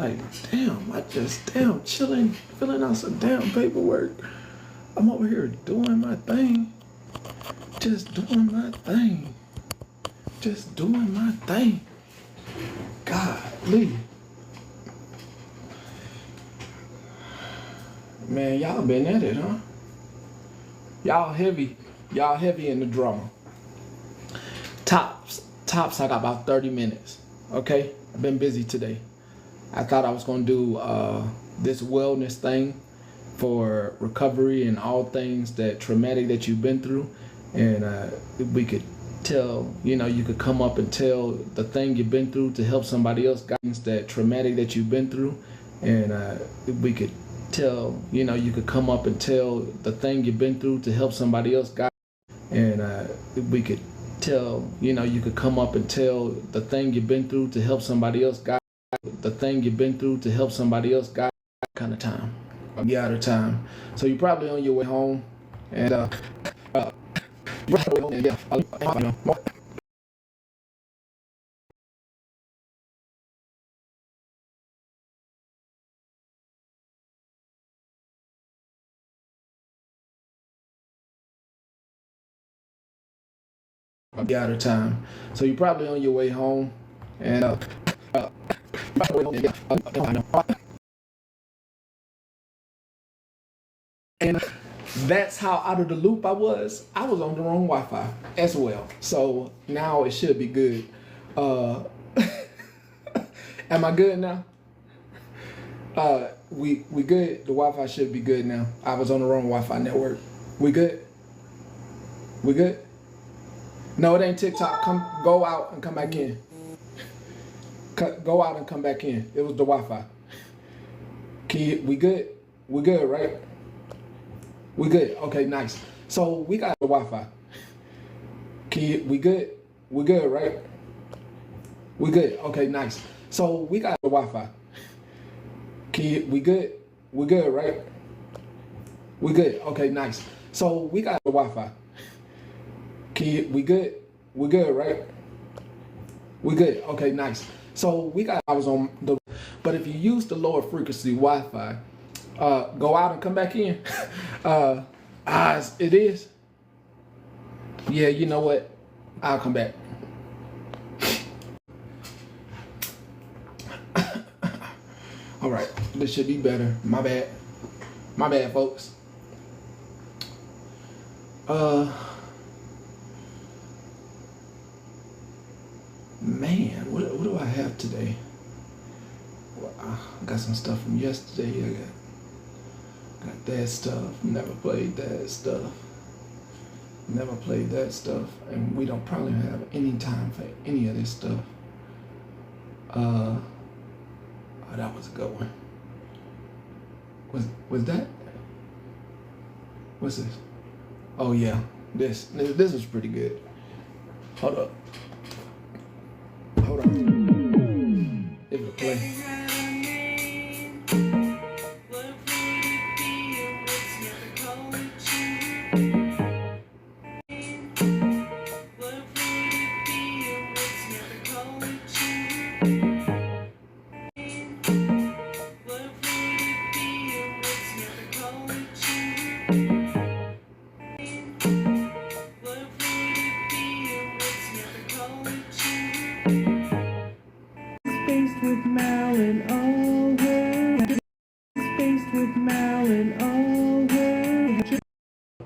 Like, damn, damn, chilling, filling out some damn paperwork. I'm over here doing my thing. Just doing my thing. Just doing my thing. Golly. Man, y'all been at it, huh? Y'all heavy in the drama. Tops, I got about 30 minutes, okay? I've been busy today. I thought I was gonna do this wellness thing for recovery and all things that traumatic that you've been through. And we could tell, you could come up and tell the thing you've been through to help somebody else. Guidance that traumatic that you've been through. And we could tell, you could come up and tell the thing you've been through to help somebody else. And we could tell, you could come up and tell the thing you've been through to help somebody else. The thing you've been through to help somebody else. Kind of time. Be out of time. So you're probably on your way home. And be out of time. So you're probably on your way home. And and that's how out of the loop I was. I was on the wrong Wi-Fi as well. So now it should be good. Am I good now? We good. The Wi-Fi should be good now. I was on the wrong Wi-Fi network. We good? We good? No, it ain't TikTok. Go out and come back in. Go out and come back in. It was the Wi-Fi. We good? We good, right? We good. Okay, nice. So we got the Wi-Fi. We good? We good, right? We good. Okay, nice. So we got the Wi-Fi. We good? We good, right? We good. Okay, nice. So we got the Wi-Fi. We good? We good, right? We good. Okay, nice. So I was on the, but if you use the lower frequency Wi-Fi, go out and come back in. It is. Yeah, you know what? I'll come back. All right, this should be better. My bad, folks. Man, what do I have today? Well, I got some stuff from yesterday. I got that stuff. Never played that stuff. And we don't probably have any time for any of this stuff. Oh, that was a good one. Was that? What's this? Oh yeah, this is pretty good. Hold on. It will play.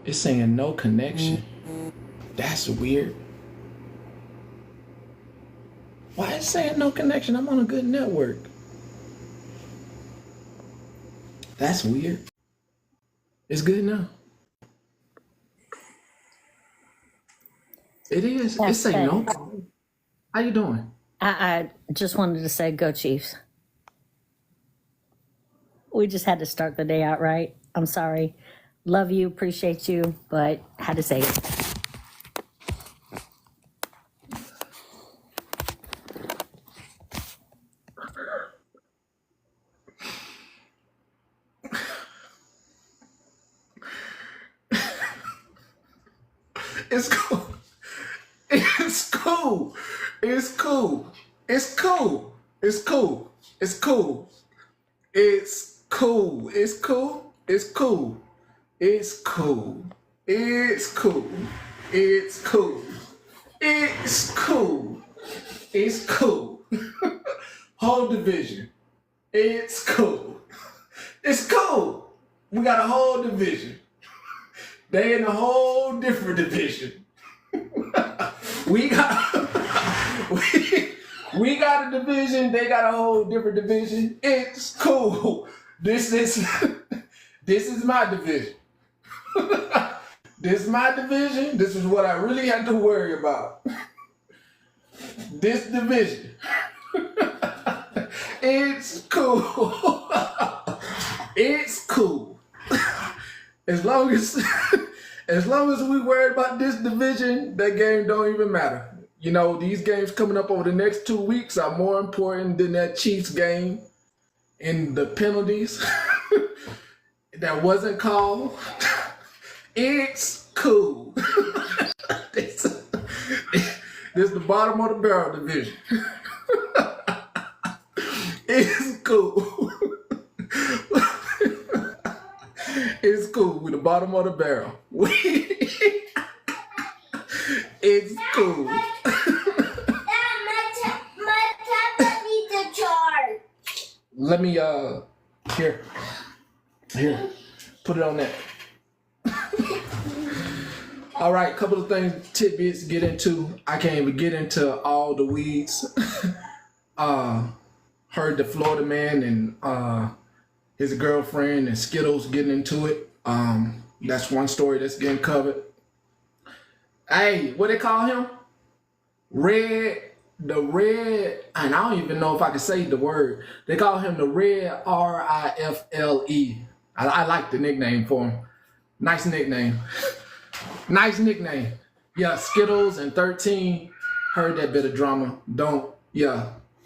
It's saying no connection. That's weird. Why is it saying no connection? I'm on a good network. That's weird. It's good now. It is. It's saying no. How you doing? I just wanted to say go Chiefs. We just had to start the day out right. I'm sorry. Love you, appreciate you, but had to say it. It's cool. It's cool. It's cool. It's cool. It's cool. It's cool. It's cool. It's cool. It's cool. It's cool. It's cool. It's cool. It's cool. It's cool. Whole division. It's cool. It's cool. We got a whole division. They in a whole different division. we got we got a division. They got a whole different division. It's cool. This is my division. This is my division. This is what I really had to worry about. This division. It's cool. It's cool. As long as we worried about this division, that game don't even matter. You know, these games coming up over the next 2 weeks are more important than that Chiefs game and the penalties that wasn't called. It's cool. This is the bottom of the barrel division. It's cool. It's cool. We're the bottom of the barrel. It's cool. My tablet needs a charge. Let me here. Put it on that. All right, couple of things, tidbits to get into. I can't even get into all the weeds. Heard the Florida man and his girlfriend and Skittles getting into it. That's one story that's getting covered. Hey, what they call him? The red, and I don't even know if I can say the word. They call him the Red Rifle. I like the nickname for him. Nice nickname. Nice nickname. Yeah, Skittles and 13. Heard that bit of drama.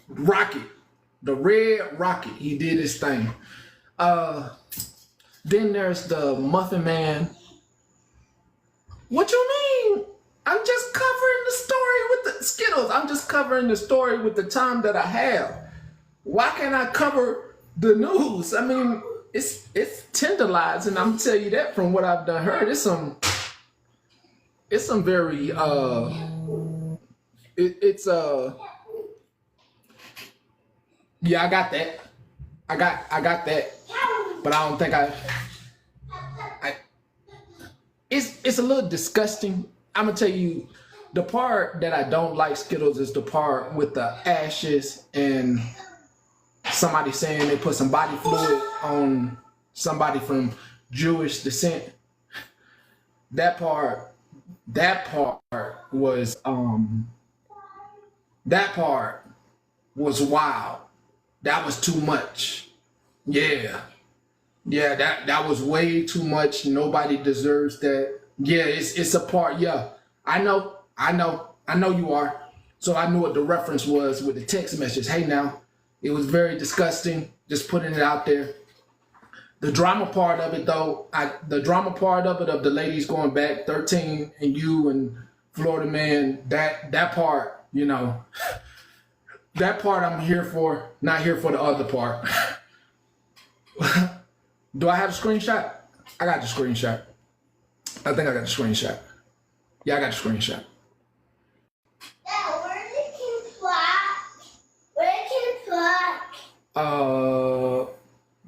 Rocket. The Red Rocket. He did his thing. Then there's the Muffin Man. What you mean? I'm just covering the story with the Skittles. I'm just covering the story with the time that I have. Why can't I cover the news? I mean, it's tenderloins, and I'm telling you that from what I've done heard. It's some very yeah, I got that. I got that. But I don't think it's a little disgusting. I'm gonna tell you, the part that I don't like Skittles is the part with the ashes and somebody saying they put some body fluid on somebody from Jewish descent. That part was wild. That was too much. Yeah, that was way too much. Nobody deserves that. Yeah, it's a part. Yeah, I know you are. So I knew what the reference was with the text message. Hey now, it was very disgusting. Just putting it out there. The drama part of it though, of the ladies going back, 13 and you and Florida man, that part, you know, that part I'm here for, not here for the other part. Do I have a screenshot? I got the screenshot. I think I got the screenshot. Yeah, I got the screenshot. Yeah, where can plug?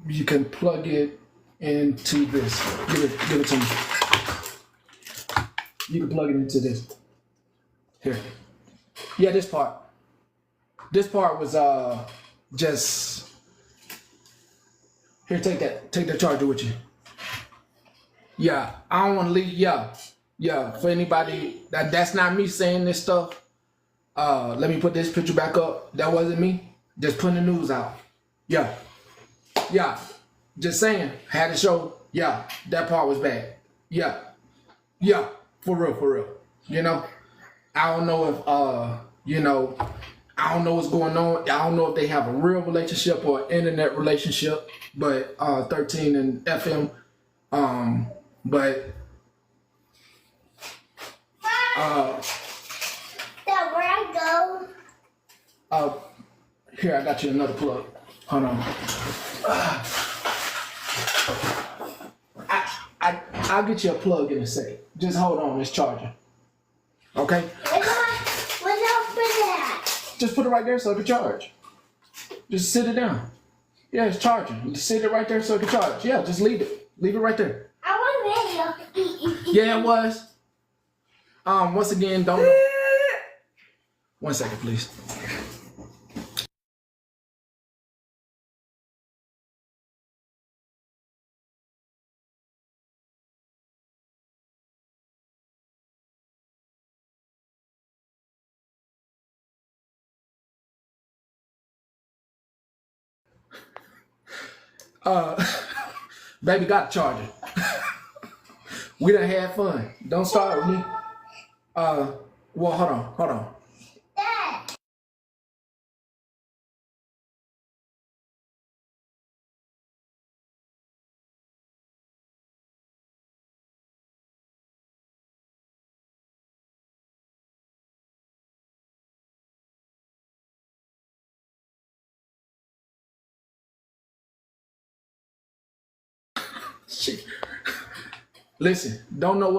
You can plug it into this. Give it to me. You can plug it into this. Here. Yeah, this part. This part was just here. Take that charger with you. Yeah, I don't want to leave. Yeah. For anybody that's not me saying this stuff. Let me put this picture back up. That wasn't me. Just putting the news out. Yeah. Just saying. Had to show. Yeah, that part was bad. Yeah. For real. You know, I don't know if I don't know what's going on. I don't know if they have a real relationship or an internet relationship. But 13 and FM. But Dad, where I go? here I got you another plug. Hold on. I'll get you a plug in a second. Just hold on, it's charging. Okay? What's up for that? Just put it right there so it can charge. Just sit it down. Yeah, it's charging. Just sit it right there so it can charge. Yeah, just leave it. Leave it right there. I want video. Yeah, it was. Once again, don't. 1 second, please. Baby got the charger. We done had fun. Don't start with me. Well, hold on. Dad. Shit. Listen, don't know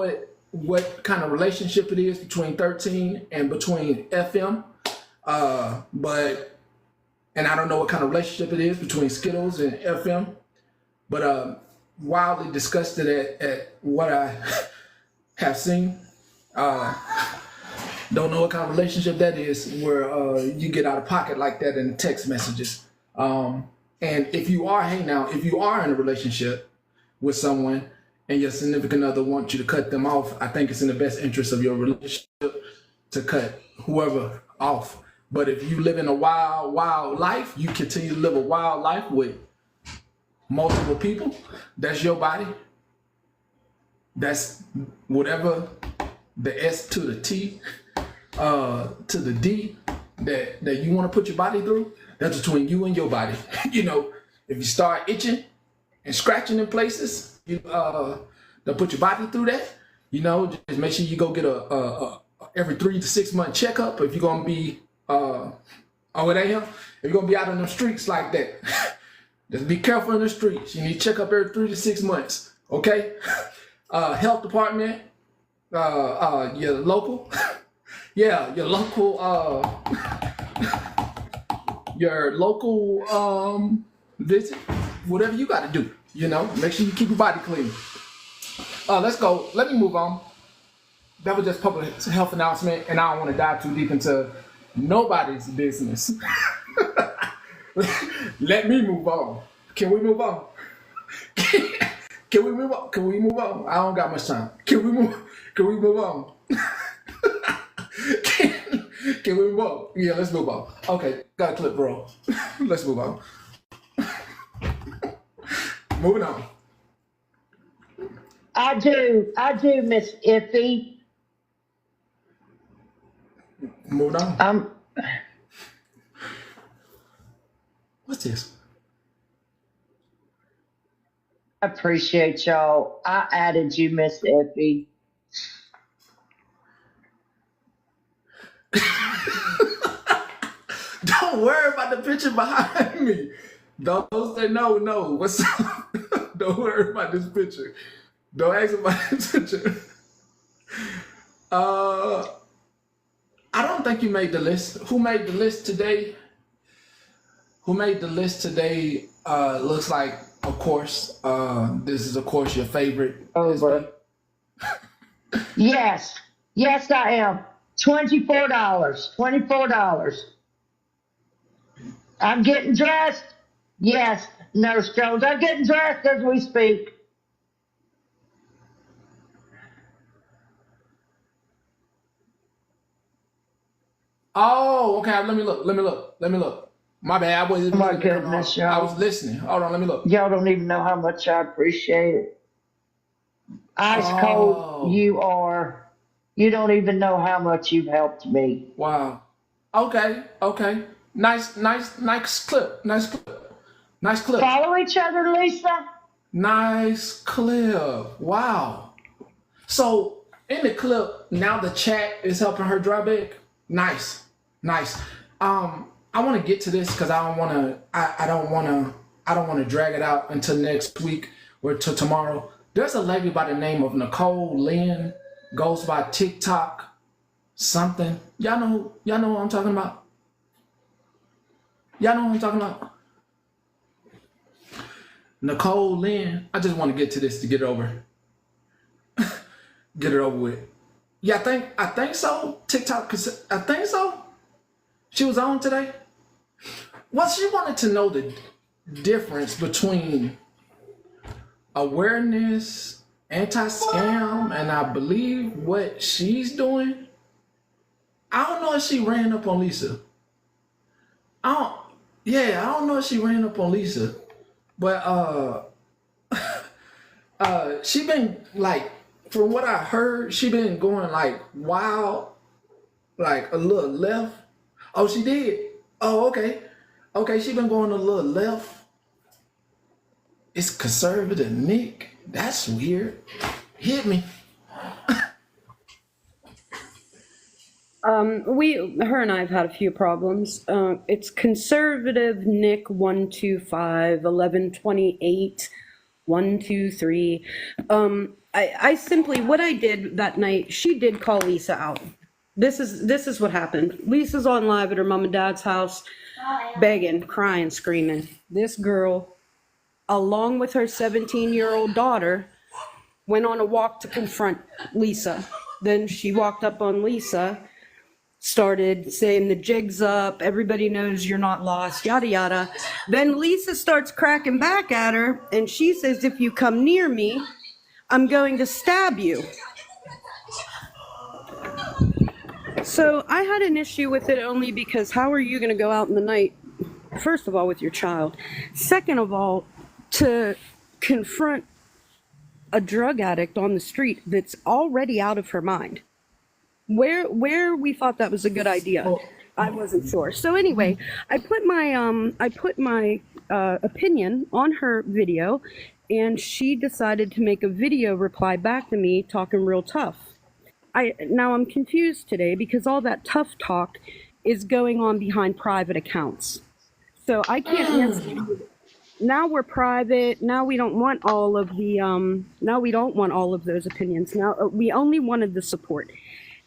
what kind of relationship it is between 13 and between FM, but I don't know what kind of relationship it is between Skittles and FM, but wildly disgusted at what I have seen. Don't know what kind of relationship that is where you get out of pocket like that in text messages. And if you are in a relationship with someone and your significant other wants you to cut them off, I think it's in the best interest of your relationship to cut whoever off. But if you live in a wild life, you continue to live a wild life with multiple people, that's your body. That's whatever the S to the T to the D that you want to put your body through, that's between you and your body. You know, if you start itching and scratching in places, you they'll put your body through that. You know, just make sure you go get a every 3 to 6 month checkup if you're gonna be if you're gonna be out on the streets like that. Just be careful in the streets. You need to check up every 3 to 6 months. Okay? Health department, your local, yeah, your local visit, whatever you got to do. You know, make sure you keep your body clean. Let's go. Let me move on. That was just public health announcement, and I don't want to dive too deep into nobody's business. Let me move on. Can we move on? Can we move on? Can we move on? I don't got much time. Can we move on? Can we move on? Yeah, let's move on. Okay, got a clip, bro. Let's move on. Moving on. I do, Miss Iffy. Moving on. What's this? I appreciate y'all. I added you, Miss Iffy. Don't worry about the picture behind me. Those that know. What's up? Don't worry about this picture. Don't ask about this picture. I don't think you made the list. Who made the list today? Looks like, of course, this is, of course, your favorite. Over. Yes, I am. $24. I'm getting dressed. Yes, Nurse Jones, I'm getting dressed as we speak. Oh, okay. Let me look. My bad. I wasn't. Oh my goodness, y'all. I was listening. Hold on. Let me look. Y'all don't even know how much I appreciate it. Ice cold you are. You don't even know how much you've helped me. Wow. Okay. Nice clip. Nice clip. Follow each other, Lisa? Nice clip. Wow. So in the clip, now the chat is helping her dry bag. Nice. I want to get to this because I don't want I don't want to drag it out until next week or to tomorrow. There's a lady by the name of Nicole Lynn, goes by TikTok something. Y'all know what I'm talking about? Y'all know what I'm talking about? Nicole Lynn. I just want to get to this to get it over. Get it over with. Yeah, I think so. TikTok, I think so. She was on today. Well, she wanted to know the difference between awareness, anti-scam, and I believe what she's doing. I don't know if she ran up on Lisa. I don't know if she ran up on Lisa. But she been like, from what I heard, she been going like wild, like a little left. Oh, she did. Oh, okay. Okay, she been going a little left. It's conservative Nick. That's weird. Hit me. Her and I have had a few problems. It's conservative Nick 125 1128 123. I simply, what I did that night, she did call Lisa out. This is what happened. Lisa's on live at her mom and dad's house, begging, crying, screaming. This girl, along with her 17-year-old daughter, went on a walk to confront Lisa. Then she walked up on Lisa, started saying the jig's up, everybody knows you're not lost, yada yada. Then Lisa starts cracking back at her, and she says, if you come near me, I'm going to stab you. So I had an issue with it only because how are you going to go out in the night, first of all, with your child? Second of all, to confront a drug addict on the street that's already out of her mind. Where we thought that was a good idea, I wasn't sure. So anyway, I put my opinion on her video, and she decided to make a video reply back to me talking real tough. Now I'm confused today because all that tough talk is going on behind private accounts. So I can't answer. Now we're private. Now we don't want all of the now we don't want all of those opinions. Now we only wanted the support.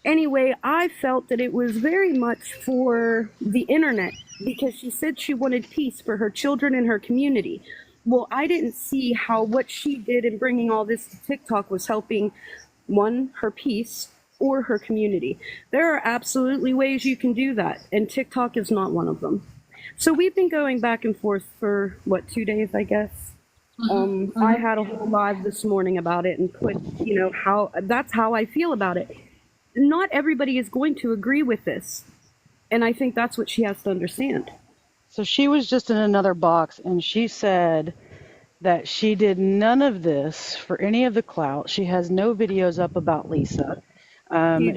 Anyway, I felt that it was very much for the internet because she said she wanted peace for her children and her community. Well, I didn't see how what she did in bringing all this to TikTok was helping, one, her peace or her community. There are absolutely ways you can do that, and TikTok is not one of them. So we've been going back and forth for, 2 days, I guess. I had a whole live this morning about it and put, that's how I feel about it. Not everybody is going to agree with this. And I think that's what she has to understand. So she was just in another box, and she said that she did none of this for any of the clout. She has no videos up about Lisa.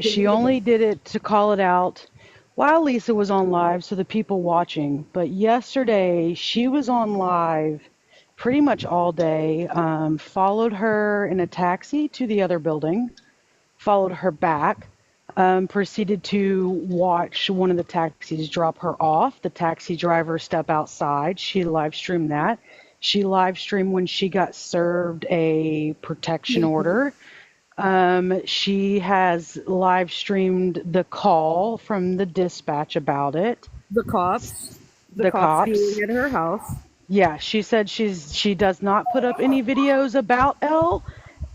She only did it to call it out while Lisa was on live, so the people watching. But yesterday, she was on live pretty much all day, followed her in a taxi to the other building, followed her back, proceeded to watch one of the taxis drop her off, the taxi driver step outside. She live streamed that. She live streamed when she got served a protection order. She has live streamed the call from the dispatch about it. The cops being at her house. Yeah, she said she does not put up any videos about Elle,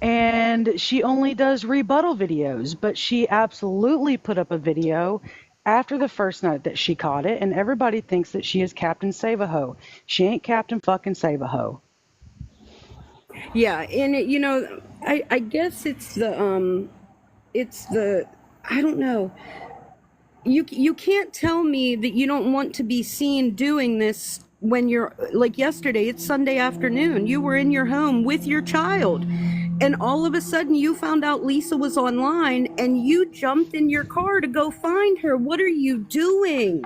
and she only does rebuttal videos, but she absolutely put up a video after the first night that she caught it, and everybody thinks that she is Captain Save-A-Ho. She ain't Captain fucking Save-A-Ho. Yeah, and I guess it's the I don't know. You can't tell me that you don't want to be seen doing this when you're, like yesterday, it's Sunday afternoon. You were in your home with your child, and all of a sudden you found out Lisa was online and you jumped in your car to go find her. What are you doing?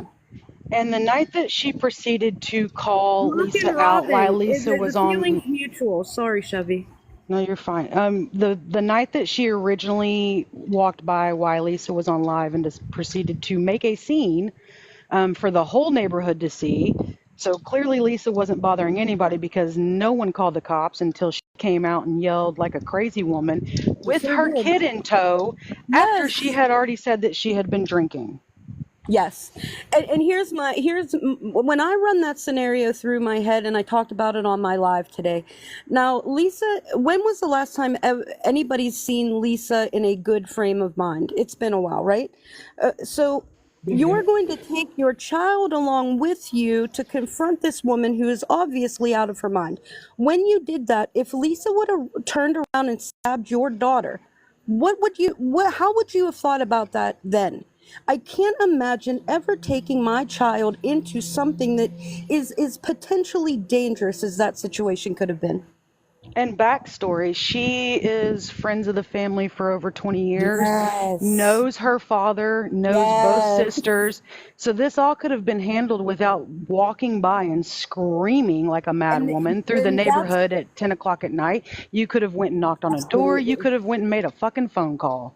And the night that she proceeded to call Lisa out while Lisa was on... The feeling's mutual. Sorry, Chevy. No, you're fine. The night that she originally walked by while Lisa was on live and just proceeded to make a scene for the whole neighborhood to see, So clearly Lisa wasn't bothering anybody because no one called the cops until she came out and yelled like a crazy woman with Sure her did. kid in tow after she Yes. had already said that she had been drinking. Yes. And when I run that scenario through my head, and I talked about it on my live today. Now, Lisa, when was the last time anybody's seen Lisa in a good frame of mind? It's been a while, right? So you're going to take your child along with you to confront this woman who is obviously out of her mind. When you did that, if Lisa would have turned around and stabbed your daughter, how would you have thought about that then? I can't imagine ever taking my child into something that is potentially dangerous as that situation could have been. And backstory, she is friends of the family for over 20 years, Yes. knows her father, knows both Yes. sisters. So this all could have been handled without walking by and screaming like a mad woman through the And that's neighborhood at 10 o'clock at night. You could have went and knocked on a door. You absolutely. could have went and made a fucking phone call.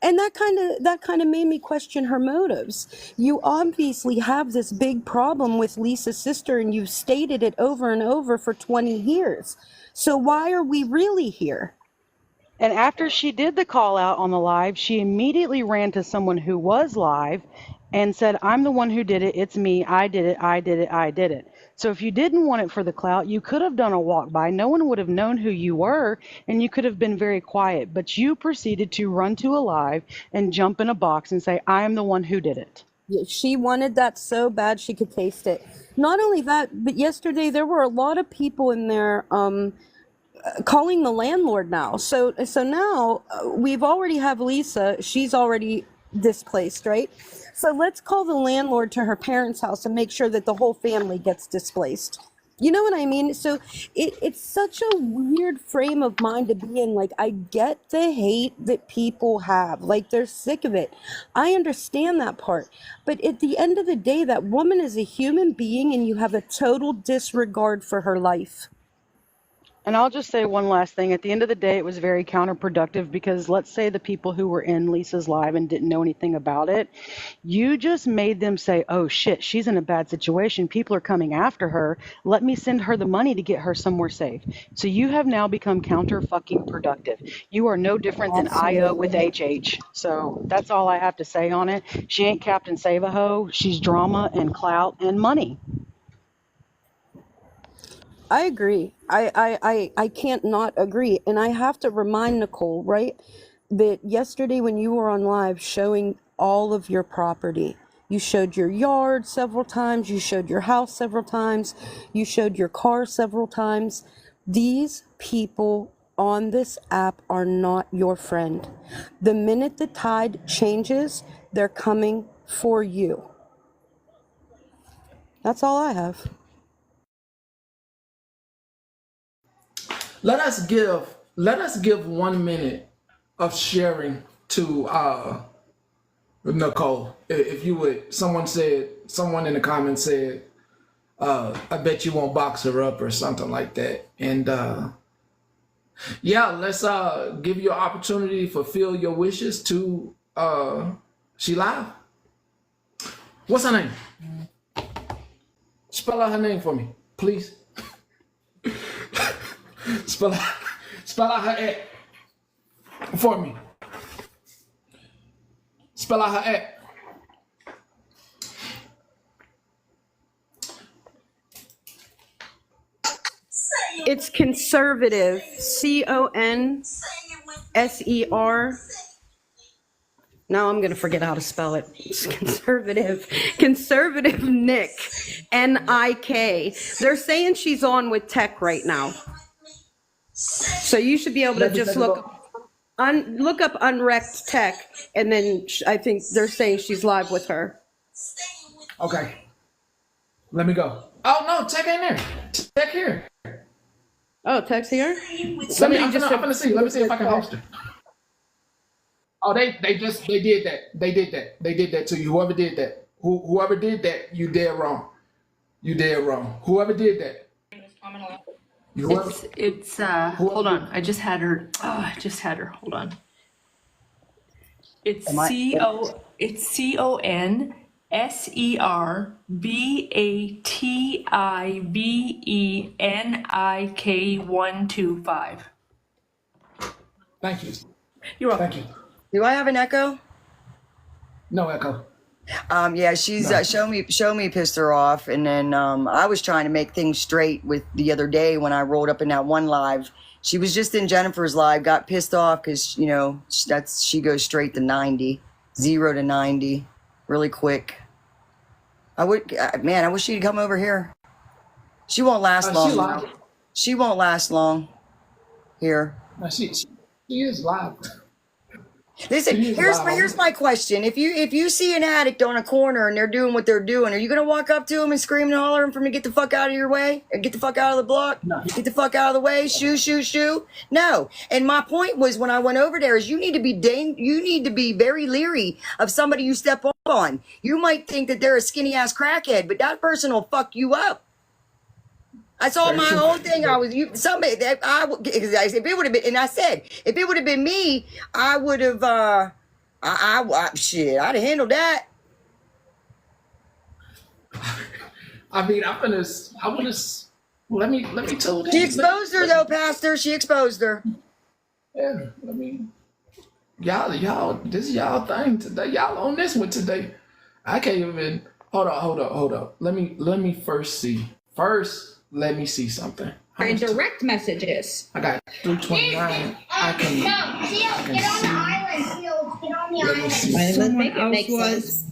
And that kind of made me question her motives. You obviously have this big problem with Lisa's sister, and you've stated it over and over for 20 years. So why are we really here? And after she did the call out on the live, she immediately ran to someone who was live and said, I'm the one who did it. It's me. I did it. I did it. I did it. So if you didn't want it for the clout, you could have done a walk by. No one would have known who you were, and you could have been very quiet. But you proceeded to run to a live and jump in a box and say, I am the one who did it. Yeah, she wanted that so bad she could taste it. Not only that, but yesterday there were a lot of people in there calling the landlord now. So now we've already have Lisa. She's already displaced, right? So let's call the landlord to her parents' house and make sure that the whole family gets displaced. You know what I mean? So it's such a weird frame of mind to be in. Like, I get the hate that people have. Like, they're sick of it. I understand that part. But at the end of the day, that woman is a human being, and you have a total disregard for her life. And I'll just say one last thing. At the end of the day, it was very counterproductive because let's say the people who were in Lisa's live and didn't know anything about it, you just made them say, oh shit, she's in a bad situation. People are coming after her. Let me send her the money to get her somewhere safe. So you have now become counter-fucking-productive. You are no different than IO with HH. So that's all I have to say on it. She ain't Captain Save-A-Ho. She's drama and clout and money. I agree. I can't not agree. And I have to remind Nicole, right, that yesterday when you were on live showing all of your property, you showed your yard several times, you showed your house several times, you showed your car several times. These people on this app are not your friend. The minute the tide changes, they're coming for you. That's all I have. Let us give 1 minute of sharing to Nicole. If you would, someone in the comments said, I bet you won't box her up or something like that. And yeah, let's give you an opportunity to fulfill your wishes to she live. What's her name? Spell out her name for me, please. Spell out her at for me. Spell out her at. It's conservative. CONSER. Now I'm gonna forget how to spell it. It's conservative. Conservative Nick. NIK. They're saying she's on with tech right now. So you should be able to just look up unwrecked tech, and then I think they're saying she's live with her. Okay. Let me go. Oh no, tech ain't there. Tech here. Oh, tech's here? I'm gonna see. Let me see if I can host her. Oh, they did that. They did that to you. Whoever did that. Whoever did that, you dead wrong. You dead wrong. Whoever did that. Hold on. I just had her. Hold on. It's CONSERVATIVE SERBATIVENIK125. Thank you. You're welcome. Thank you. Do I have an echo? No echo. Yeah, she's No. show me pissed her off, and then I was trying to make things straight with the other day when I rolled up in that one live. She was just in Jennifer's live, got pissed off because you know she goes straight to 90, 0 to 90, really quick. I wish she'd come over here. She won't last long. Live. She won't last long here. No, she is live. Listen, here's my question. If you see an addict on a corner and they're doing what they're doing, are you gonna walk up to them and scream and holler for them to get the fuck out of your way? Or get the fuck out of the block? No. Get the fuck out of the way? Shoo. No. And my point was when I went over there is you need to be very leery of somebody you step on. You might think that they're a skinny ass crackhead, but that person will fuck you up. That's all my whole thing. If it would have been, and I said, if it would have been me, I would have, shit, I'd have handled that. I mean, let me tell you. She exposed her though, Pastor. She exposed her. Yeah, I mean, y'all, this is y'all thing today. Y'all on this one today. I can't even. Hold up. Let me first see. Let me see something. In direct messages. I got 329. I can Get on the island, Seal. Get on the island. Let's make it make sense.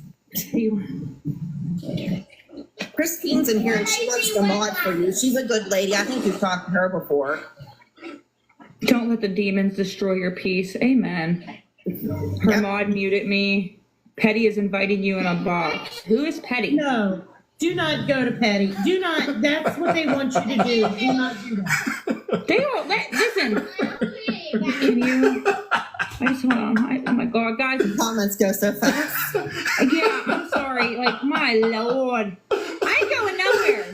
Christine's in here and she wants the mod for you. She's a good lady. I think you've talked to her before. Don't let the demons destroy your peace. Amen. Her mod muted me. Petty is inviting you in a box. Who is Petty? No, do not go to Petty. Do not. That's what they want you to do. Do not do that. They don't listen. Can you? I just hold on. Oh my God, guys. Comments go so fast. Yeah, I'm sorry. Like, my Lord. I ain't going nowhere.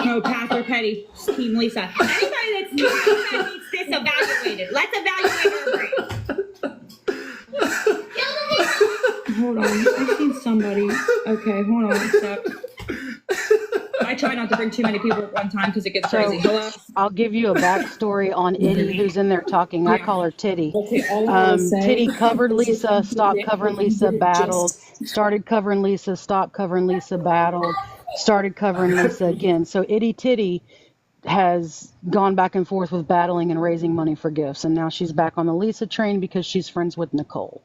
No, Pastor Petty, Team Lisa. Anybody that's needs this evaluated. Let's evaluate her brain. Hold on. I've seen somebody. Okay, hold on a sec. I try not to bring too many people at one time because it gets crazy. Hello? I'll give you a backstory on Itty, who's in there talking. I call her Titty. Okay, Titty covered Lisa, stopped covering Lisa, battled, started covering Lisa, stopped covering Lisa, battled, started covering Lisa again. So Itty Titty has gone back and forth with battling and raising money for gifts, and now she's back on the Lisa train because she's friends with Nicole.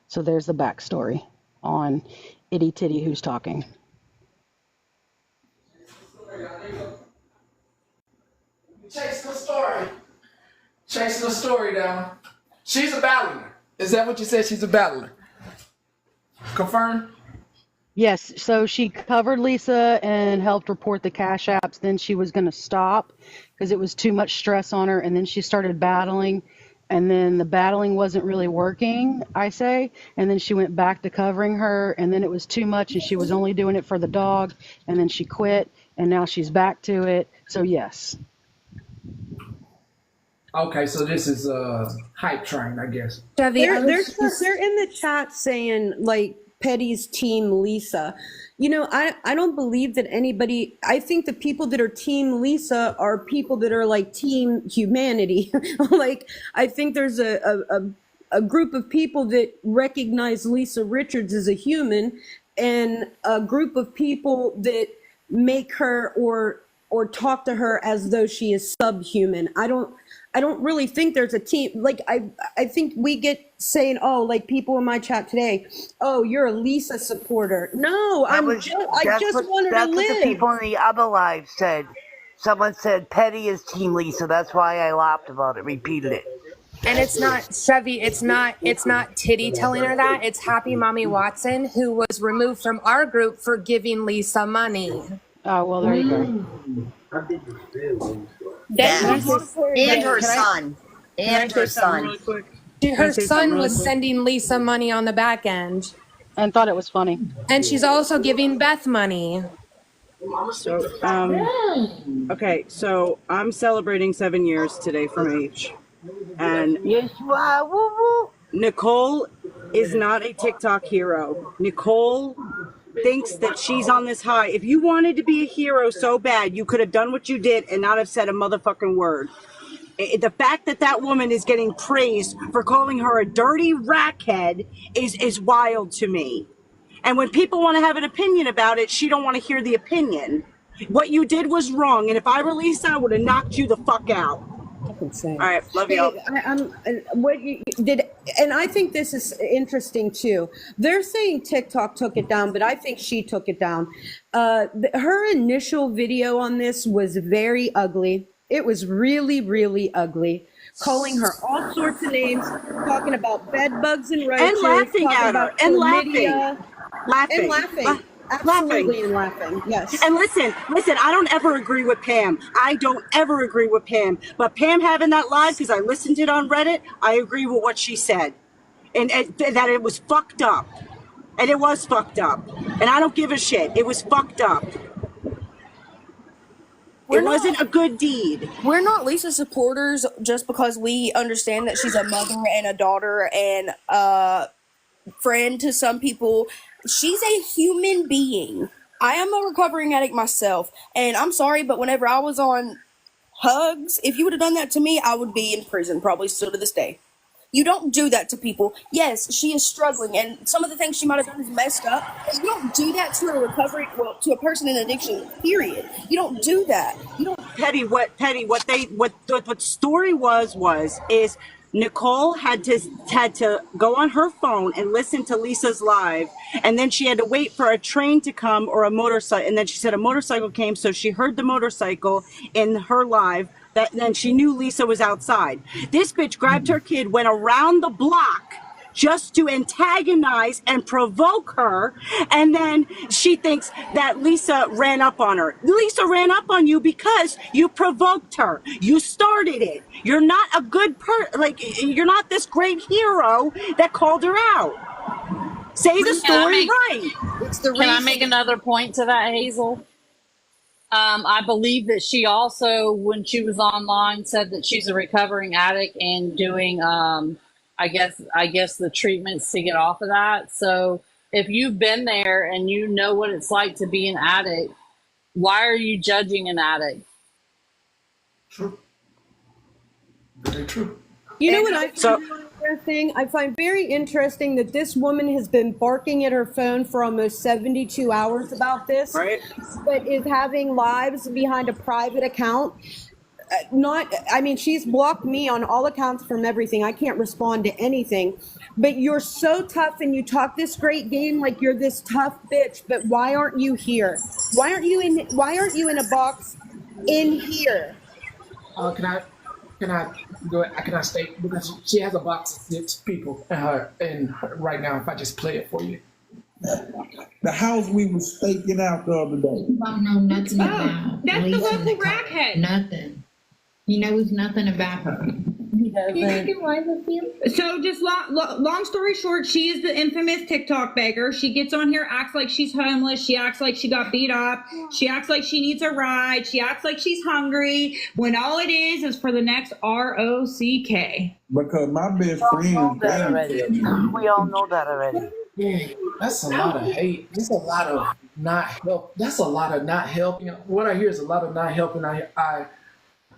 So there's the backstory on Itty Titty who's talking. Chasing the story down. She's a battler. Is that what you said? She's a battler. Confirm? Yes, so she covered Lisa and helped report the cash apps. Then she was going to stop because it was too much stress on her. And then she started battling. And then the battling wasn't really working, I say. And then she went back to covering her. And then it was too much and she was only doing it for the dog. And then she quit. And now she's back to it. So yes. Okay, so this is a hype train, I guess. They're in the chat saying like Petty's Team Lisa. You know, I don't believe that anybody. I think the people that are Team Lisa are people that are like Team Humanity. Like I think there's a group of people that recognize Lisa Richards as a human, and a group of people that make her or talk to her as though she is subhuman. I don't really think there's a team. Like I think we get saying, oh, like people in my chat today, oh, you're a Lisa supporter. No, I just want her to live. That's what the people in the other live said. Someone said Petty is Team Lisa. That's why I laughed about it, repeated it. And it's not Chevy, it's not Titty telling her that. It's Happy Mommy Watson, who was removed from our group for giving Lisa money. Oh, well, there you go. And her son. And her son. Her son was sending Lisa money on the back end. And thought it was funny. And she's also giving Beth money. So, okay, so I'm celebrating 7 years today from age. And yes, wow, woo, woo. Nicole is not a TikTok hero. Nicole thinks that she's on this high. If you wanted to be a hero so bad, you could have done what you did and not have said a motherfucking word. The fact that that woman is getting praised for calling her a dirty rackhead is wild to me. And when people want to have an opinion about it, she don't want to hear the opinion. What you did was wrong, and if I were Lisa, I would have knocked you the fuck out. All right, love y'all. What you did, and I think this is interesting too. They're saying TikTok took it down, but I think she took it down. Her initial video on this was very ugly. It was really, really ugly. Calling her all sorts of names, talking about bed bugs and roaches, And laughing talking at her, about and chlamydia, laughing. and laughing. Absolutely, and laughing. Yes. And listen, I don't ever agree with Pam. I don't ever agree with Pam. But Pam having that live, because I listened to it on Reddit, I agree with what she said. And that it was fucked up. And it was fucked up. And I don't give a shit. It was fucked up. It wasn't a good deed. We're not Lisa supporters just because we understand that she's a mother and a daughter and a friend to some people. She's a human being. I am a recovering addict myself, and I'm sorry, but whenever I was on hugs, if you would have done that to me, I would be in prison, probably still to this day. You don't do that to people. Yes, she is struggling, and some of the things she might have done is messed up. But you don't do that to a recovery, well, to a person in addiction. Period. You don't do that. You don't. What story is Nicole had to go on her phone and listen to Lisa's live, and then she had to wait for a train to come or a motorcycle, and then she said a motorcycle came, so she heard the motorcycle in her live. Then she knew Lisa was outside. This bitch grabbed her kid, went around the block just to antagonize and provoke her, and then she thinks that Lisa ran up on her. Lisa ran up on you because you provoked her. You started it. You're not a good you're not this great hero that called her out. Say the story right. Can I make another point to that, Hazel? I believe that she also, when she was online, said that she's a recovering addict and doing, I guess the treatments to get off of that. So if you've been there and you know what it's like to be an addict, why are you judging an addict? True. Very true. You know what I I find very interesting that this woman has been barking at her phone for almost 72 hours about this, right? But is having lives behind a private account. She's blocked me on all accounts from everything. I can't respond to anything. But you're so tough and you talk this great game like you're this tough bitch. But why aren't you here? Why aren't you in a box in here? Can I state, because she has a box of 6 people in her right now, if I just play it for you. The house we was staking out the other day. You don't know nothing about That's the Lisa local Nicole. rackhead. Nothing. He knows nothing about her. So just long story short, she is the infamous TikTok beggar. She gets on here, acts like she's homeless. She acts like she got beat up. She acts like she needs a ride. She acts like she's hungry when all it is for the next ROCK. Because my best friend. We all know that already. Yeah, that's a lot of hate. That's a lot of not help. That's a lot of not helping. What I hear is a lot of not helping.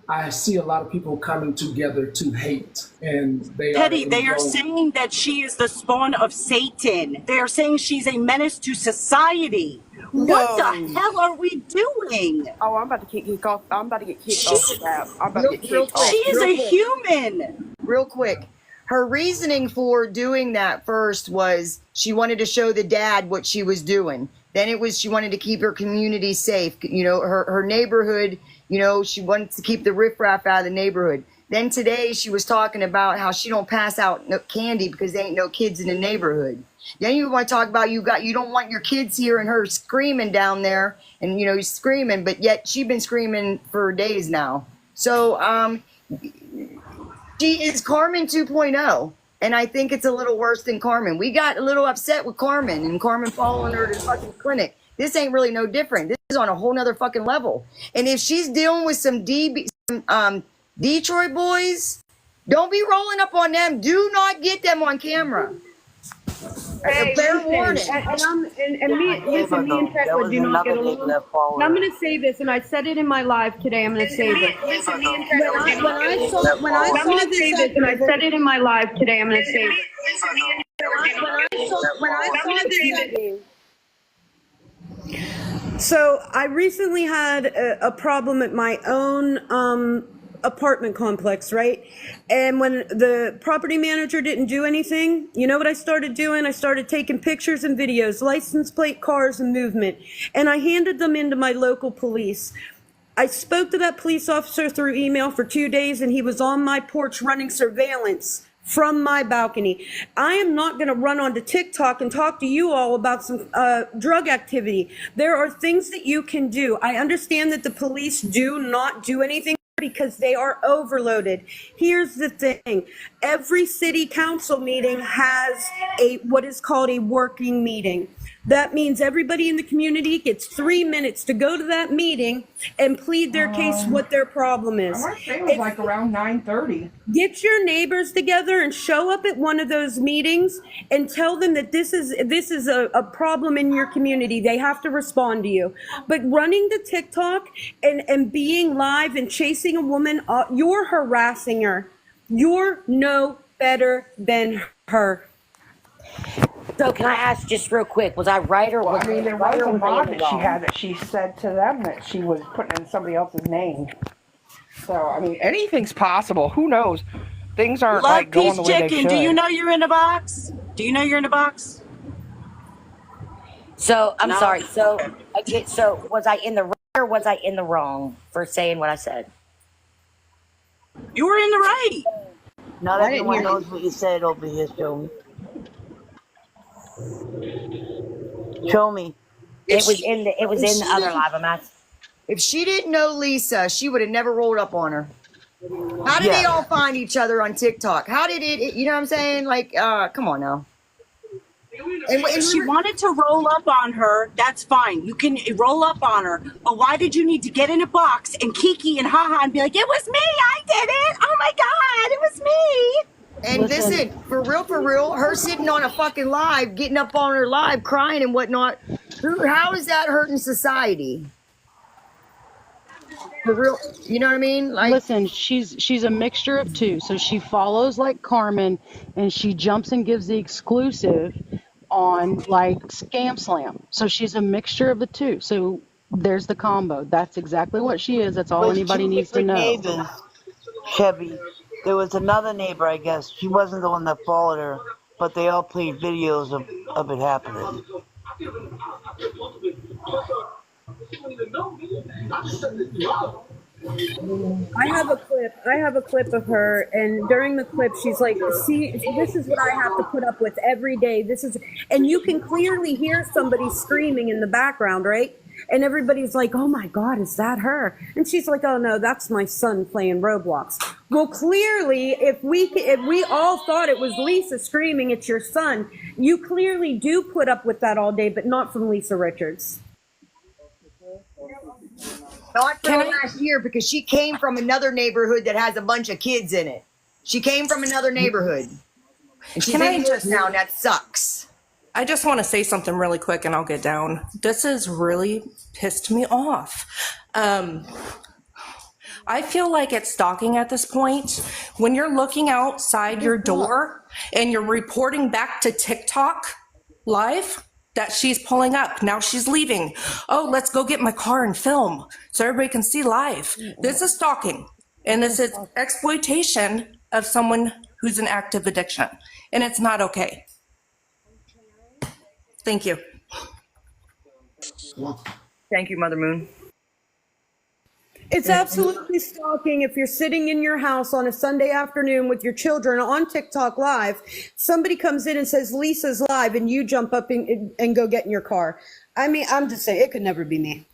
I see a lot of people coming together to hate, and they are saying that she is the spawn of Satan. They are saying she's a menace to society. What the hell are we doing? Oh, I'm about to get kicked off. I'm about to get kicked off the app. I'm about to get kicked off. She is a human. Real quick. Her reasoning for doing that first was she wanted to show the dad what she was doing. Then it was she wanted to keep her community safe. You know, her neighborhood, you know, she wanted to keep the riffraff out of the neighborhood. Then today she was talking about how she don't pass out no candy because there ain't no kids in the neighborhood. Then you want to talk about you don't want your kids here and her screaming down there and, you know, screaming, but yet she's been screaming for days now. So, she is Carmen 2.0, and I think it's a little worse than Carmen. We got a little upset with Carmen, and Carmen following her to the fucking clinic. This ain't really no different. This is on a whole nother fucking level. And if she's dealing with some Detroit boys, don't be rolling up on them. Do not get them on camera. Hey, Fair listen, warning. listen, me and There Tekla was do not another get neighbor along. that followed And I'm her. gonna say this, and I said it in my live today. I'm gonna say this. When I I'm saw gonna say this, and I said it in my live today. I'm gonna say this. when I saw this, So I recently had a problem at my own apartment complex, right? And when the property manager didn't do anything, you know what I started doing? I started taking pictures and videos, license plate, cars, and movement, and I handed them into my local police. I spoke to that police officer through email for 2 days, and he was on my porch running surveillance from my balcony. I am not going to run onto TikTok and talk to you all about some drug activity. There are things that you can do. I understand that the police do not do anything because they are overloaded. Here's the thing. Every city council meeting has what is called a working meeting. That means everybody in the community gets 3 minutes to go to that meeting and plead their case what their problem is. I want to say it was like around 9:30. Get your neighbors together and show up at one of those meetings and tell them that this is a problem in your community. They have to respond to you. But running to TikTok and being live and chasing a woman, you're harassing her. You're no better than her. So can I ask just real quick, was I right or was I mean, there right was or a was I mod in the that she wrong? had that she said to them that she was putting in somebody else's name. So, I mean, anything's possible. Who knows? Things aren't Love like going Peace the way they Chicken, should. do you know you're in a box? Do you know you're in a box? So I'm No? sorry. So so was I in the right or was I in the wrong for saying what I said? You were in the right. Not I didn't everyone hear knows what you said over here, show me. Show me. It was in the other live. I'm asking. if she didn't know Lisa, she would have never rolled up on her. How did they all find each other on TikTok? How did it, you know what I'm saying? Like, come on now. If she wanted to roll up on her, that's fine. You can roll up on her. But why did you need to get in a box and kiki and haha and be like, it was me, I did it. Oh my God, it was me. And listen, for real, her sitting on a fucking live, getting up on her live, crying and whatnot. How is that hurting society? For real, you know what I mean? Like, Listen, she's a mixture of two. So she follows like Carmen, and she jumps and gives the exclusive on like Scam Slam. So she's a mixture of the two. So there's the combo. That's exactly what she is. That's all But anybody two needs to different know. neighbors, Chevy. There was another neighbor, I guess. She wasn't the one that followed her, but they all played videos of it happening. I have a clip of her, and during the clip she's like, see, this is what I have to put up with every day. And you can clearly hear somebody screaming in the background, right? And everybody's like, oh my God, is that her? And she's like, oh no, that's my son playing Roblox. Well, clearly, if we all thought it was Lisa screaming at your son, you clearly do put up with that all day, but not from Lisa Richards. not for last year, because she came from another neighborhood that has a bunch of kids in it. She came from another neighborhood. And she's in yours now, and that sucks. I just want to say something really quick and I'll get down. This has really pissed me off. I feel like it's stalking at this point. When you're looking outside your door and you're reporting back to TikTok live that she's pulling up. Now she's leaving. Oh, let's go get my car and film so everybody can see live. This is stalking. And this is exploitation of someone who's in active addiction. And it's not okay. Thank you. Thank you, Mother Moon. It's absolutely stalking if you're sitting in your house on a Sunday afternoon with your children on TikTok live, somebody comes in and says Lisa's live and you jump up and go get in your car. I mean, I'm just saying, it could never be me.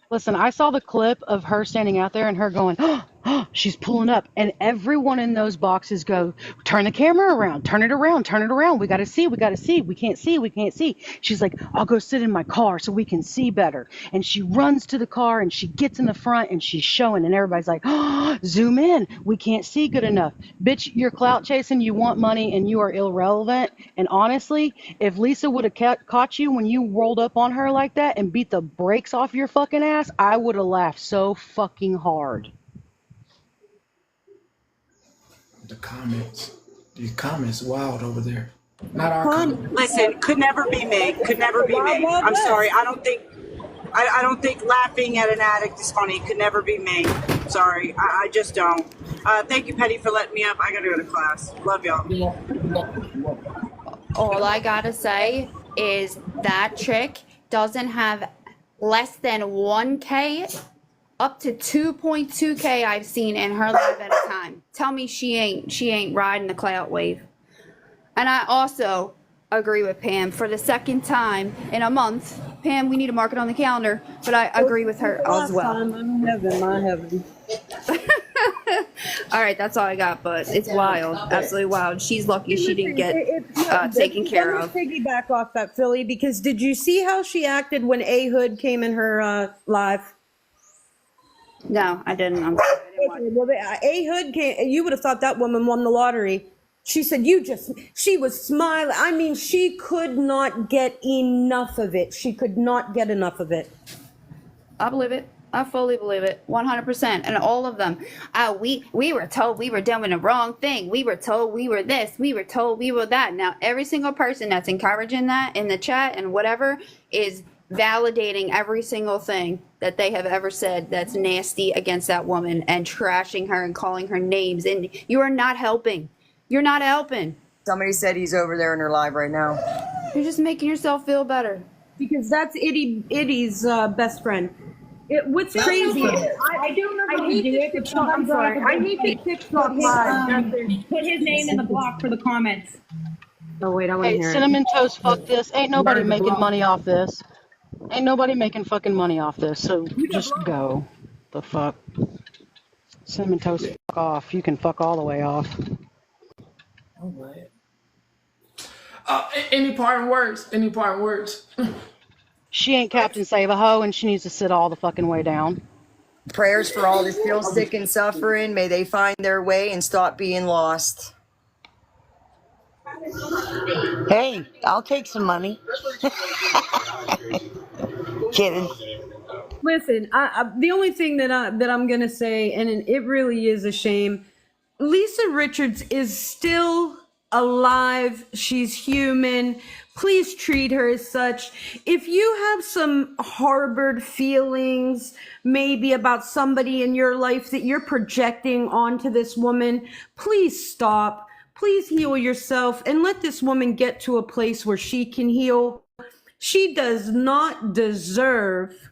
Listen, I saw the clip of her standing out there and her going, oh, she's pulling up. And everyone in those boxes go, turn the camera around, turn it around, turn it around. We got to see, we got to see. We can't see, we can't see. She's like, I'll go sit in my car so we can see better. And she runs to the car and she gets in the front and she's showing. And everybody's like, oh, zoom in. We can't see good enough. Bitch, you're clout chasing, you want money, and you are irrelevant. And honestly, if Lisa would have caught you when you rolled up on her like that and beat the brakes off your fucking ass, I would have laughed so fucking hard. The comments. These comments wild over there. Not our comments. Listen, could never be me. Could never be me. I'm sorry. I don't think laughing at an addict is funny. Could never be me. Sorry. I just don't. Thank you, Petty, for letting me up. I gotta go to class. Love y'all. All I gotta say is that chick doesn't have less than 1K up to 2.2K I've seen in her life at a time. Tell me she ain't riding the clout wave. And I also agree with Pam for the second time in a month. Pam, we need to mark it on the calendar, but I agree with her as well. I'm in heaven, my heaven. All right, that's all I got, but it's wild, absolutely wild. She's lucky she didn't get taken care of. Piggyback off that, Philly, because did you see how she acted when A Hood came in her live? No, I didn't. I'm sorry, I didn't watch. Well, A Hood came. You would have thought that woman won the lottery. She said, she was smiling. I mean, she could not get enough of it. She could not get enough of it. I believe it. I fully believe it. 100%. And all of them. We were told we were doing the wrong thing. We were told we were this. We were told we were that. Now, every single person that's encouraging that in the chat and whatever is validating every single thing that they have ever said that's nasty against that woman and trashing her and calling her names. And you are not helping. You're not helping. Somebody said he's over there in her live right now. You're just making yourself feel better. Because that's Iddy's best friend. What's That's crazy okay. is I don't know how to do it, but I'm sorry. I hate the TikTok live. Put his name in the block for the comments. Oh wait, I want to Hey, hear Cinnamon it. Toast, fuck this. Ain't nobody making money off this. Ain't nobody making fucking money off this. So just go. The fuck. Cinnamon Toast, fuck off. You can fuck all the way off. Any parting words? Any parting words? She ain't Captain Save-A-Ho, and she needs to sit all the fucking way down. Prayers for all the still sick and suffering. May they find their way and stop being lost. Hey, I'll take some money. Kidding. Listen, the only thing that I'm gonna say, and it really is a shame, Lisa Richards is still alive. She's human. Please treat her as such. If you have some harbored feelings, maybe about somebody in your life that you're projecting onto this woman, please stop. Please heal yourself and let this woman get to a place where she can heal. She does not deserve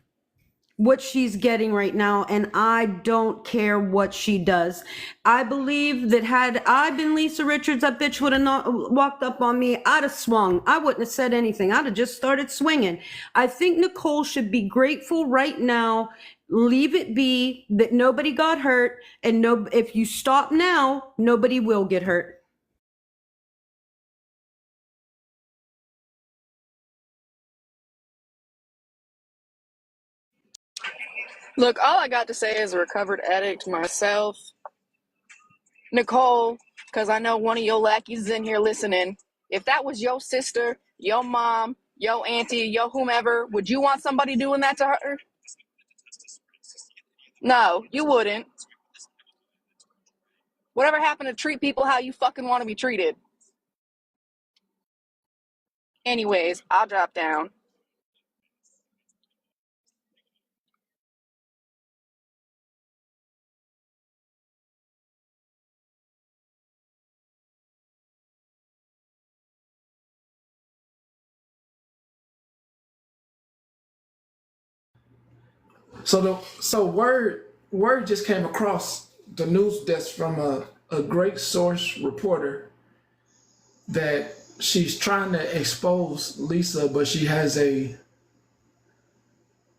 what she's getting right now, and I don't care what she does. I believe that had I been Lisa Richards, that bitch would have not walked up on me. I'd have swung. I wouldn't have said anything. I'd have just started swinging. I think Nicole should be grateful right now. Leave it be that nobody got hurt, and if you stop now, nobody will get hurt. Look, all I got to say as a recovered addict myself, Nicole, because I know one of your lackeys is in here listening. If that was your sister, your mom, your auntie, your whomever, would you want somebody doing that to her? No, you wouldn't. Whatever happened to treat people how you fucking want to be treated? Anyways, I'll drop down. So word just came across the news desk from a great source reporter that she's trying to expose Lisa, but she has a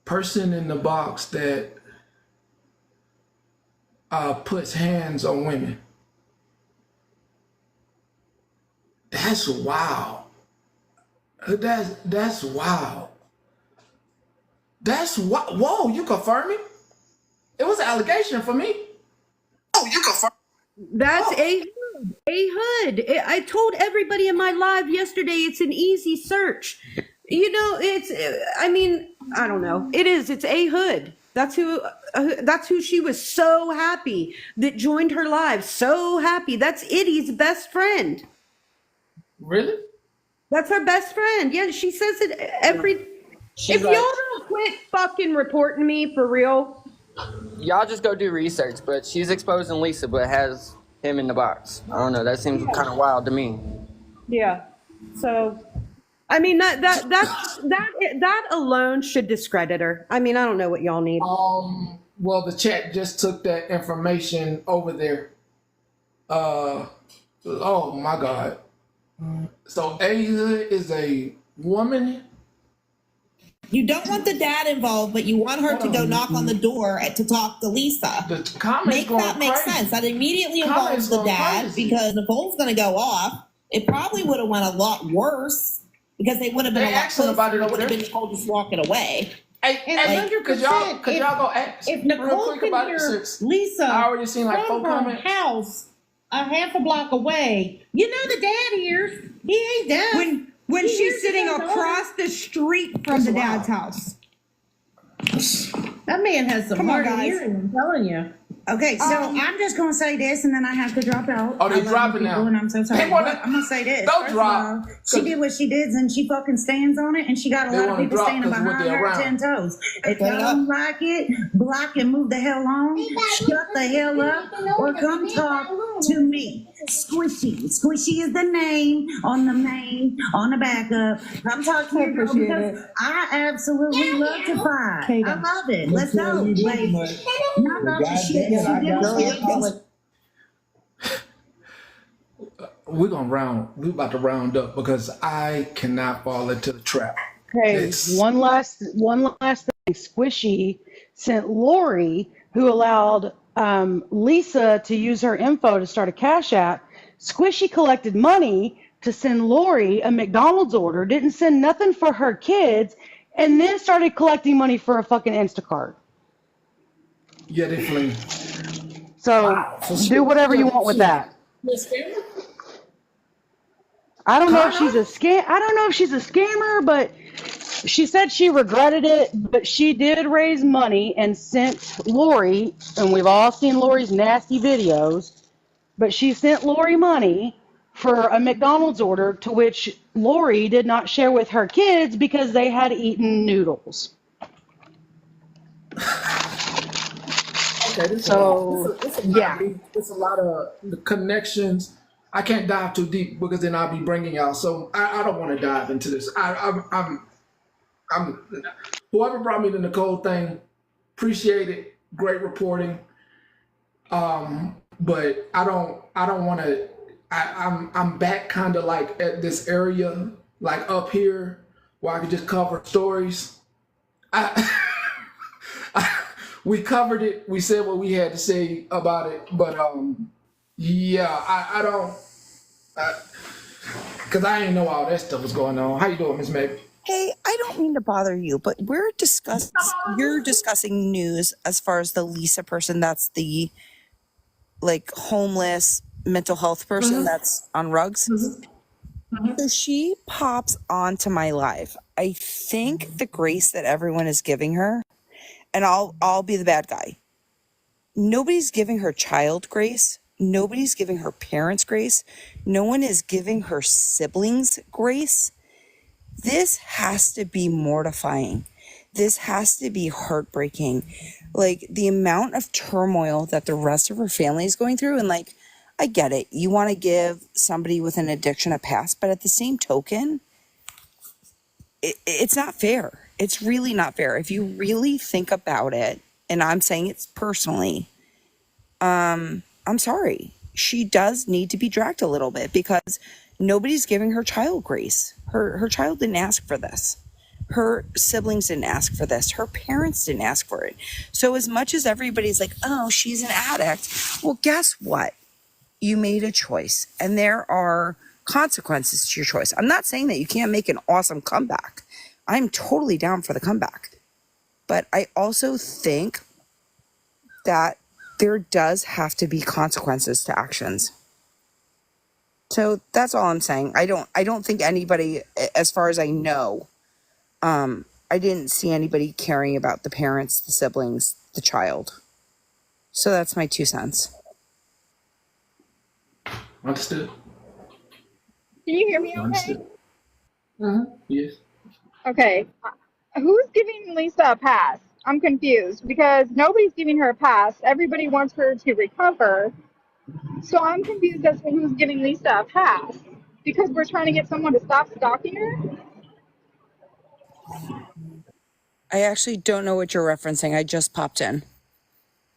person in the box that puts hands on women. That's wild. That's wild. That's what. Whoa, you confirm it? It was an allegation for me. Oh, you confirm? That's a hood. I told everybody in my live yesterday it's an easy search. You know, I mean, I don't know. It is. It's a hood. That's who she was so happy that joined her live. So happy. That's Itty's best friend. Really? That's her best friend. Yeah, she says it every. If y'all don't quit fucking reporting me for real. Y'all just go do research, but she's exposing Lisa, but has him in the box. I don't know. That seems kind of wild to me. Yeah. So, I mean that alone should discredit her. I mean, I don't know what y'all need. Well, the chat just took that information over there. Oh my God. So A Hood is a woman. You don't want the dad involved, but you want her to go knock on the door to talk to Lisa. Make that make sense. That immediately involves the dad because Nicole's going to go off. It probably would have went a lot worse because they would have been a lot closer. It would have been Nicole just walking away. Hey, could y'all go ask if Nicole can hear Lisa I already seen like from 4 her comments. house a half a block away, you know the dad hears. He ain't deaf. When He she's hears sitting his daughter. across the street from the dad's house. That man has some Come on, hard of guys. hearing, I'm telling you. Okay, so I'm just going to say this, and then I have to drop out. Oh, they I love you dropping people, now. And I'm so sorry. They wanna- But I'm going to say this. Don't First drop, of all, she did what she did, and she fucking stands on it, and she got a They lot of wanna people drop standing 'cause what behind they're her around. 10 toes. If Straight y'all up. don't like it, block and move the hell on. Shut the hell up, or come talk to me. Squishy. Squishy is the name on the main, on the backup. Come talk to me, girl, because I absolutely love to fight. I love it. Let's go. Like, not love the shit. She did We're about to round up because I cannot fall into the trap. Okay, one last thing. Squishy sent Lori, who allowed Lisa to use her info to start a Cash App. Squishy collected money to send Lori a McDonald's order, didn't send nothing for her kids, and then started collecting money for a fucking Instacart. Yeah, they flee. So do whatever you want with that. I don't know if she's a scammer, but she said she regretted it, but she did raise money and sent Lori, and we've all seen Lori's nasty videos, but she sent Lori money for a McDonald's order, to which Lori did not share with her kids because they had eaten noodles. Okay, this a lot of connections. I can't dive too deep because then I'll be bringing y'all. So I don't want to dive into this. I'm whoever brought me the Nicole thing, appreciate it. Great reporting. But I don't want to. I'm back kind of like at this area, like up here, where I could just cover stories. We covered it. We said what we had to say about it, but yeah, I don't, cause I didn't know all that stuff was going on. How you doing, Miss Meg? Hey, I don't mean to bother you, but you're discussing news as far as the Lisa person that's the like homeless mental health person that's on rugs. So she pops onto my live. I think the grace that everyone is giving her, and I'll be the bad guy. Nobody's giving her child grace. Nobody's giving her parents grace. No one is giving her siblings grace. This has to be mortifying. This has to be heartbreaking. Like the amount of turmoil that the rest of her family is going through. And like, I get it. You want to give somebody with an addiction a pass, but at the same token, it's not fair. It's really not fair. If you really think about it, and I'm saying it's personally, I'm sorry. She does need to be dragged a little bit because nobody's giving her child grace. Her child didn't ask for this. Her siblings didn't ask for this. Her parents didn't ask for it. So as much as everybody's like, oh, she's an addict. Well, guess what? You made a choice, and there are consequences to your choice. I'm not saying that you can't make an awesome comeback. I'm totally down for the comeback. But I also think that there does have to be consequences to actions. So that's all I'm saying. I don't think anybody, as far as I know, I didn't see anybody caring about the parents, the siblings, the child. So that's my 2 cents. Understood. Can you hear me okay? Understood. Yes. Okay. Who's giving Lisa a pass? I'm confused because nobody's giving her a pass. Everybody wants her to recover. So I'm confused as to who's giving Lisa a pass because we're trying to get someone to stop stalking her. I actually don't know what you're referencing. I just popped in.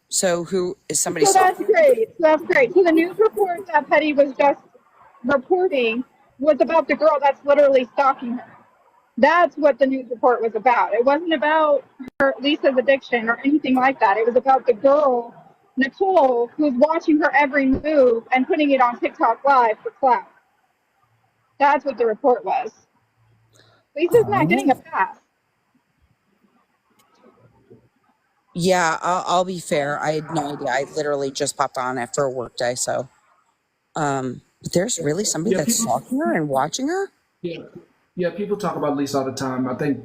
So who is somebody So that's stalking? great. So that's great. So the news report that Petty was just reporting was about the girl that's literally stalking her. That's what the news report was about. It wasn't about Lisa's addiction or anything like that. It was about the girl, Nicole, who's watching her every move and putting it on TikTok Live for clout. That's what the report was. Lisa's not getting a pass. Yeah, I'll be fair. I had no idea. I literally just popped on after a work day. So, but there's really somebody that's stalking her and watching her? Yeah, people talk about Lisa all the time. I think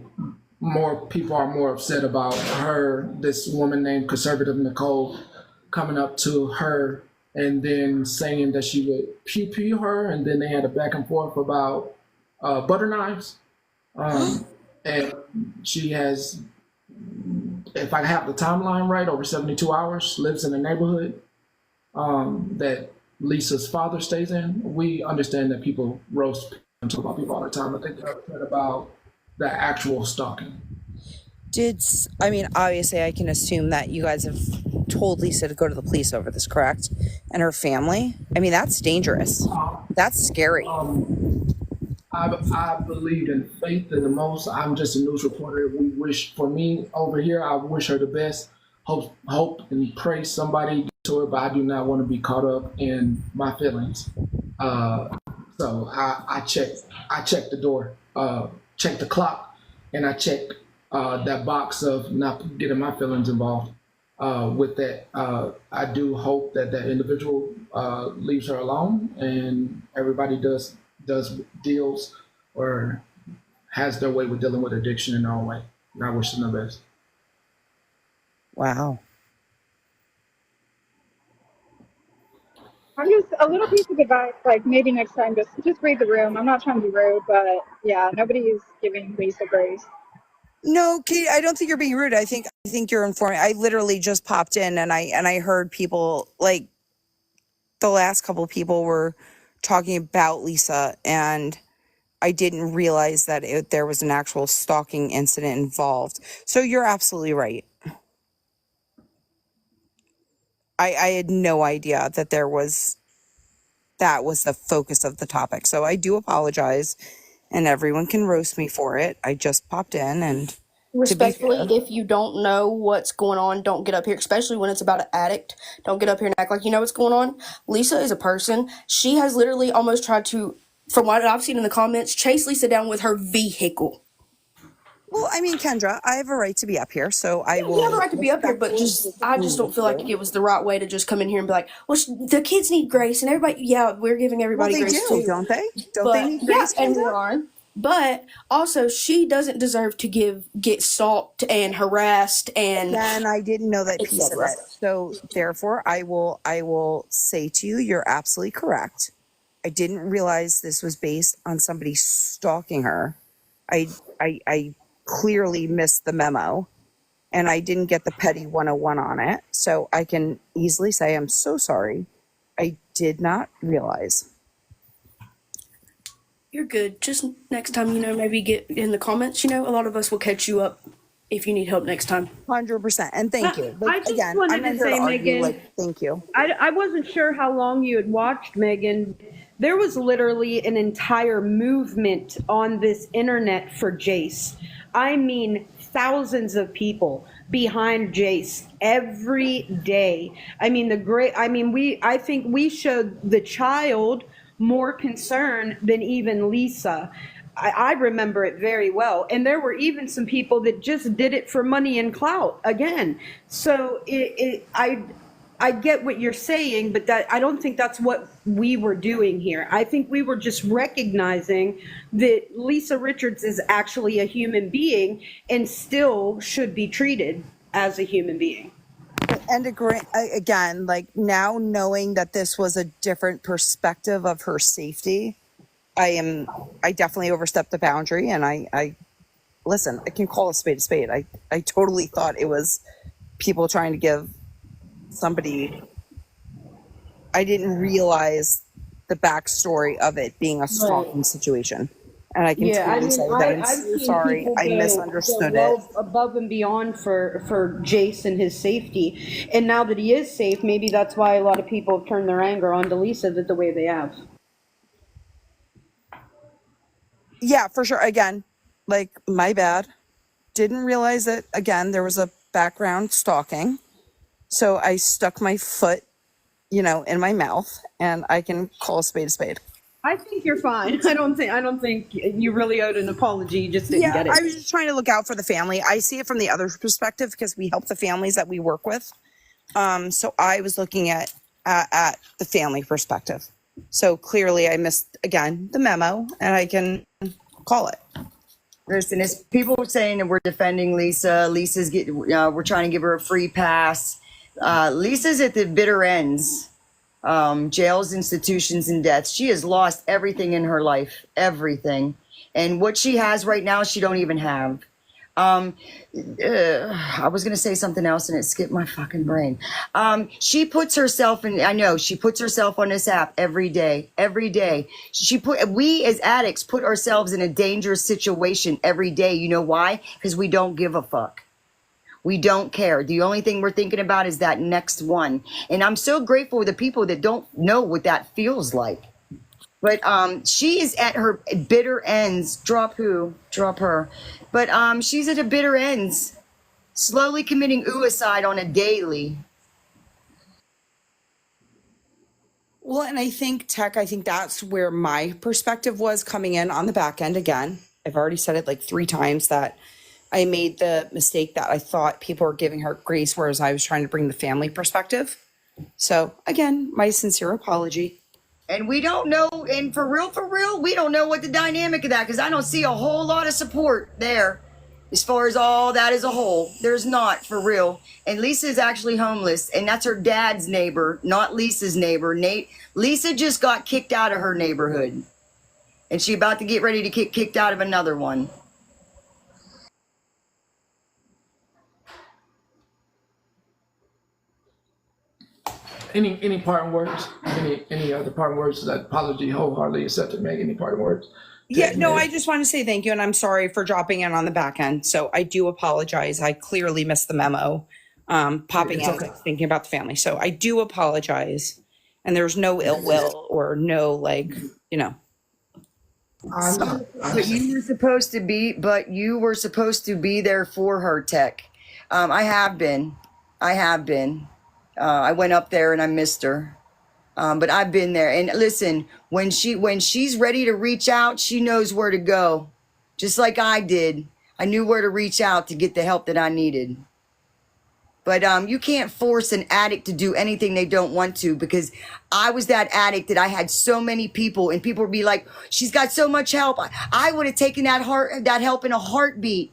more people are more upset about her, this woman named Conservative Nicole, coming up to her and then saying that she would pew her, and then they had a back and forth about butter knives. And she has, if I have the timeline right, over 72 hours, lives in a neighborhood that Lisa's father stays in. We understand that people roast and talk about people all the time. I think they're upset about the actual stalking. I mean, obviously I can assume that you guys have told Lisa to go to the police over this, correct? And her family? I mean, that's dangerous. That's scary. I believe in faith in the most. I'm just a news reporter. We wish, for me over here, I wish her the best. Hope and pray somebody get to her, but I do not want to be caught up in my feelings. So I checked the door, checked the clock, and I checked that box of not getting my feelings involved. With that, I do hope that that individual leaves her alone, and everybody does deals or has their way with dealing with addiction in their own way. And I wish them the best. Wow. I'm just a little piece of advice, like maybe next time just read the room. I'm not trying to be rude, but yeah, nobody's giving Lisa grace. No, Kate, I don't think you're being rude. I think you're informing. I literally just popped in and I heard people, like, the last couple of people were talking about Lisa, and I didn't realize that there was an actual stalking incident involved. So you're absolutely right. I had no idea that that was the focus of the topic. So I do apologize, and everyone can roast me for it. I just popped in, and Respectfully, if you don't know what's going on, don't get up here, especially when it's about an addict. Don't get up here and act like you know what's going on. Lisa is a person. She has literally almost tried to, from what I've seen in the comments, chase Lisa down with her vehicle. Well, I mean, Kendra, I have a right to be up here, so I will. You have a right to be up here, but I just don't feel like it was the right way to just come in here and be like, well, the kids need grace, and everybody, yeah, we're giving everybody grace too. too. Don't they? Don't but, they need grace? Yeah, and we are. But also, she doesn't deserve to get stalked and harassed and. And I didn't know that piece of it. So therefore, I will say to you, you're absolutely correct. I didn't realize this was based on somebody stalking her. I clearly missed the memo, and I didn't get the petty 101 on it. So I can easily say I'm so sorry. I did not realize. You're good. Just next time, maybe get in the comments. A lot of us will catch you up if you need help next time. 100%. And thank you. I just wanted to say, Megan, thank you. I wasn't sure how long you had watched, Megan. There was literally an entire movement on this internet for Jace. I mean thousands of people behind Jace every day. I mean I think we showed the child more concern than even Lisa. I remember it very well. And there were even some people that just did it for money and clout again. So I get what you're saying, but that I don't think that's what we were doing here. I think we were just recognizing that Lisa Richards is actually a human being and still should be treated as a human being. And again, like now knowing that this was a different perspective of her safety, I definitely overstepped the boundary, and I listen, I can call a spade a spade. I totally thought it was people trying to give somebody. I didn't realize the backstory of it being a stalking situation. And I can totally say that I'm so sorry. I misunderstood it. Above and beyond for Jace and his safety. And now that he is safe, maybe that's why a lot of people have turned their anger onto Lisa the way they have. Yeah, for sure. Again, like, my bad. Didn't realize that, again, there was a background stalking. So I stuck my foot, in my mouth, and I can call a spade a spade. I think you're fine. I don't think you really owed an apology. You just didn't get it. I was just trying to look out for the family. I see it from the other perspective because we help the families that we work with. So I was looking at the family perspective. So clearly I missed, again, the memo, and I can call it. Listen, it's people saying that we're defending Lisa. We're trying to give her a free pass. Lisa's at the bitter ends. Jails, institutions, and deaths. She has lost everything in her life, everything. And what she has right now, she don't even have. I was going to say something else and it skipped my fucking brain. She puts herself she puts herself on this app every day. We as addicts put ourselves in a dangerous situation every day. You know why? Because we don't give a fuck. We don't care. The only thing we're thinking about is that next one. And I'm so grateful for the people that don't know what that feels like. But she is at her bitter ends. Drop who? Drop her. But she's at her bitter ends, slowly committing suicide on a daily. Well, and I think that's where my perspective was coming in on the back end again. I've already said it like 3 times that I made the mistake that I thought people were giving her grace, whereas I was trying to bring the family perspective. So again, my sincere apology. And we don't know, and for real, we don't know what the dynamic of that, because I don't see a whole lot of support there as far as all that as a whole. There's not, for real. And Lisa is actually homeless, and that's her dad's neighbor, not Lisa's neighbor. Lisa just got kicked out of her neighborhood, and she about to get ready to get kicked out of another one. Any parting words? Any other parting words? That apology wholeheartedly accepted. Meg, any parting words? Yeah, no, I just want to say thank you, and I'm sorry for dropping in on the back end. So I do apologize. I clearly missed the memo. Popping in, okay. Thinking about the family. So I do apologize, and there's no ill will or no But you were supposed to be there for her, Tech. I have been. I went up there and I missed her. But I've been there. And listen, when she's ready to reach out, she knows where to go. Just like I did. I knew where to reach out to get the help that I needed. But you can't force an addict to do anything they don't want to, because I was that addict that I had so many people, and people would be like, she's got so much help. I would have taken that help in a heartbeat.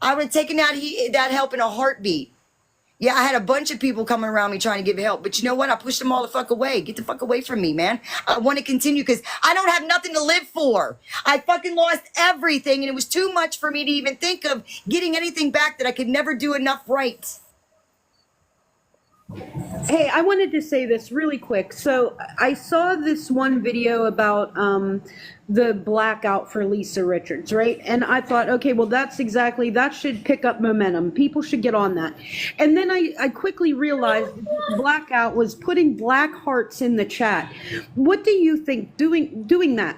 I would have taken that help in a heartbeat. Yeah, I had a bunch of people coming around me trying to give help. But you know what? I pushed them all the fuck away. Get the fuck away from me, man. I want to continue because I don't have nothing to live for. I fucking lost everything, and it was too much for me to even think of getting anything back that I could never do enough right. Hey, I wanted to say this really quick. So I saw this one video about the blackout for Lisa Richards, right? And I thought, okay, well, that should pick up momentum. People should get on that. And then I quickly realized blackout was putting black hearts in the chat. What do you think doing that?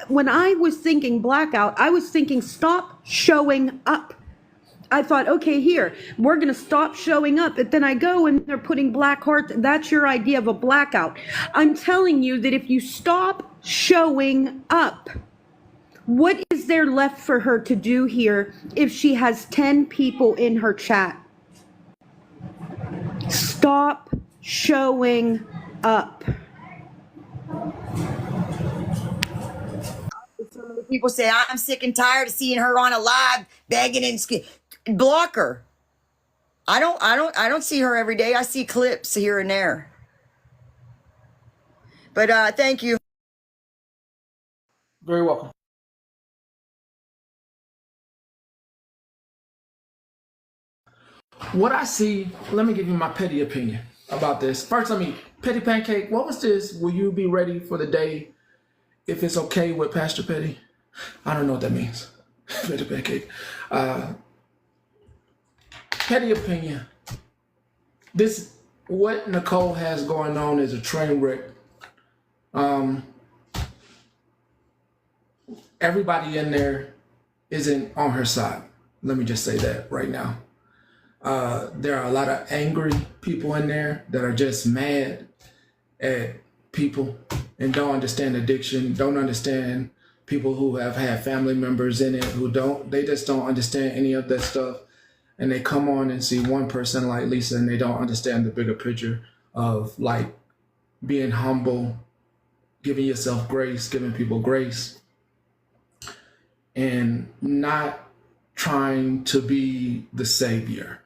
When I was thinking blackout, I was thinking stop showing up. I thought, okay, here, we're going to stop showing up. But then I go and they're putting black hearts. That's your idea of a blackout. I'm telling you that if you stop showing up, what is there left for her to do here if she has 10 people in her chat? Stop showing up. People say, I'm sick and tired of seeing her on a live begging and block her. I don't see her every day. I see clips here and there. But thank you. Very welcome. What I see, let me give you my petty opinion about this. First, Petty Pancake, what was this? Will you be ready for the day if it's okay with Pastor Petty? I don't know what that means. Petty Pancake. Petty opinion. What Nicole has going on is a train wreck. Everybody in there isn't on her side. Let me just say that right now. There are a lot of angry people in there that are just mad at people and don't understand addiction, don't understand people who have had family members in it they just don't understand any of that stuff. And they come on and see one person like Lisa and they don't understand the bigger picture of like being humble, giving yourself grace, giving people grace, and not trying to be the savior.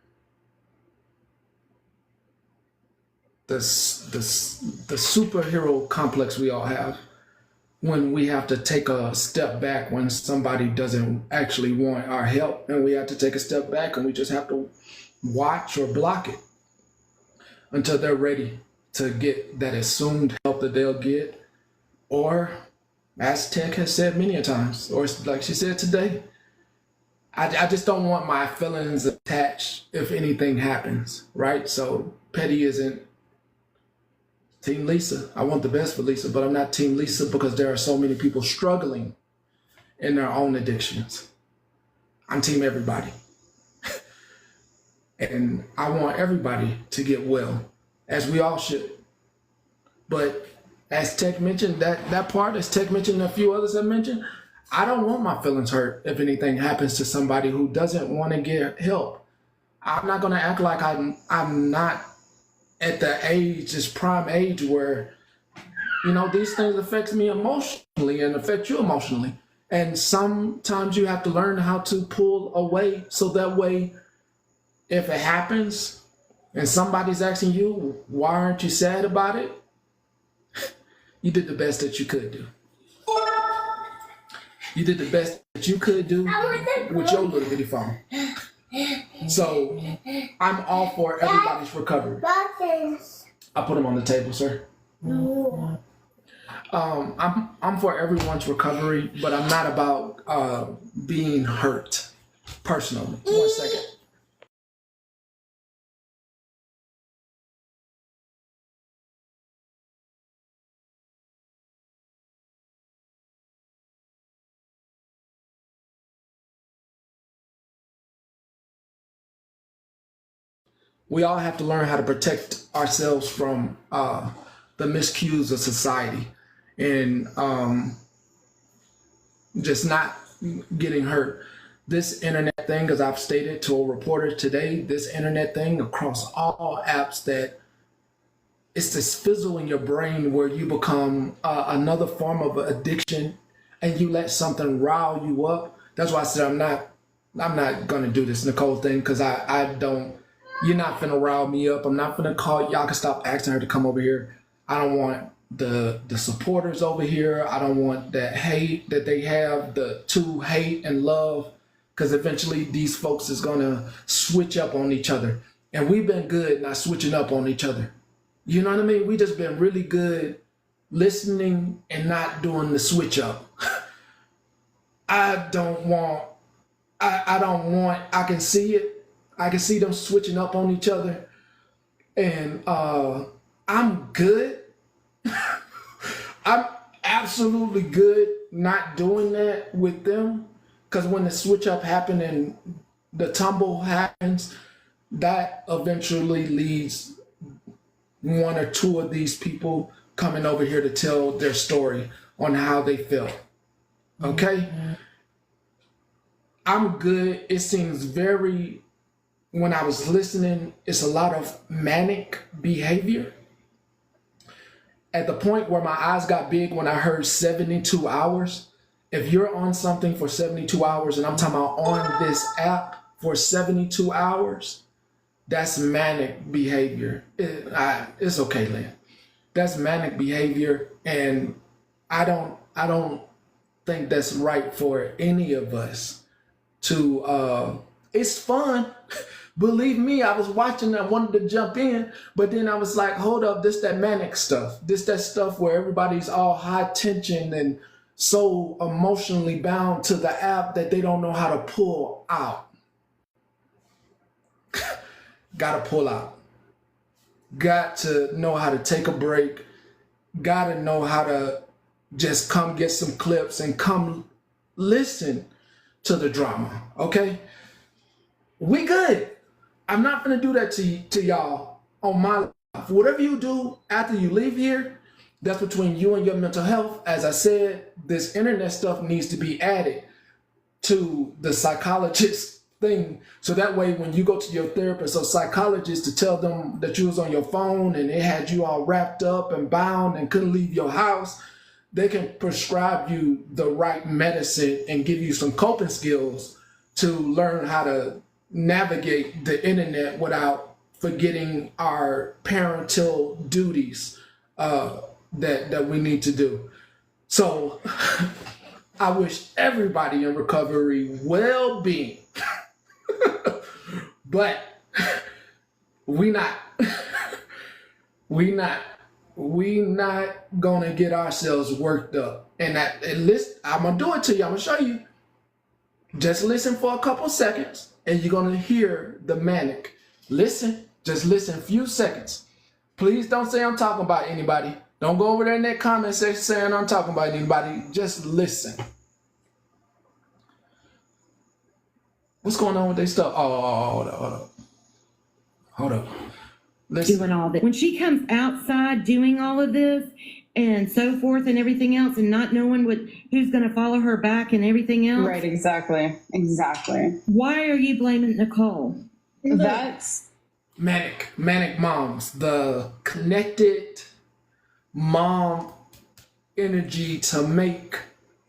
The superhero complex we all have when we have to take a step back when somebody doesn't actually want our help, and we have to take a step back and we just have to watch or block it until they're ready to get that assumed help that they'll get. Or as Tech has said many a times, or like she said today, I just don't want my feelings attached if anything happens, right? So Petty isn't Team Lisa. I want the best for Lisa, but I'm not Team Lisa because there are so many people struggling in their own addictions. I'm Team everybody. And I want everybody to get well, as we all should. But as Tech mentioned, that part, as Tech mentioned and a few others have mentioned, I don't want my feelings hurt if anything happens to somebody who doesn't want to get help. I'm not going to act like I'm not at the age, this prime age where, these things affect me emotionally and affect you emotionally. And sometimes you have to learn how to pull away so that way, if it happens and somebody's asking you, why aren't you sad about it? You did the best that you could do. You did the best that you could do with your little bitty phone. So I'm all for everybody's recovery. I put them on the table, sir. I'm for everyone's recovery, but I'm not about being hurt personally. 1 second. We all have to learn how to protect ourselves from the miscues of society and just not getting hurt. This internet thing, as I've stated to a reporter today, this internet thing across all apps, that it's this fizzle in your brain where you become another form of addiction and you let something rile you up. That's why I said I'm not gonna do this Nicole thing, because I don't. You're not finna rile me up. I'm not finna call y'all. Can stop asking her to come over here. I don't want the supporters over here. I don't want that hate that they have, to hate and love, because eventually these folks is gonna switch up on each other. And we've been good not switching up on each other. You know what I mean? We just been really good listening and not doing the switch up. I don't want, I can see it. I can see them switching up on each other. And I'm good. I'm absolutely good not doing that with them. Because when the switch up happens and the tumble happens, that eventually leads one or two of these people coming over here to tell their story on how they feel. Okay? I'm good. It seems very, when I was listening, it's a lot of manic behavior. At the point where my eyes got big when I heard 72 hours, if you're on something for 72 hours, and I'm talking about on this app for 72 hours, that's manic behavior. It's okay, Lynn. That's manic behavior, and I don't think that's right for any of us to. It's fun. Believe me, I was watching, I wanted to jump in, but then I was like, hold up, this that manic stuff. This that stuff where everybody's all high tension and so emotionally bound to the app that they don't know how to pull out. Gotta pull out. Got to know how to take a break. Gotta know how to just come get some clips and come listen to the drama, okay? We good. I'm not gonna do that to y'all on my life. Whatever you do after you leave here, that's between you and your mental health. As I said, this internet stuff needs to be added to the psychologist thing. So that way when you go to your therapist or psychologist to tell them that you was on your phone and it had you all wrapped up and bound and couldn't leave your house, they can prescribe you the right medicine and give you some coping skills to learn how to navigate the internet without forgetting our parental duties that we need to do. So I wish everybody in recovery well-being, but we not gonna get ourselves worked up. And at least I'm gonna do it to you. I'm gonna show you. Just listen for a couple seconds and you're gonna hear the manic. Listen, just listen a few seconds. Please don't say I'm talking about anybody. Don't go over there in that comment section saying I'm talking about anybody. Just listen. What's going on with their stuff? Oh, hold up. Listen. Doing all this. When she comes outside doing all of this and so forth and everything else and not knowing who's going to follow her back and everything else. Right, exactly. Why are you blaming Nicole? That's manic moms, the connected mom energy to make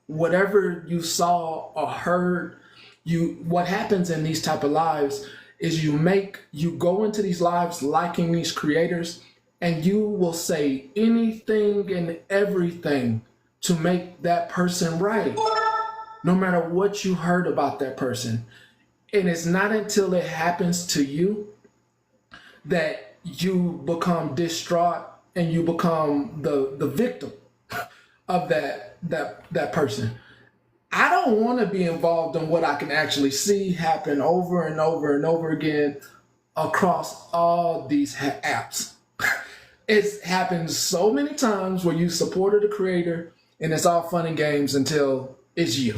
whatever you saw or heard. What happens in these type of lives is you go into these lives liking these creators, and you will say anything and everything to make that person right, no matter what you heard about that person. And it's not until it happens to you that you become distraught and you become the victim of that person. I don't want to be involved in what I can actually see happen over and over and over again across all these apps. It's happened so many times where you supported a creator and it's all fun and games until it's you.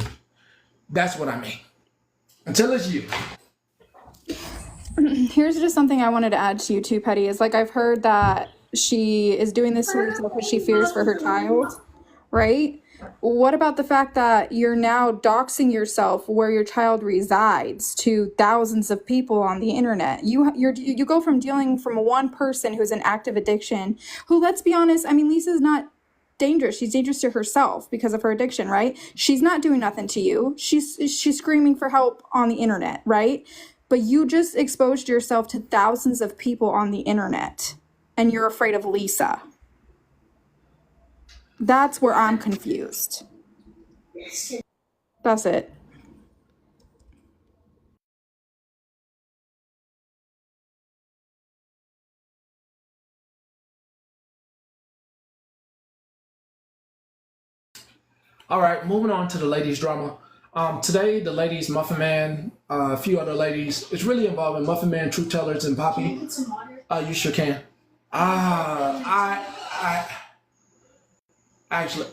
That's what I mean. Until it's you. Here's just something I wanted to add to you too, Petty, is like I've heard that she is doing this to herself because she fears for her child, right? What about the fact that you're now doxing yourself where your child resides to thousands of people on the internet? You go from dealing from one person who's an active addiction, who, let's be honest, I mean, Lisa's not dangerous. She's dangerous to herself because of her addiction, right? She's not doing nothing to you. She's screaming for help on the internet, right? But you just exposed yourself to thousands of people on the internet, and you're afraid of Lisa. That's where I'm confused. That's it. All right, moving on to the ladies' drama. Today, the ladies, Muffin Man, a few other ladies. It's really involving Muffin Man, Truth Tellers, and Poppy. Can I get some water? You sure can. Actually,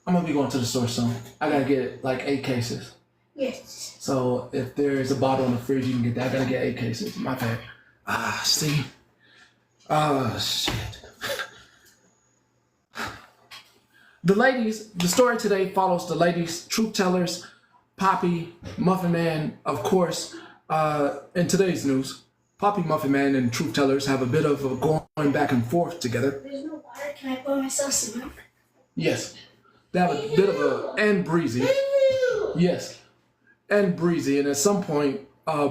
I'm gonna be going to the store soon. I gotta get like 8 cases. Yes. So if there's a bottle in the fridge, you can get that. I gotta get 8 cases. My bad. See. Shit. The ladies, the story today follows the ladies, Truth Tellers, Poppy, Muffin Man, of course. In today's news, Poppy, Muffin Man, and Truth Tellers have a bit of a going back and forth together. There's no water. Can I pour myself some milk? Yes. They have a bit of a, and Breezy. Yes. And Breezy. And at some point,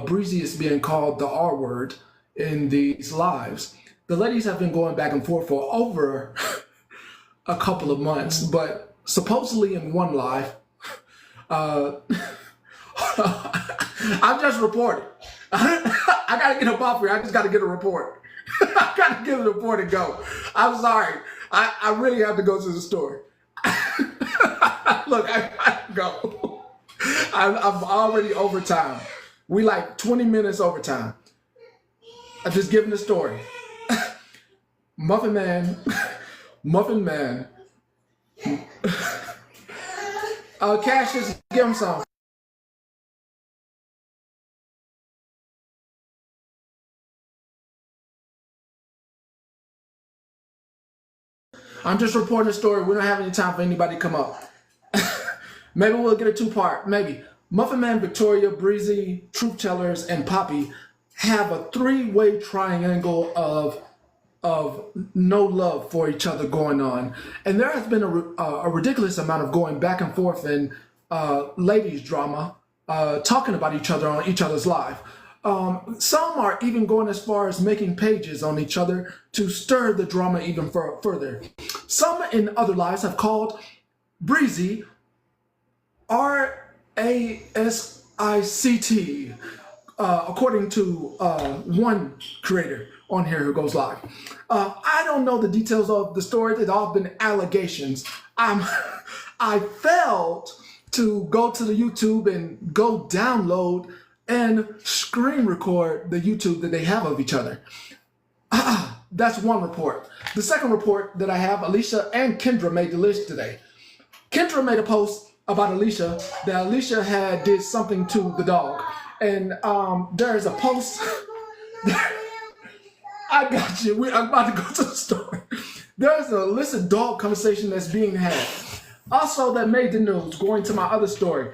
Breezy is being called the R word in these lives. The ladies have been going back and forth for over a couple of months, but supposedly in one live, I'm just reporting. I gotta get up off here. I just gotta get a report. I gotta get a report and go. I'm sorry. I really have to go to the store. Look, I gotta go. I'm already over time. We like 20 minutes over time. I'm just giving the story. Muffin Man. Cassius, give him some. I'm just reporting the story. We don't have any time for anybody to come up. Maybe we'll get a 2-part. Maybe. Muffin Man, Victoria, Breezy, Truth Tellers, and Poppy have a 3-way triangle of no love for each other going on. And there has been a ridiculous amount of going back and forth in ladies drama, talking about each other on each other's live. Some are even going as far as making pages on each other to stir the drama even further. Some in other lives have called Breezy RASICT, according to one creator on here who goes live. I don't know the details of the story. They've all been allegations. I failed to go to the YouTube and go download and screen record the YouTube that they have of each other. That's one report. The second report that I have, Alicia and Kendra made the list today. Kendra made a post about Alicia, that Alicia had did something to the dog. And there's a post. I got you. I'm about to go to the store. There's a illicit dog conversation that's being had. Also, that made the news. Going to my other story.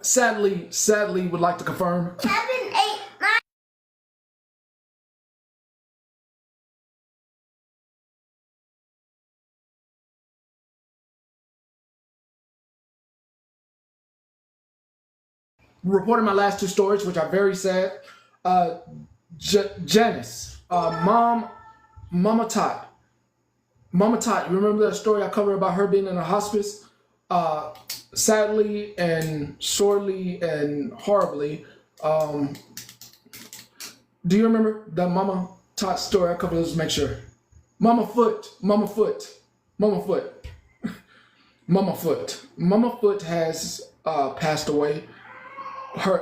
Sadly, would like to confirm. 7, 8, 9. Reporting my last 2 stories, which are very sad. Janice, Mama Tot. Mama Tot, you remember that story I covered about her being in a hospice? Sadly and sorely and horribly. Do you remember the Mama Tot story I covered? Let's make sure. Mama Foot has passed away.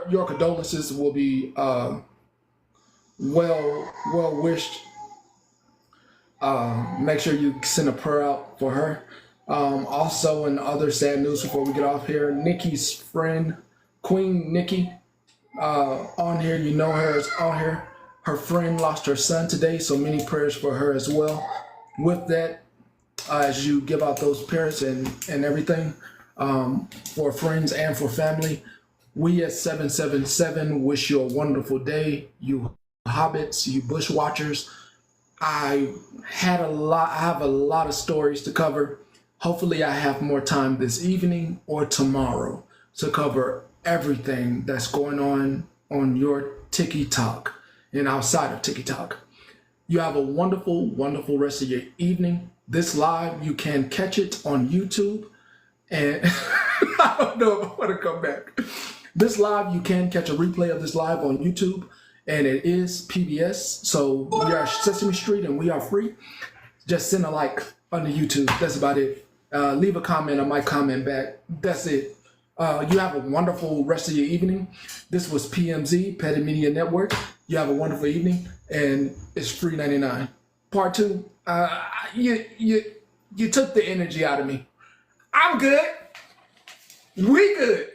Your condolences will be well wished. Make sure you send a prayer out for her. Also, in other sad news before we get off here, Nikki's friend, Queen Nikki, on here, you know her, is on here. Her friend lost her son today, so many prayers for her as well. With that, as you give out those prayers and everything, for friends and for family, we at 777 wish you a wonderful day, you hobbits, you bush watchers. I have a lot of stories to cover. Hopefully I have more time this evening or tomorrow to cover everything that's going on your TikTok and outside of TikTok. You have a wonderful, wonderful rest of your evening. This live, you can catch it on YouTube. And I don't know if I want to come back. This live, you can catch a replay of this live on YouTube. and it is PBS. So we are Sesame Street and we are free. Just send a like on the YouTube. That's about it. Leave a comment. I might comment back. That's it. You have a wonderful rest of your evening. This was P.AME.C, Petty Media Network. You have a wonderful evening, and it's free 99. Part 2. You took the energy out of me. I'm good. We good.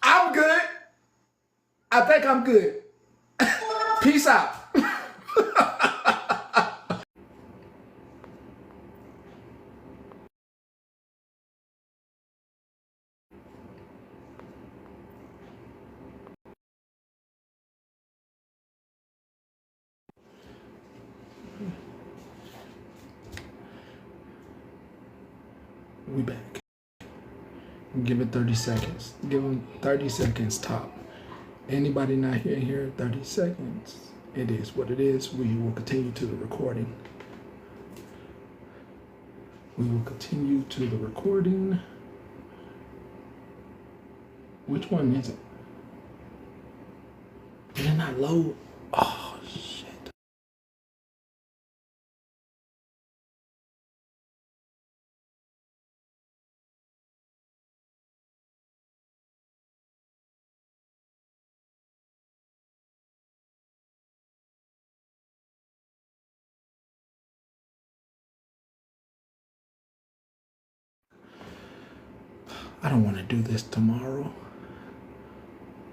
I'm good. I think I'm good. Peace out. We back. Give it 30 seconds. Give them 30 seconds top. Anybody not here 30 seconds. It is what it is. We will continue to the recording. We will continue to the recording. Which one is it? Did it not load? Oh, shit. I don't want to do this tomorrow.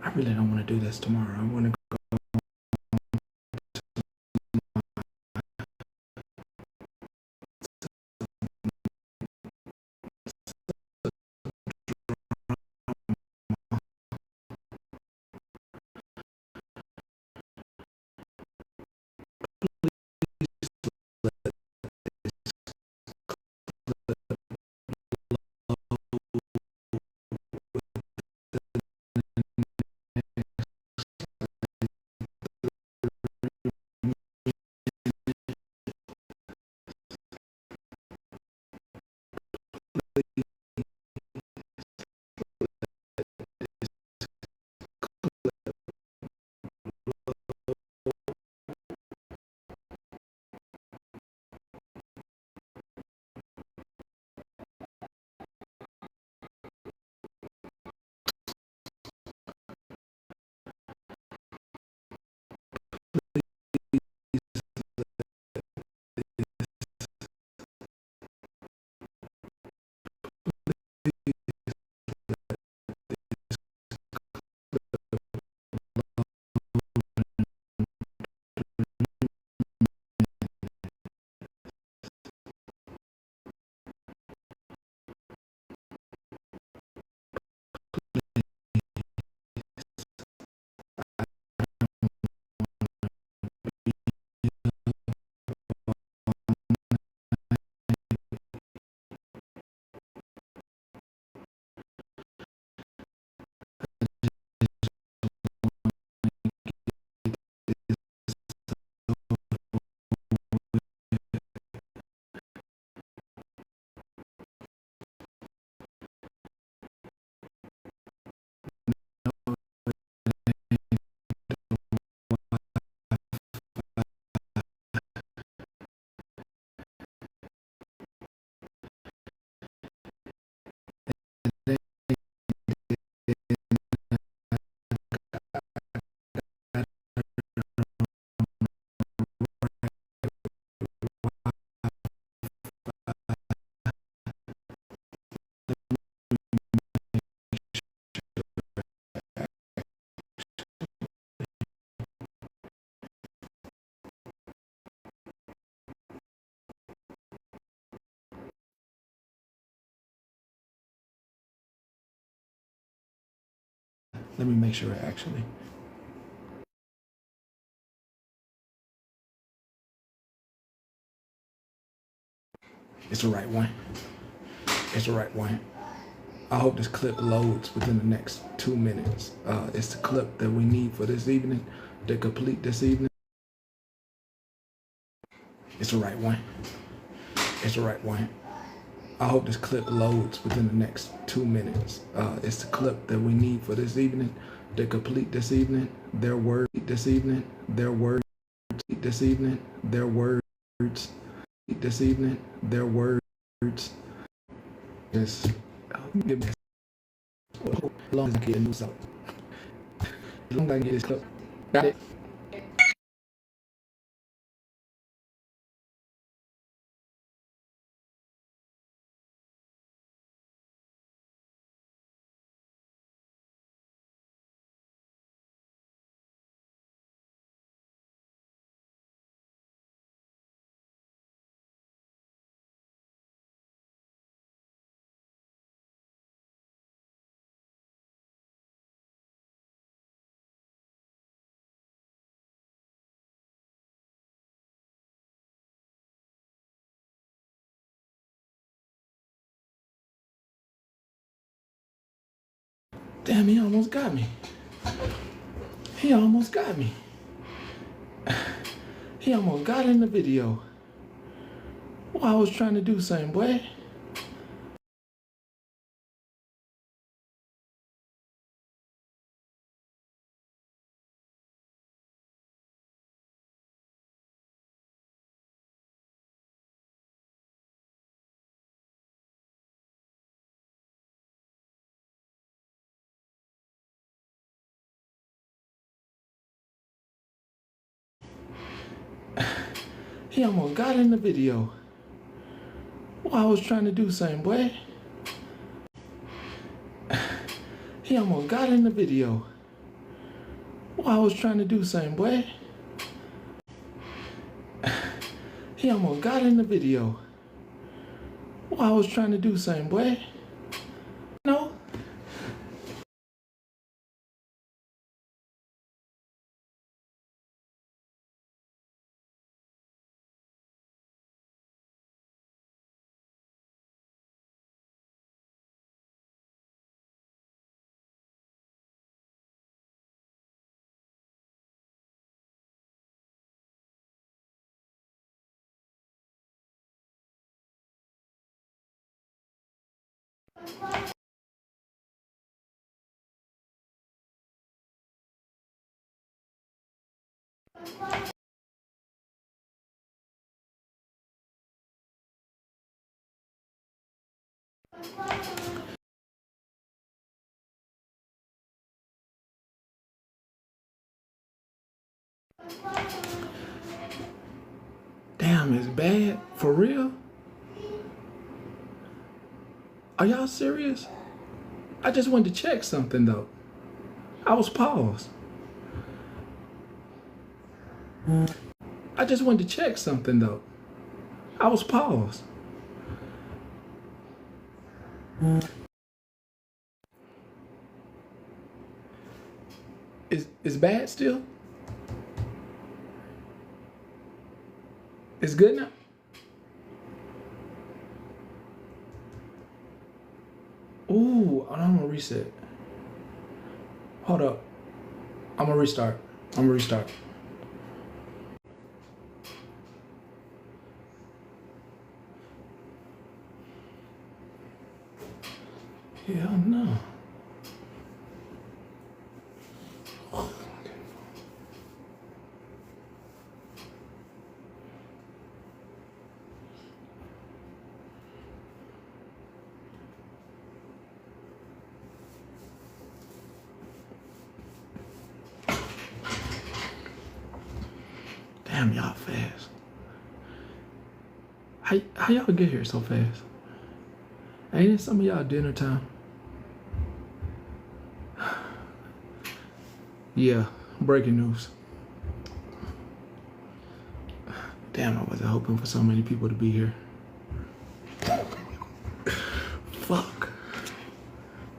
I really don't want to do this tomorrow. I want to go. Let me make sure actually. It's the right one. It's the right one. I hope this clip loads within the next 2 minutes. It's the clip that we need for this evening to complete this evening. It's the right one. It's the right one. I hope this clip loads within the next 2 minutes. It's the clip that we need for this evening to complete this evening, their words this evening, their words this evening, their words this evening, their words. Just give me as long as I get a news out. As long as I get this clip. Got it. Damn, he almost got me. He almost got me. He almost got in the video. What I was trying to do something, boy. He almost got in the video. What I was trying to do something, boy. He almost got in the video. What I was trying to do something, boy. He almost got in the video. What I was trying to do something, boy. No. Damn, it's bad? For real? Are y'all serious? I just wanted to check something though. I was paused. I just wanted to check something though. I was paused. Is bad still? It's good now? Ooh, I'm gonna reset. Hold up. I'm gonna restart. Hell no. Damn, y'all fast. How y'all get here so fast? Ain't it some of y'all dinner time? Yeah, breaking news. Damn, I wasn't hoping for so many people to be here. Fuck.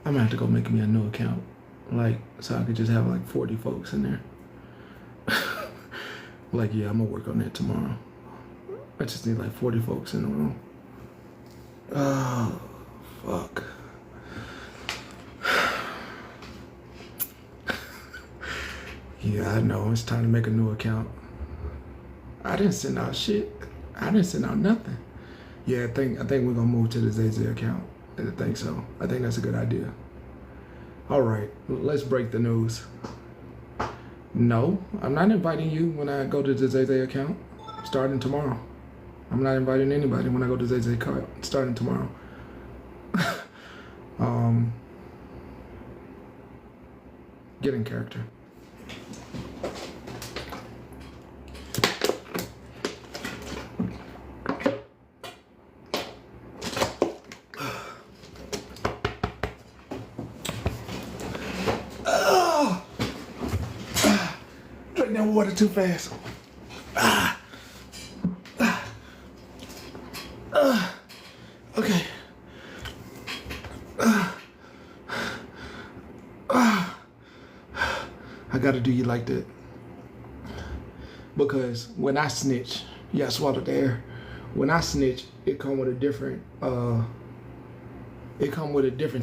I'm gonna have to go make me a new account. Like, so I could just have like 40 folks in there. Like, yeah, I'm gonna work on that tomorrow. I just need like 40 folks in the room. Oh, fuck. Yeah, I know, it's time to make a new account. I didn't send out shit. I didn't send out nothing. Yeah, I think we're gonna move to the ZayZay account. I think so. I think that's a good idea. All right, let's break the news. No, I'm not inviting you when I go to the Zay Zay account starting tomorrow. I'm not inviting anybody when I go to Zay Zay account starting tomorrow. Get in character. Drink that water too fast. Okay. I gotta do you like that. Because when I snitch, yeah, I swallowed the air. When I snitch, it come with a different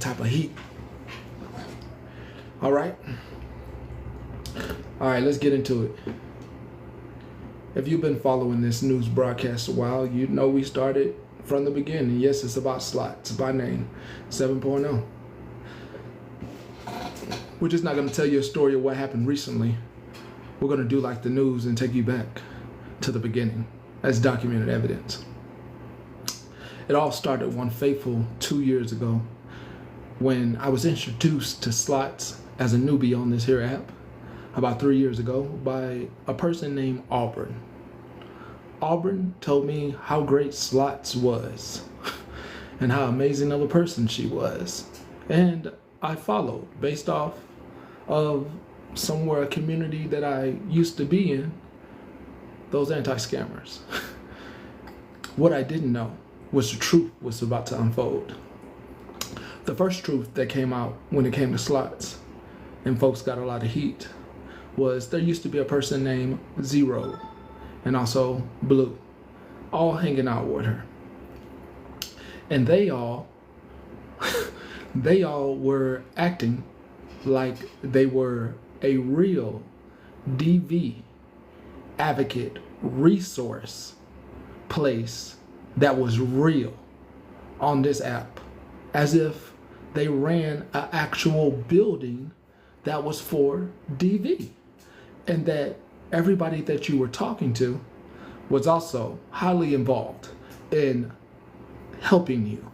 type of heat. All right, let's get into it. If you've been following this news broadcast a while, you know we started from the beginning. Yes, it's about slots by name 7.0. We're just not going to tell you a story of what happened recently. We're going to do like the news and take you back to the beginning as documented evidence. It all started one fateful 2 years ago when I was introduced to slots as a newbie on this here app about 3 years ago by a person named Auburn. Auburn told me how great slots was and how amazing of a person she was. And I followed based off of a community that I used to be in, those anti-scammers. What I didn't know was the truth was about to unfold. The first truth that came out when it came to slots, and folks got a lot of heat, was there used to be a person named Zero and also Blue, all hanging out with her. And they all were acting like they were a real DV advocate resource place that was real on this app, as if they ran an actual building that was for DV, and that everybody that you were talking to was also highly involved in helping you.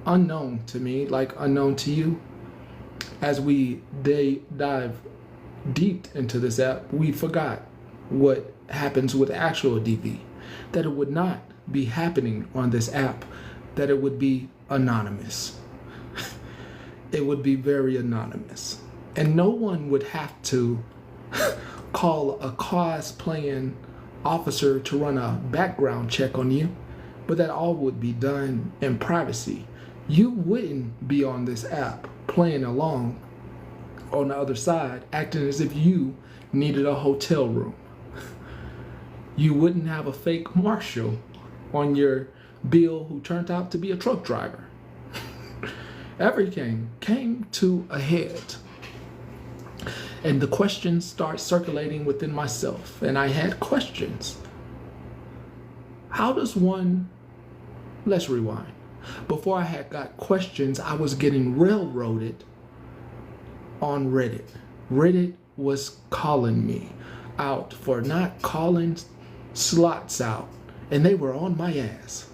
Unknown to me, like unknown to you, as we dive deep into this app, we forgot what happens with actual DV, that it would not be happening on this app, that it would be anonymous. It would be very anonymous. And no one would have to call a cosplaying officer to run a background check on you, but that all would be done in privacy. You wouldn't be on this app playing along on the other side, acting as if you needed a hotel room. You wouldn't have a fake marshal on your bill who turned out to be a truck driver. Everything came to a head. And the questions start circulating within myself. And I had questions. How does one, let's rewind. Before I had got questions, I was getting railroaded on Reddit. Reddit was calling me out for not calling slots out. And they were on my ass.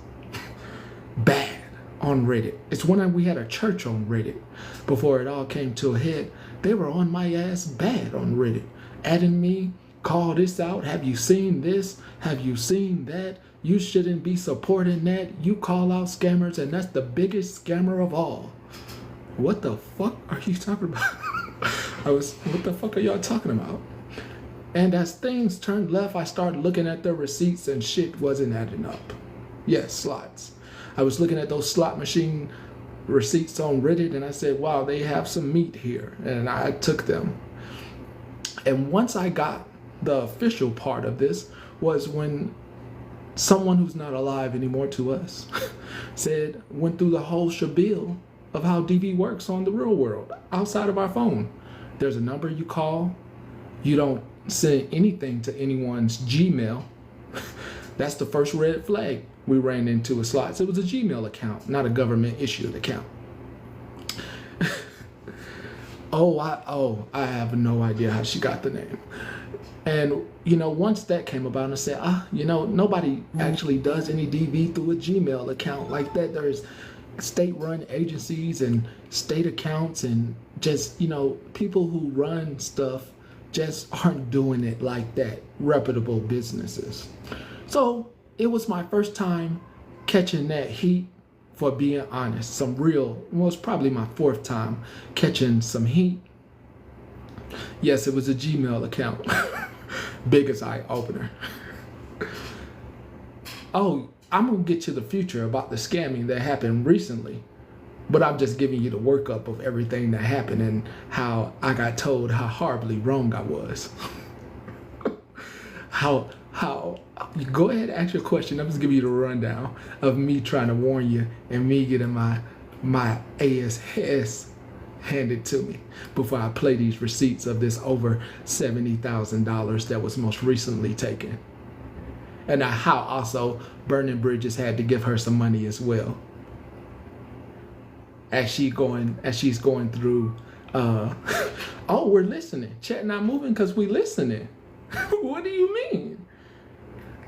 Bad on Reddit. It's when we had a church on Reddit. Before it all came to a head, they were on my ass bad on Reddit. Adding me, call this out. Have you seen this? Have you seen that? You shouldn't be supporting that. You call out scammers, and that's the biggest scammer of all. What the fuck are you talking about? What the fuck are y'all talking about? And as things turned left, I started looking at the receipts and shit wasn't adding up. Yes, slots. I was looking at those slot machine receipts on Reddit and I said, wow, they have some meat here. And I took them. And once I got the official part of this was when someone who's not alive anymore to us went through the whole spiel of how DV works on the real world outside of our phone. There's a number you call. You don't send anything to anyone's Gmail. That's the first red flag we ran into with slots. It was a Gmail account, not a government issued account. I have no idea how she got the name. And once that came about, I said, nobody actually does any DV through a Gmail account like that. There's state-run agencies and state accounts, and just people who run stuff just aren't doing it like that. Reputable businesses. So it was my first time catching that heat, for being honest. It's probably my fourth time catching some heat. Yes, it was a Gmail account. Biggest eye opener. Oh, I'm gonna get to the future about the scamming that happened recently, but I'm just giving you the workup of everything that happened and how I got told how horribly wrong I was. how Go ahead, ask your question. I'm just giving you the rundown of me trying to warn you and me getting my ASS handed to me before I play these receipts of this over $70,000 that was most recently taken. And how also Burning Bridges had to give her some money as well. As she's going through, oh, we're listening. Chat not moving because we listening. What do you mean?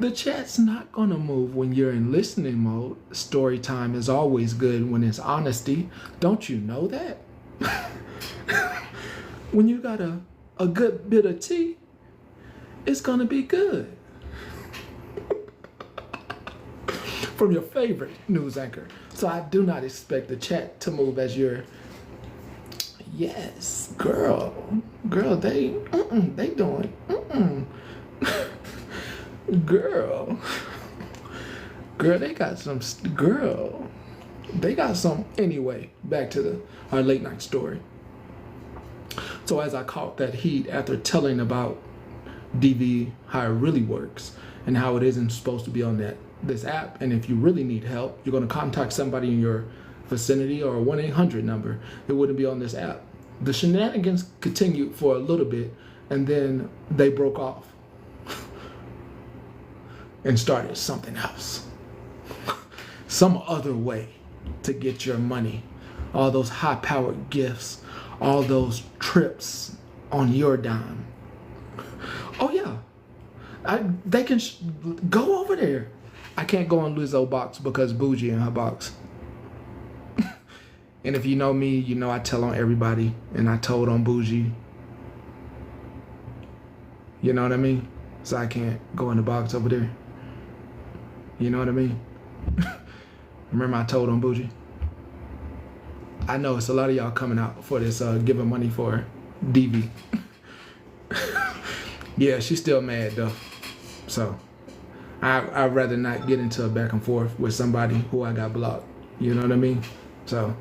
The chat's not gonna move when you're in listening mode. Story time is always good when it's honesty. Don't you know that? When you got a good bit of tea, it's gonna be good. From your favorite news anchor. So I do not expect the chat to move as you're. Yes, girl, they doing. Girl, they got some. Girl, they got some. Anyway, back to our late night story. So as I caught that heat after telling about DV, how it really works, and how it isn't supposed to be on this app, and if you really need help, you're going to contact somebody in your vicinity or a 1-800 number. It wouldn't be on this app. The shenanigans continued for a little bit, and then they broke off and started something else. Some other way to get your money. All those high-powered gifts, all those trips on your dime. Oh yeah, they can go over there. I can't go on Lizzo box because Bougie in her box. And if you know me, you know I tell on everybody, and I told on Bougie. You know what I mean? So I can't go in the box over there. You know what I mean? Remember I told on Bougie? I know it's a lot of y'all coming out for this giving money for DV. Yeah, she's still mad though. So I'd rather not get into a back and forth with somebody who I got blocked. You know what I mean? So,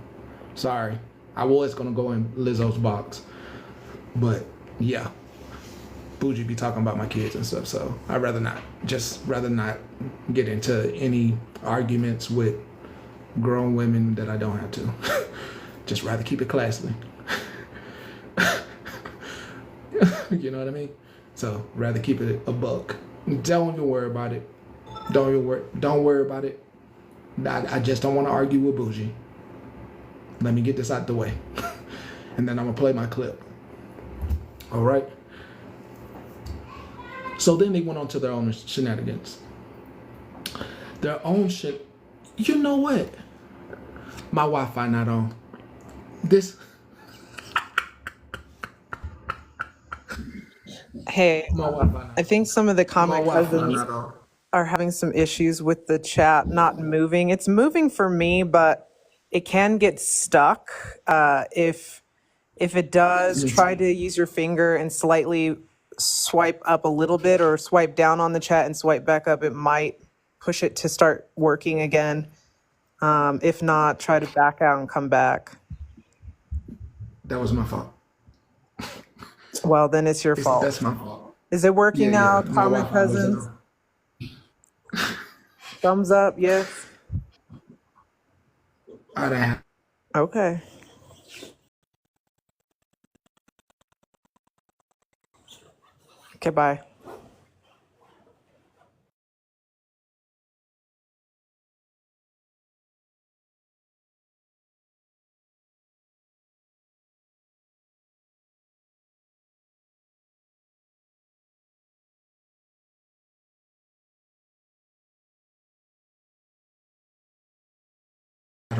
sorry. I was gonna go in Lizzo's box. But yeah. Bougie be talking about my kids and stuff, so I'd rather not. Just rather not get into any arguments with grown women that I don't have to. Just rather keep it classy. You know what I mean? So rather keep it a buck. Don't even worry about it. Don't worry about it. I just don't want to argue with Bougie. Let me get this out the way. And then I'm gonna play my clip. All right. So then they went on to their own shenanigans. Their own shit. You know what? My Wi-Fi not on. This. Hey, I think some of the comic cousins are having some issues with the chat not moving. It's moving for me, but it can get stuck. If it does, try to use your finger and slightly swipe up a little bit, or swipe down on the chat and swipe back up. It might push it to start working again. If not, try to back out and come back. That was my fault. Well, then it's your fault. That's my fault. Is it working now, common cousins? Thumbs up, yes. Okay. Okay, bye.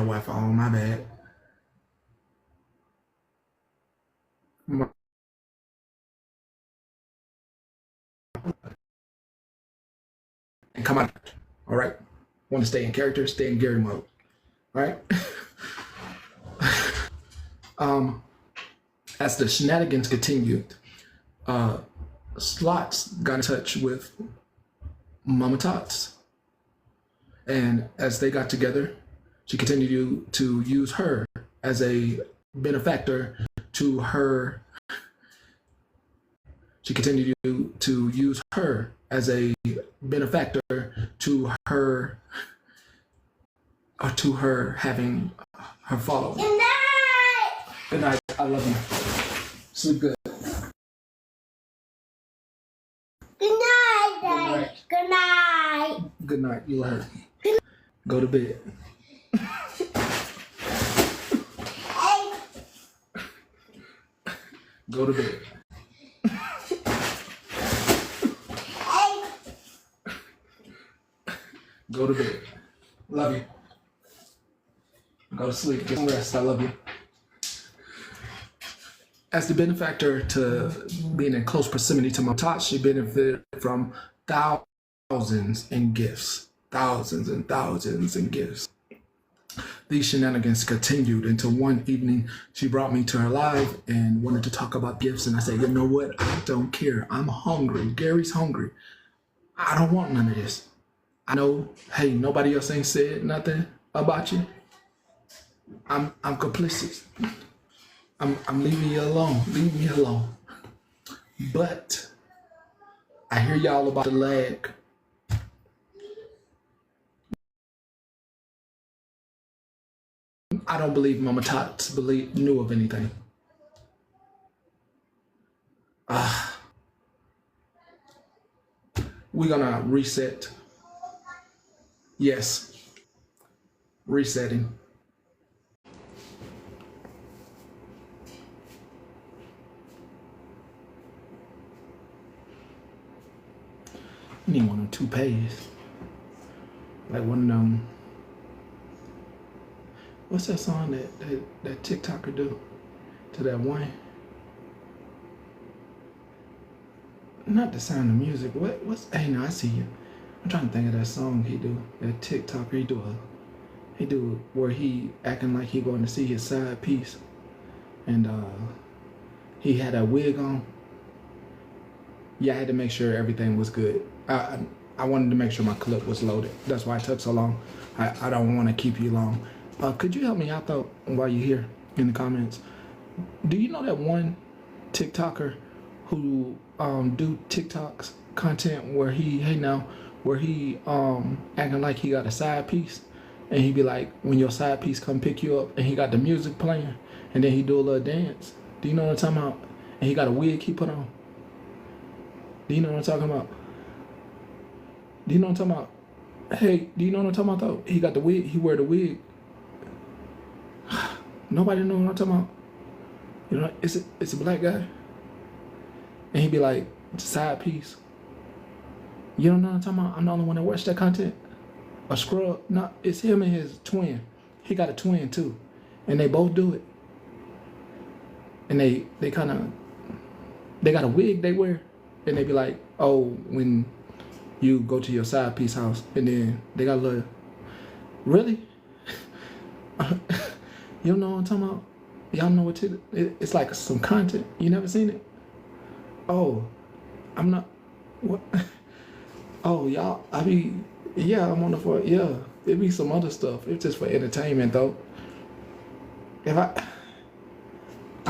her Wi-Fi on. My bad. And come out. All right. Want to stay in character? Stay in Gary mode. All right. As the shenanigans continued, Slots got in touch with Mama Tots, and as they got together, she continued to use her as a benefactor to her. She continued to use her as a benefactor to her, or to her having her following. Good night. Good night. I love you. Sleep good. Good night, Dad. Good night. Good night. You heard. Go to bed. Go to bed. Go to bed. Love you. Go to sleep. Get some rest. I love you. As the benefactor to being in close proximity to my tots, she benefited from thousands in gifts. Thousands and thousands in gifts. These shenanigans continued until one evening she brought me to her live and wanted to talk about gifts. And I said, you know what? I don't care. I'm hungry. Gary's hungry. I don't want none of this. I know, hey, nobody else ain't said nothing about you. I'm complicit. I'm leaving you alone. Leave me alone. But I hear y'all about the lag. I don't believe Mama Tots knew of anything. We're gonna reset. Yes. Resetting. I need one of them toupees. Like one of them. What's that song that TikToker do to that one? Not The Sound of Music. What's? Hey, no, I see you. I'm trying to think of that song he do. That TikToker he do where he acting like he going to see his side piece, and he had a wig on. Yeah, I had to make sure everything was good. I wanted to make sure my clip was loaded. That's why it took so long. I don't want to keep you long. Could you help me out though while you're here in the comments? Do you know that one TikToker who do TikToks content where he acting like he got a side piece, and he be like, when your side piece come pick you up, and he got the music playing, and then he do a little dance. Do you know what I'm talking about? And he got a wig he put on. Do you know what I'm talking about? Do you know what I'm talking about? Hey, do you know what I'm talking about though? He got the wig, he wear the wig. Nobody know what I'm talking about. You know, it's a black guy. And he be like, side piece. You don't know what I'm talking about? I'm the only one that watched that content. A scrub. No, it's him and his twin. He got a twin too. And they both do it. And they got a wig they wear. And they be like, oh, when you go to your side piece house, and then they got a little, really? You don't know what I'm talking about? Y'all know what it's like some content. You never seen it? Oh, I'm not, what? Oh, y'all, I'm on the phone. Yeah, it be some other stuff. It's just for entertainment though. If I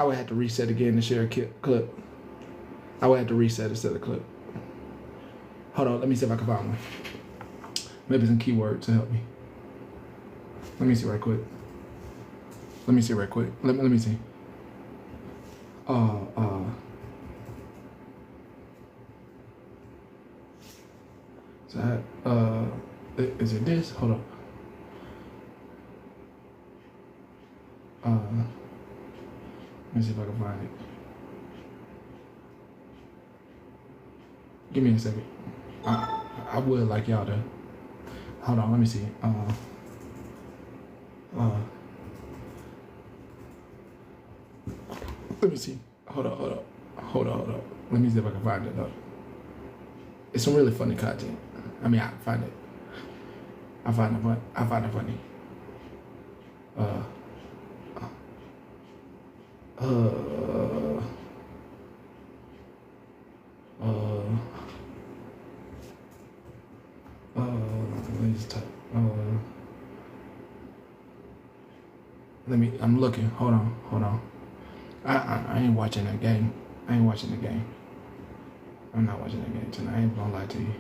would have to reset again to share a clip. I would have to reset instead of clip. Hold on, let me see if I can find one. Maybe some keywords to help me. Let me see right quick. Let me see. Is it this? Hold on. Let me see if I can find it. Give me a second. I would like y'all to. Hold on, let me see. Let me see. Hold up. Let me see if I can find it. It's some really funny content. I mean, I find it funny. Let me just type. I'm looking. Hold on. I ain't watching that game. I'm not watching the game tonight. I ain't gonna lie to you.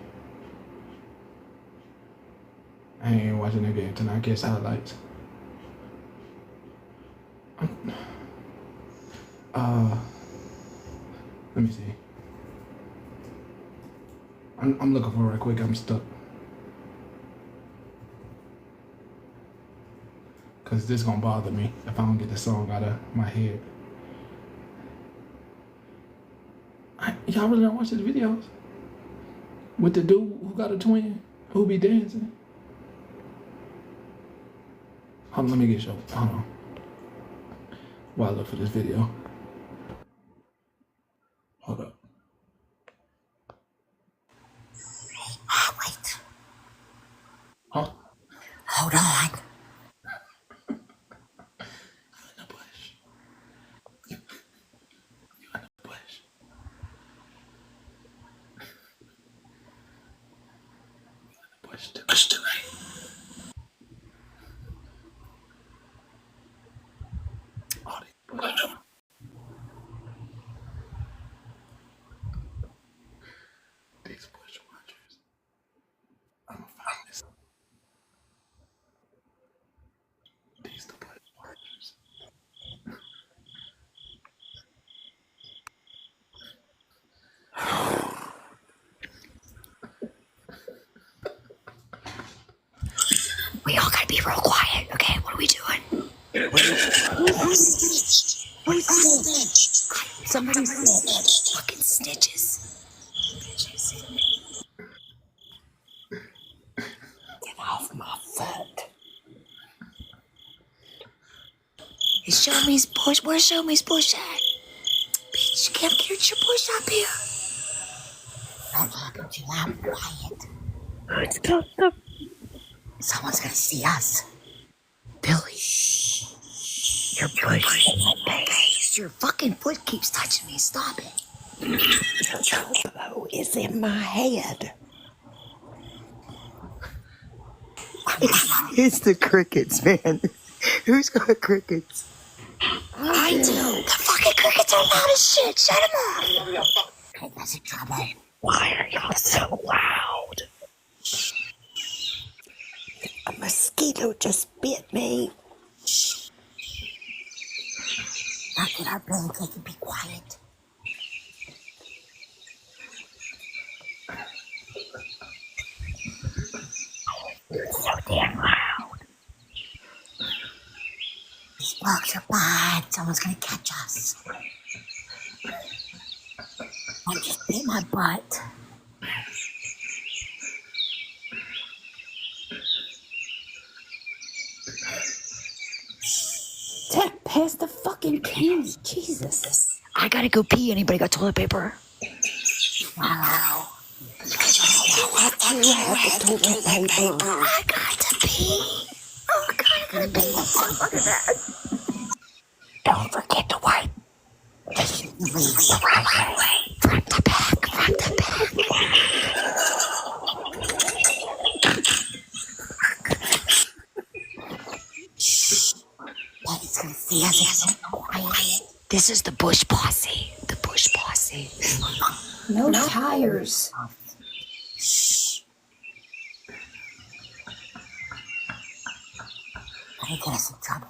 I ain't watching the game tonight. I guess highlights. Let me see. I'm looking for it right quick. I'm stuck. Cause this gonna bother me if I don't get the song out of my head. Y'all really don't watch the videos? With the dude who got a twin, who be dancing? Hold on, let me get show. Hold on. While I look for this video. Hold up. Wait. Huh? Hold on. Push tonight. These push watchers. I'm gonna find this. These the push watchers. We all gotta be real quiet, okay? What are we doing? Who's snitched? Somebody snitched. Fucking snitches. Get off my foot. Is Show-Me's bush? Where's Show-Me's bush at? Bitch, you can't get your bush up here. I'm talking too loud. Quiet. It's up. Someone's gonna see us. Billy. Your bush in my face. Your fucking foot keeps touching me. Stop it. Your elbow is in my head. It's the crickets, man. Who's got crickets? I do. The fucking crickets are loud as shit. Shut them off. Hey, that's in trouble. Why are y'all so loud? A mosquito just bit me. Shh. Now get our blanket and be quiet. It's so damn loud. These bugs are bad. Someone's gonna catch us. I just bit my butt. Tech, pass the fucking can. Jesus. I gotta go pee. Anybody got toilet paper? Wow. I too have the toilet paper. I got to pee. Oh god, I gotta pee. Look at that. Don't forget to wipe. Just leave the right way. Front to back. Front to back. Shh. Daddy's gonna see us. Quiet. This is the Bush Posse. The Bush Posse. No tires. Shh. That'll get us in trouble.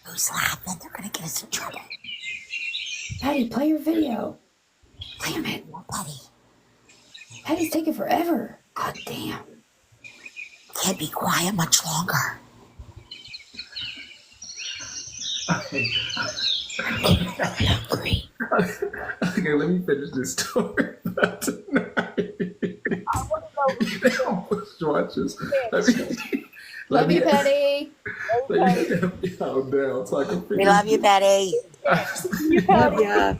Who's laughing? They're gonna get us in trouble. Patty, play your video. Damn it, Patty. Patty's taking forever. God damn. Can't be quiet much longer. Okay, let me finish this story about tonight. Watches. Love you, Petty. Let me calm down so I can finish. We love you, Betty. You Patty. Yeah.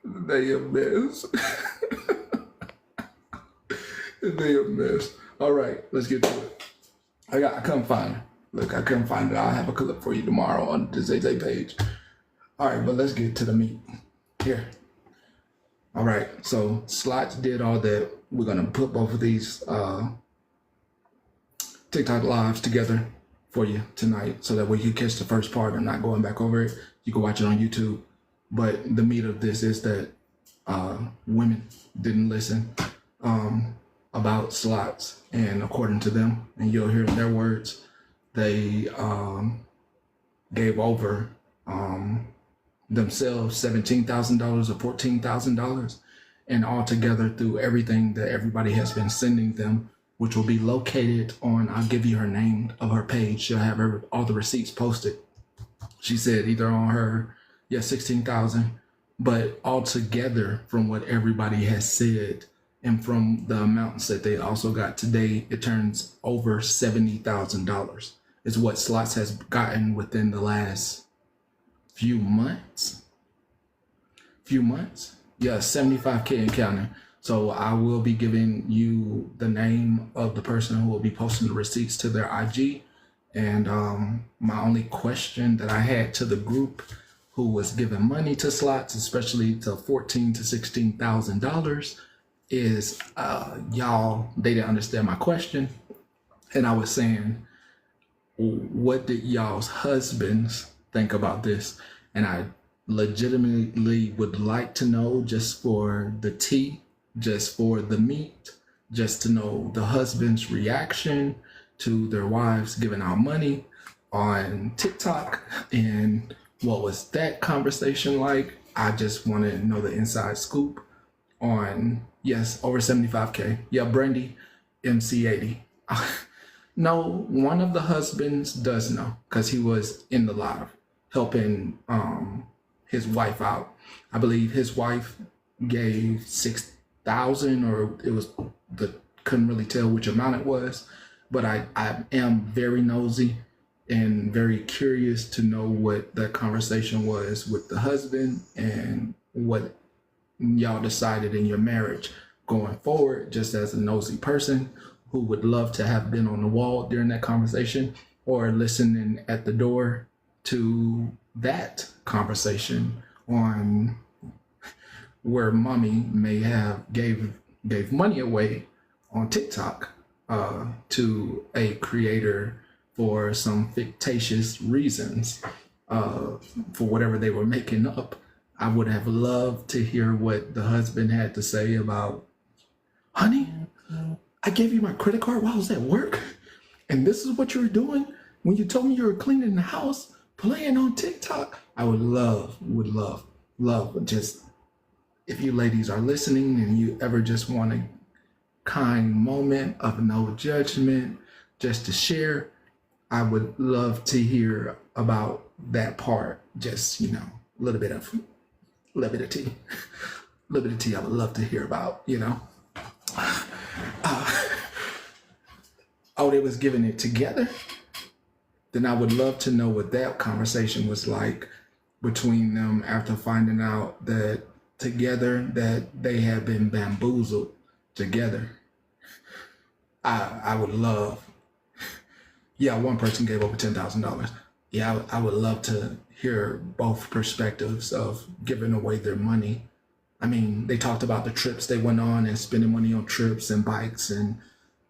They a mess. They a mess. All right, let's get to it. I couldn't find her. Look, I couldn't find it. I'll have a clip for you tomorrow on the Zay page. All right, but let's get to the meat. Here. All right, so Slots did all that. We're gonna put both of these TikTok lives together for you tonight so that way you catch the first part. I'm not going back over it. You can watch it on YouTube. But the meat of this is that women didn't listen about Slots, and according to them, and you'll hear in their words, they gave over themselves $17,000 or $14,000, and altogether through everything that everybody has been sending them, which will be located on, I'll give you her name of her page. She'll have all the receipts posted. She said either on her, 16,000, but altogether from what everybody has said and from the amounts that they also got today, it turns over $70,000 is what Slots has gotten within the last few months. Yeah, 75K and counting. So I will be giving you the name of the person who will be posting the receipts to their IG. And my only question that I had to the group who was giving money to Slots, especially to $14,000 to $16,000, is y'all, they didn't understand my question. And I was saying, what did y'all's husbands think about this? And I legitimately would like to know, just for the tea, just for the meat, just to know the husband's reaction to their wives giving out money on TikTok, and what was that conversation like? I just want to know the inside scoop on, yes, over 75K. Yeah, Brandy, MC80. No, one of the husbands does know, because he was in the live helping his wife out. I believe his wife gave 6,000, or it was couldn't really tell which amount it was, but I am very nosy and very curious to know what that conversation was with the husband and what y'all decided in your marriage going forward, just as a nosy person who would love to have been on the wall during that conversation or listening at the door to that conversation on where mommy may have gave money away on TikTok to a creator for some fictitious reasons, for whatever they were making up. I would have loved to hear what the husband had to say about, honey, I gave you my credit card while I was at work, and this is what you were doing when you told me you were cleaning the house, playing on TikTok. I would love, just, if you ladies are listening and you ever just want a kind moment of no judgment, just to share, I would love to hear about that part. Just, a little bit of tea. A little bit of tea I would love to hear about, Oh, they was giving it together? Then I would love to know what that conversation was like between them after finding out that together that they had been bamboozled together. I would love, one person gave over $10,000. Yeah, I would love to hear both perspectives of giving away their money. I mean, they talked about the trips they went on and spending money on trips and bikes and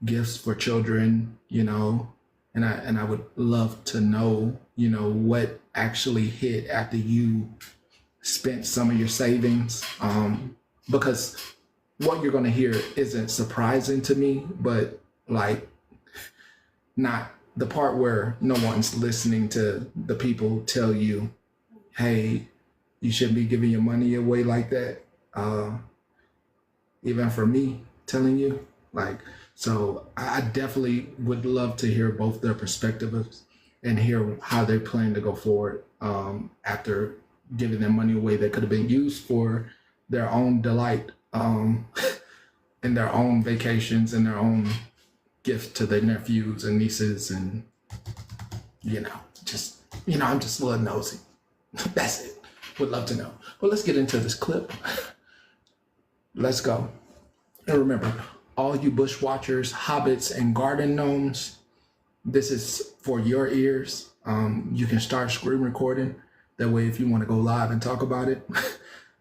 gifts for children, and I would love to know, what actually hit after you spent some of your savings, because what you're going to hear isn't surprising to me, but not the part where no one's listening to the people tell you, hey, you shouldn't be giving your money away like that. Even for me telling you, Like, so I definitely would love to hear both their perspectives and hear how they plan to go forward after giving their money away that could have been used for their own delight and their own vacations and their own gifts to their nephews and nieces, and just I'm just a little nosy. That's it. Would love to know. Well, let's get into this clip. Let's go. And remember, all you bush watchers, hobbits, and garden gnomes, this is for your ears. You can start screen recording. That way, if you want to go live and talk about it,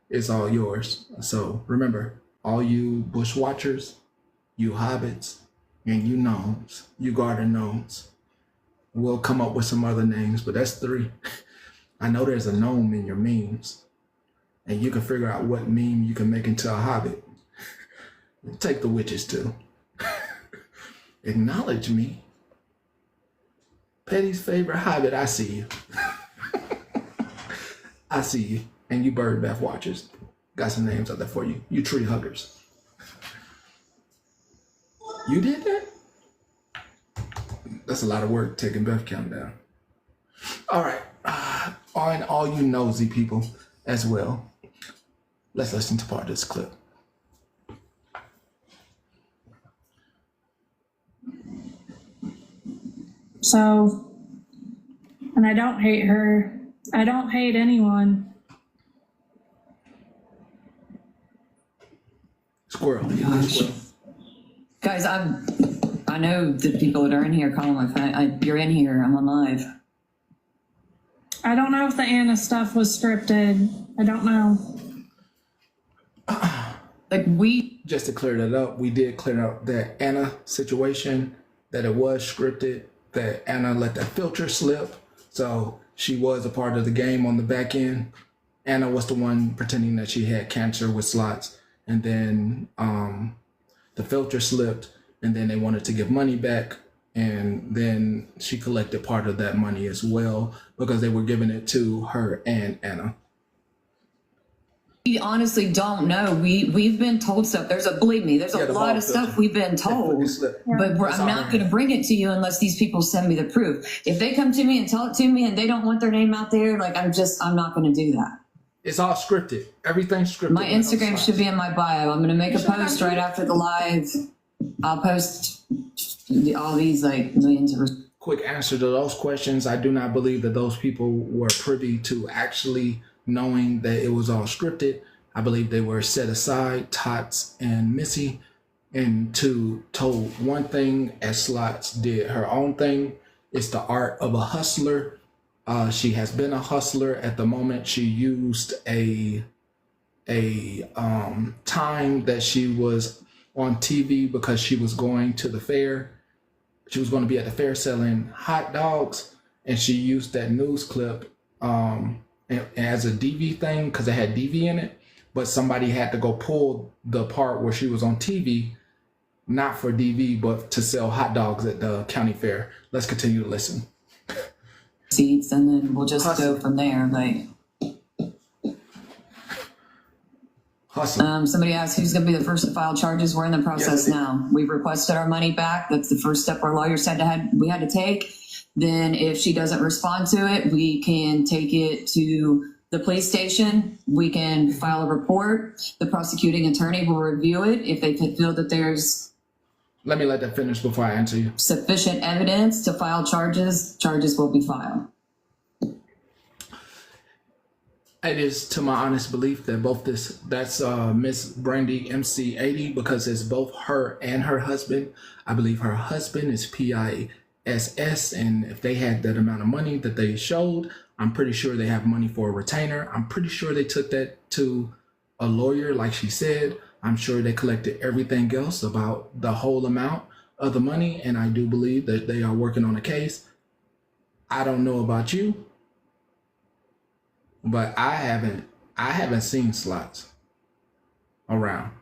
it's all yours. So remember, all you bush watchers, you hobbits, and you gnomes, you garden gnomes. We'll come up with some other names, but that's 3. I know there's a gnome in your memes, and you can figure out what meme you can make into a hobbit. Take the witches too. Acknowledge me. Petty's favorite hobbit, I see you. I see you. And you bird bath watchers. Got some names out there for you. You tree huggers. You did that? That's a lot of work taking Beth countdown. All right. And all you nosy people as well. Let's listen to part of this clip. So, and I don't hate her. I don't hate anyone. Squirrel. Gosh. Guys, I know the people that are in here calling my phone. You're in here. I'm on live. I don't know if the Anna stuff was scripted. I don't know. Just to clear that up, we did clear up that Anna situation, that it was scripted, that Anna let that filter slip. So she was a part of the game on the back end. Anna was the one pretending that she had cancer with slots. And then the filter slipped, and then they wanted to give money back. And then she collected part of that money as well because they were giving it to her and Anna. We honestly don't know. We've been told stuff. Believe me, there's a lot of stuff we've been told, but I'm not going to bring it to you unless these people send me the proof. If they come to me and tell it to me and they don't want their name out there, I'm not going to do all It's all scripted. Everything's scripted. My Instagram should be in my bio. I'm going to make a post right after the live. I'll post all these millions of. Quick answer to those questions. I do not believe that those people were privy to actually knowing that it was all scripted. I believe they were set aside, Tots and Missy, and told one thing as Slots did her own thing. It's the art of a hustler. She has been a hustler at the moment. She used a time that she was on TV because she was going to the fair. She was going to be at the fair selling hot dogs, and she used that news clip as a DV thing because it had DV in it, but somebody had to go pull the part where she was on TV, not for DV, but to sell hot dogs at the county fair. Let's continue to listen. Seats, and then we'll just go from there. Somebody asked who's going to be the first to file charges. We're in the process now. We've requested our money back. That's the first step our lawyer said we had to take. Then if she doesn't respond to it, we can take it to the police station. We can file a report. The prosecuting attorney will review it. If they feel that there's Let me let that finish before I answer you. sufficient evidence to file charges, charges will be filed. It is to my honest belief that that's Miss Brandy MC 80 because it's both her and her husband. I believe her husband is PISS, and if they had that amount of money that they showed, I'm pretty sure they have money for a retainer. I'm pretty sure they took that to a lawyer, like she said. I'm sure they collected everything else about the whole amount of the money, and I do believe that they are working on a case. I don't know about you, but I haven't seen Slots around.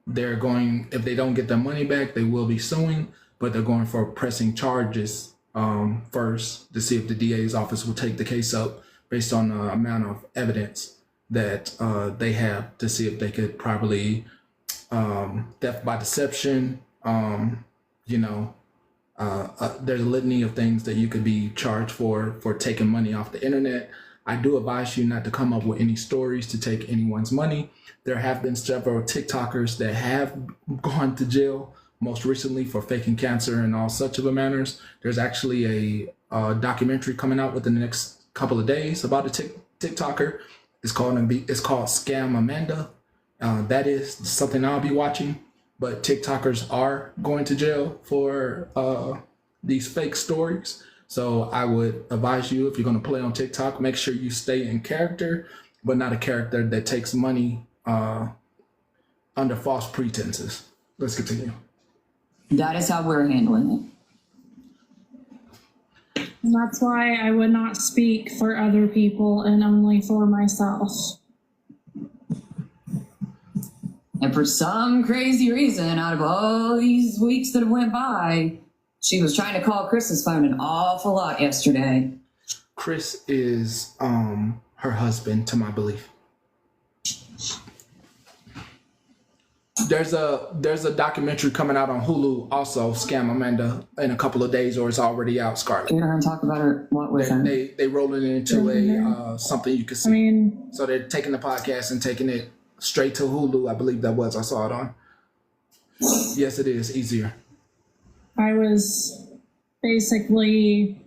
They're going, if they don't get their money back, they will be suing, but they're going for pressing charges first to see if the DA's office will take the case up based on the amount of evidence that they have to see if they could probably theft by deception. There's a litany of things that you could be charged for taking money off the internet. I do advise you not to come up with any stories to take anyone's money. There have been several TikTokers that have gone to jail, most recently for faking cancer and all such of a manners. There's actually a documentary coming out within the next couple of days about a TikToker. It's called Scam Amanda. That is something I'll be watching. But TikTokers are going to jail for these fake stories. So I would advise you, if you're going to play on TikTok, make sure you stay in character, but not a character that takes money under false pretenses. Let's continue. That is how we're handling And that's why I would not speak for other people and only for myself. And for some crazy reason, out of all these weeks that have went by, she was trying to call Chris's phone an awful lot yesterday. Chris is her husband, to my belief. There's a documentary coming out on Hulu, also Scam Amanda, in a couple of days, or it's already out. Scarlett. Get her and talk about her. What with her? They roll it into a something you can see. So they're taking the podcast and taking it straight to Hulu. I believe that was. I saw it on. Yes, it is easier. I was basically,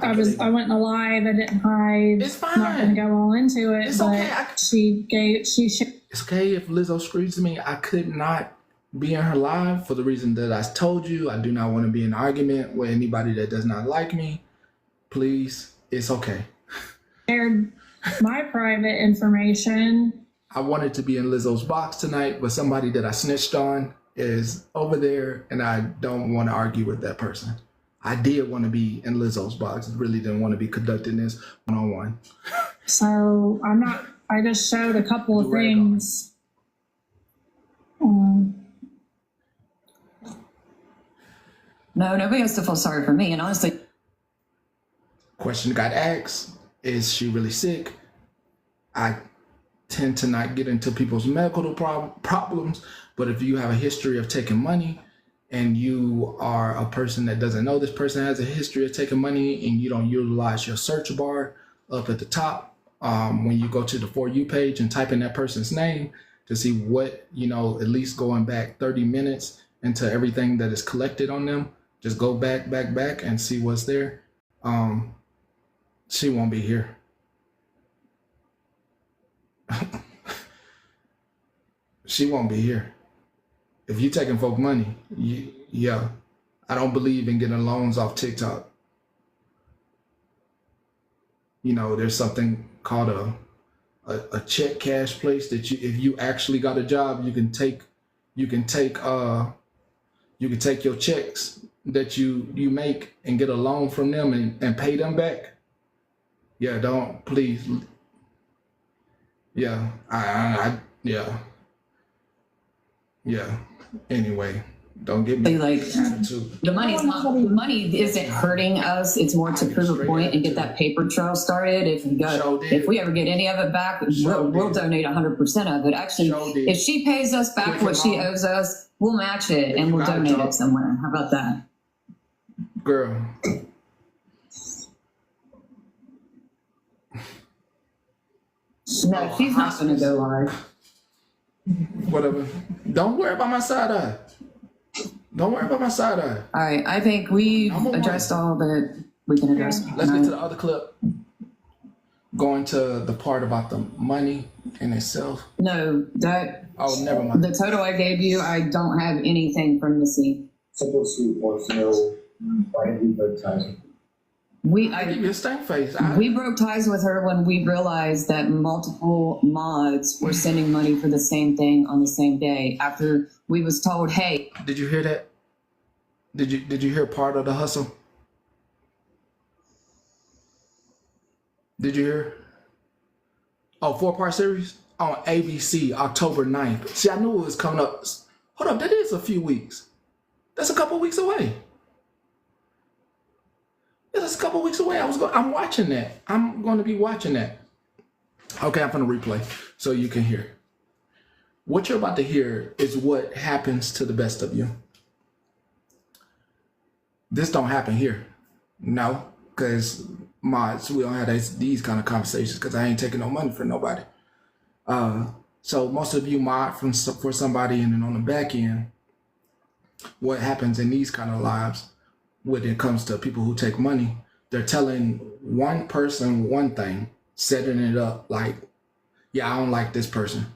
I went in a live. I didn't hide. It's fine. I'm not going to go all into it. It's but okay. It's okay if Lizzo screams me. I could not be in her live for the reason that I told you. I do not want to be in an argument with anybody that does not like me. Please, it's okay. Shared my private information. I wanted to be in Lizzo's box tonight, but somebody that I snitched on is over there, and I don't want to argue with that person. I did want to be in Lizzo's box. Really didn't want to be conducting this one-on-one. So I just showed a couple of things. No, nobody has to feel sorry for me. And honestly, question got asked, is she really sick? I tend to not get into people's medical problems, but if you have a history of taking money and you are a person that doesn't know this person has a history of taking money and you don't utilize your search bar up at the top, when you go to the For You page and type in that person's name to see what, at least going back 30 minutes into everything that is collected on them, just go back and see what's there. She won't be here. She won't be here. If you taking folk money, yeah. I don't believe in getting loans off TikTok. There's something called a check cash place that if you actually got a job, you can take your checks that you make and get a loan from them and pay them back. Yeah, don't, please. Yeah, yeah. Anyway, don't get me attitude. the money isn't hurting us. It's more to prove a point and get that paper trail started. If we ever get any of it back, we'll donate 100% of it. Actually, if she pays us back what she owes us, we'll match it and we'll donate it somewhere. How about that? Girl. No, she's not going to go live. Whatever. Don't worry about my side eye. Don't worry about my side eye. All right, I think we've addressed all that we can address. Let's get to the other clip. Going to the part about the money in itself. No, that. Oh, never mind. The total I gave you, I don't have anything from Missy. Supposed to wants to know why did we break ties? I give you a stank face. We broke ties with her when we realized that multiple mods were sending money for the same thing on the same day. After we was told, hey. Did you hear that? Did you hear part of the hustle? Did you hear? Oh, 4-part series on ABC, October 9th. See, I knew it was coming up. Hold up, that is a few weeks. That's a couple weeks away. That's a couple weeks away. I'm watching that. I'm going to be watching that. Okay, I'm going to replay so you can hear. What you're about to hear is what happens to the best of you. This don't happen here. No, because mods, we don't have these kind of conversations because I ain't taking no money from nobody. So most of you mod for somebody, and then on the back end, what happens in these kind of lives when it comes to people who take money, they're telling one person one thing, setting it up like, yeah, I don't like this person.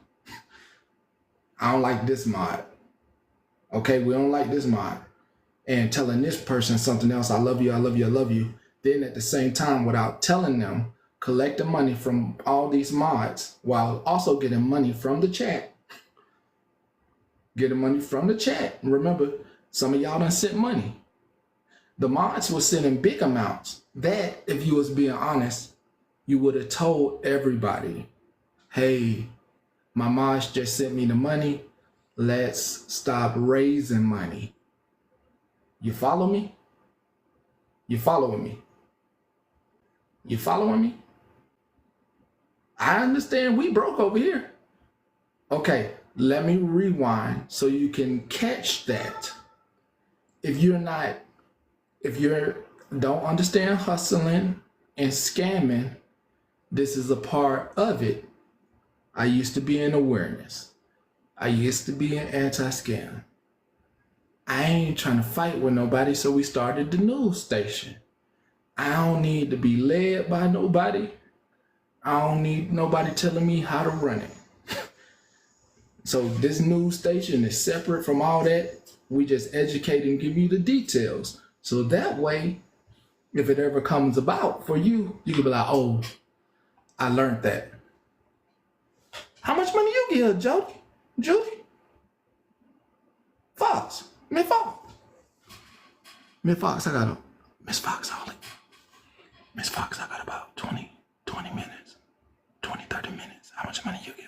I don't like this mod. Okay, we don't like this mod. And telling this person something else, I love you, I love you, I love you. Then at the same time, without telling them, collect the money from all these mods while also getting money from the chat. Getting money from the chat. Remember, some of y'all done sent money. The mods were sending big amounts. That, if you was being honest, you would have told everybody, hey, my mods just sent me the money. Let's stop raising money. You follow me? You following me? You following me? I understand we broke over here. Okay, let me rewind so you can catch that. If you don't understand hustling and scamming, this is a part of it. I used to be in awareness. I used to be in anti-scam. I ain't trying to fight with nobody, so we started the news station. I don't need to be led by nobody. I don't need nobody telling me how to run it. So this news station is separate from all that. We just educate and give you the details. So that way, if it ever comes about for you, you can be like, oh, I learned that. How much money you give, Jody? Judy? Fox. Miss Fox. Miss Fox, I got Miss Fox, Miss Fox, I got about 20 minutes. 20, 30 minutes. How much money you give?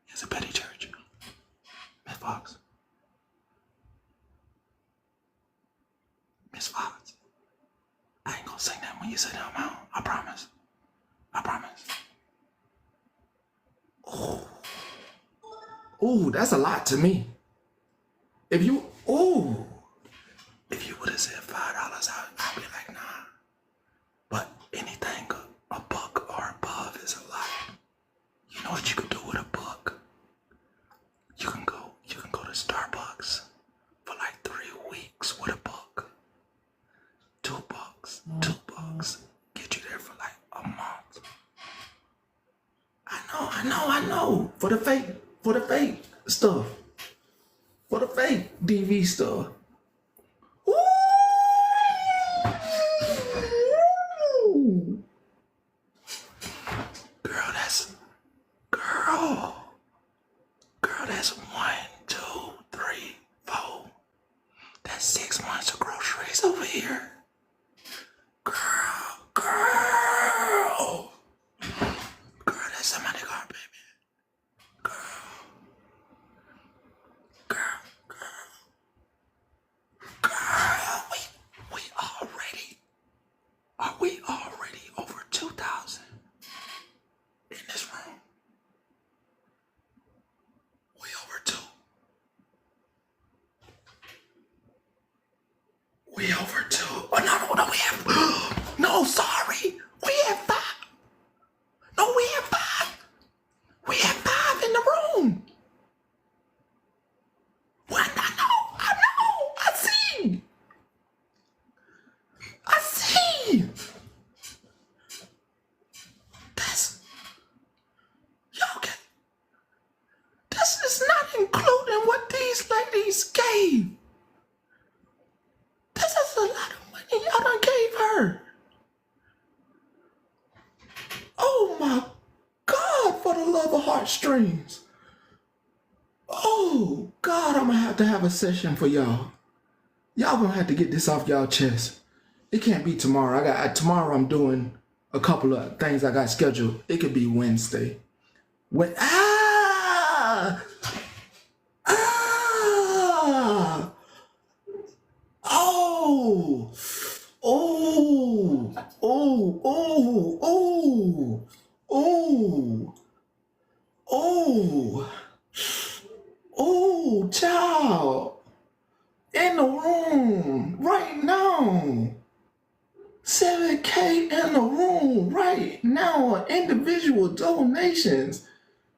It's a petty church. Miss Fox. Miss Fox. I ain't gonna say that when you say that amount. I promise. I promise. Ooh, that's a lot to me. If you would have said $5, I'd be like, nah. But anything a buck or above is a lot. You know what you could do with a buck? You can go to Starbucks for like 3 weeks with a buck. $2. $2 get you there for like a month. I know. For the fake stuff. For the fake DV stuff. Ooh. Girl, that's 1, 2, 3, 4. That's 6 months of groceries over here. Girl, that's somebody got baby. Girl, we already over 2,000 in this room. We over 2. We over 2. Oh, no, we have, no, sorry. We have 5. No, we have 5. We have 5 in the room. What? I know. I see. This is not including what these ladies gave. This is a lot of money y'all done gave her. Oh my God, for the love of heartstrings. Oh God, I'm gonna have a session for y'all. Y'all gonna have to get this off y'all chest. It can't be tomorrow. Tomorrow I'm doing a couple of things I got scheduled. It could be Wednesday. Oh. child, in the room right now. 7K in the room right now on individual donations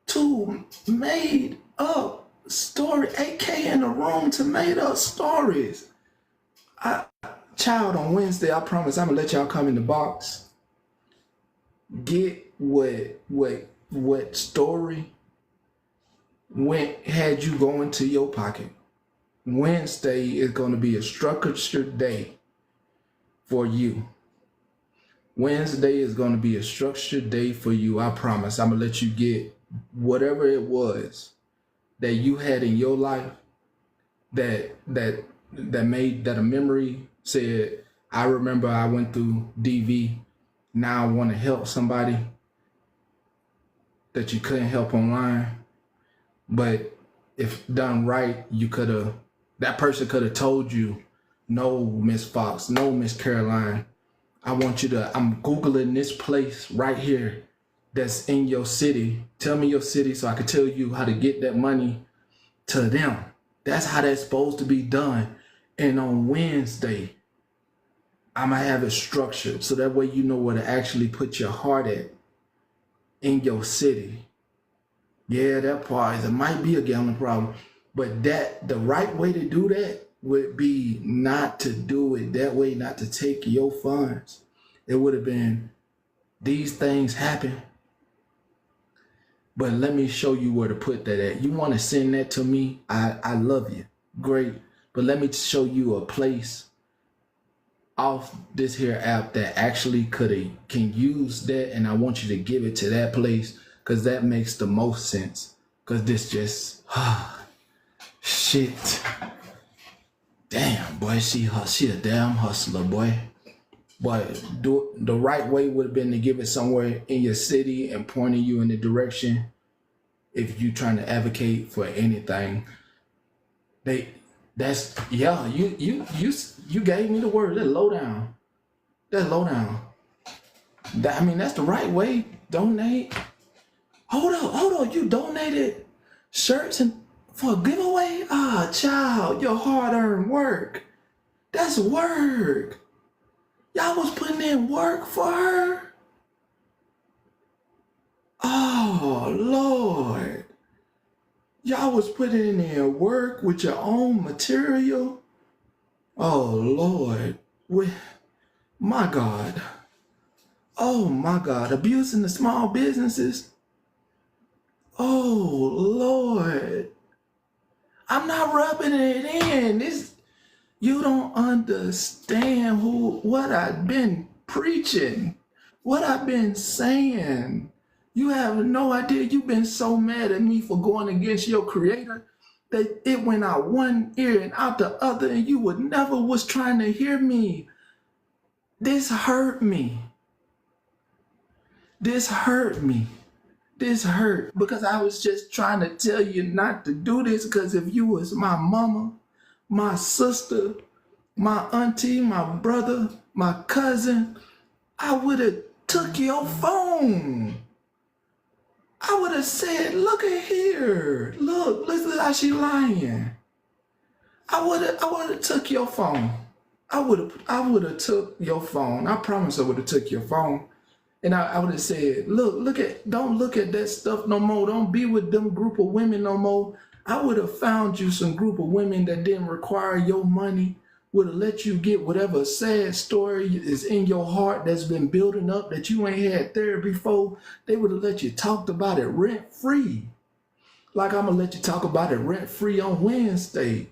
to made up story. 8K in the room to made up stories. Child, on Wednesday, I promise I'm gonna let y'all come in the box. Get what story had you going to your pocket. Wednesday is gonna be a structured day for you. Wednesday is going to be a structured day for you. I promise. I'm going to let you get whatever it was that you had in your life that made that a memory said, I remember I went through DV. Now I want to help somebody that you couldn't help online. But if done right, that person could have told you, no, Miss Fox, no, Miss Caroline, I'm Googling this place right here that's in your city. Tell me your city so I can tell you how to get that money to them. That's how that's supposed to be done. And on Wednesday, I'm going to have it structured so that way you know where to actually put your heart at in your city. Yeah, that part, it might be a gambling problem, but the right way to do that would be not to do it that way, not to take your funds. It would have been, these things happen, but let me show you where to put that at. You want to send that to me? I love you. Great. But let me show you a place off this here app that actually can use that, and I want you to give it to that place because that makes the most sense. Because this just, shit. Damn, boy, she a damn hustler, boy. But the right way would have been to give it somewhere in your city and pointing you in the direction if you're trying to advocate for anything. You gave me the word. That's low down. That's low down. That's the right way. Donate. Hold on. You donated shirts for a giveaway? Child, your hard-earned work. That's work. Y'all was putting in work for her? Oh, Lord. Y'all was putting in work with your own material? Oh, Lord. My God. Oh, my God. Abusing the small businesses? Oh, Lord. I'm not rubbing it in. You don't understand what I've been preaching, what I've been saying. You have no idea. You've been so mad at me for going against your creator that it went out one ear and out the other, and you was trying to hear me. This hurt me. This hurt me. This hurt because I was just trying to tell you not to do this, because if you was my mama, my sister, my auntie, my brother, my cousin, I would have took your phone. I would have said, look at here. Look how she lying. I would have took your phone. I would have took your phone. I promise I would have took your phone. And I would have said, don't look at that stuff no more. Don't be with them group of women no more. I would have found you some group of women that didn't require your money, would have let you get whatever sad story is in your heart that's been building up that you ain't had therapy for. They would have let you talk about it rent-free. Like I'm going to let you talk about it rent-free on Wednesday.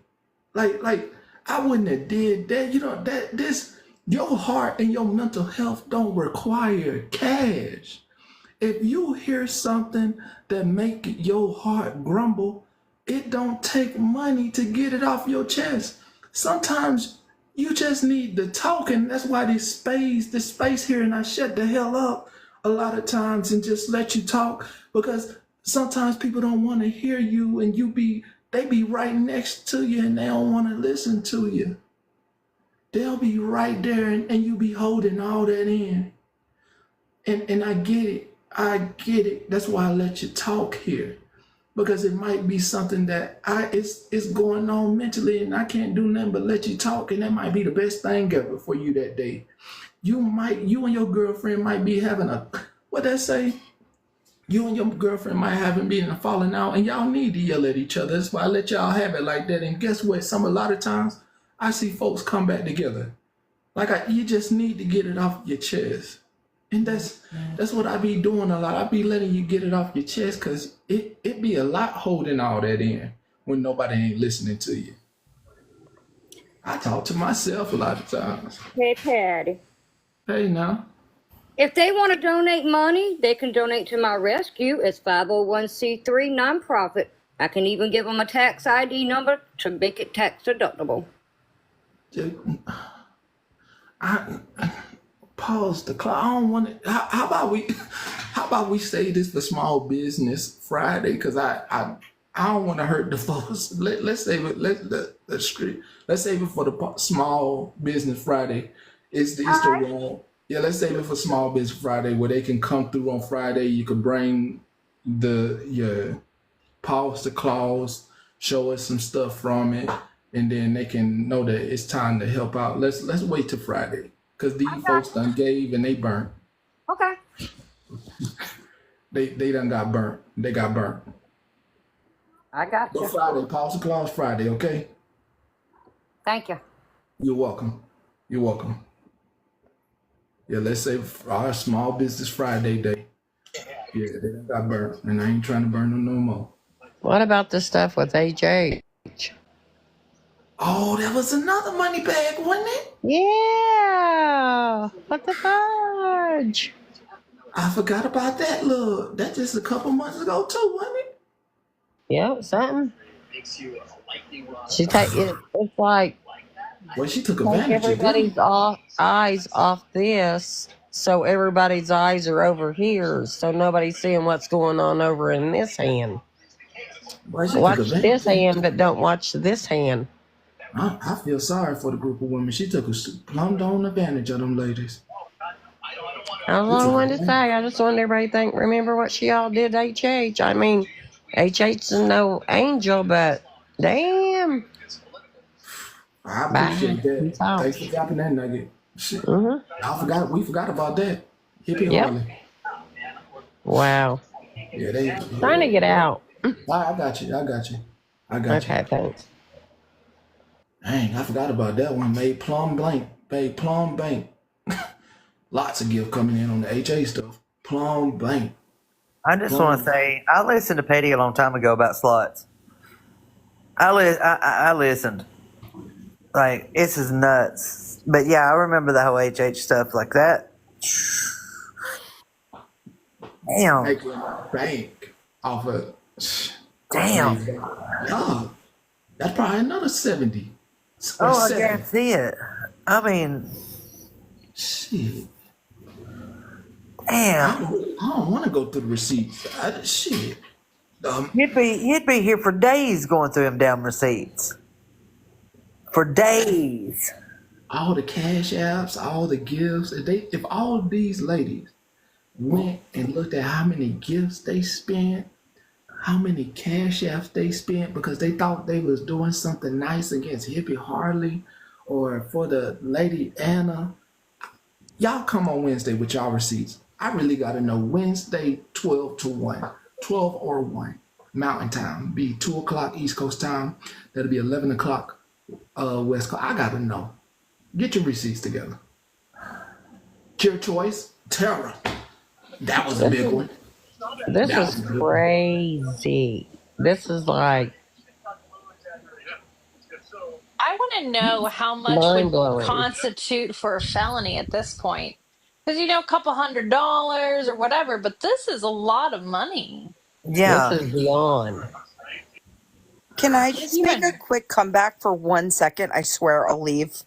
Like I wouldn't have did that. Your heart and your mental health don't require cash. If you hear something that make your heart grumble, it don't take money to get it off your chest. Sometimes you just need to talk, and that's why this space here, and I shut the hell up a lot of times and just let you talk, because sometimes people don't want to hear you, and they be right next to you and they don't want to listen to you. They'll be right there and you be holding all that in. And I get it. That's why I let you talk here. because it might be something that it's going on mentally, and I can't do nothing but let you talk, and that might be the best thing ever for you that day. You and your girlfriend might be having what they say? You and your girlfriend might have been falling out, and y'all need to yell at each other. That's why I let y'all have it like that. And guess what? A lot of times I see folks come back together. You just need to get it off your chest. And that's what I be doing a lot. I be letting you get it off your chest, because it be a lot holding all that in when nobody ain't listening to you. I talk to myself a lot of times. Hey, Patty. Hey, now. If they want to donate money, they can donate to my rescue. It's 501c3 nonprofit. I can even give them a tax ID number to make it tax deductible. I pause the clock. I don't want to. How about we say this for Small Business Friday? Because I don't want to hurt the folks. Let's save it. Let's save it for the Small Business Friday. It's the wrong. Yeah, let's save it for Small Business Friday, where they can come through on Friday. You can bring your pause the clause, show us some stuff from it, and then they can know that it's time to help out. Let's wait till Friday, because these folks done gave and they burnt. Okay. They done got burnt. They got burnt. I got you. Go Friday, pause the clause Friday, okay? Thank you. You're welcome. You're welcome. Yeah, let's say our Small Business Friday day. Yeah, they done got burnt, and I ain't trying to burn them no more. What about the stuff with HH? Oh, that was another money bag, wasn't it? Yeah. What the fudge? I forgot about that. Look, that just a couple months ago too, wasn't it? Yeah, something. She take it. It's like, well, she took advantage everybody's eyes off this, so everybody's eyes are over here, so nobody's seeing what's going on over in this hand. Watch this hand, but don't watch this hand. I feel sorry for the group of women. She took a plumb on advantage of them ladies. I was only one to say. I just want everybody to think. Remember what she all did to HH. I mean, HH is no angel, but damn. I appreciate that. Thanks for dropping that nugget. Shit. We forgot about that. Hippie Harley. Wow. Yeah, they trying to get out. I got you. Okay, thanks. Dang, I forgot about that one. Made plum bank. Lots of gift coming in on the HA stuff. Plum bank. I just want to say, I listened to Petty a long time ago about sluts. I listened. Like, this is nuts. But yeah, I remember the whole HH stuff like that. Damn. Making a bank off of. Damn. Yeah. That's probably another 70. Oh, I guarantee it. I mean, shit. Damn. I don't want to go through the receipts. Shit. You'd be here for days going through them damn receipts. For days. All the cash apps, all the gifts. If all these ladies went and looked at how many gifts they spent, how many cash apps they spent because they thought they was doing something nice against Hippie Harley or for the Lady Anna. Y'all come on Wednesday with y'all receipts. I really got to know Wednesday 12 to 1, 12 or 1 Mountain Time. Be 2 o'clock East Coast time. That'll be 11 o'clock West Coast. I got to know. Get your receipts together. Your choice, Terror. That was a big one. This is crazy. This is like. I want to know how much would constitute for a felony at this point. Because, a couple $100 or whatever, but this is a lot of money. Yeah. This is beyond. Can I just make a quick comeback for 1 second? I swear I'll leave.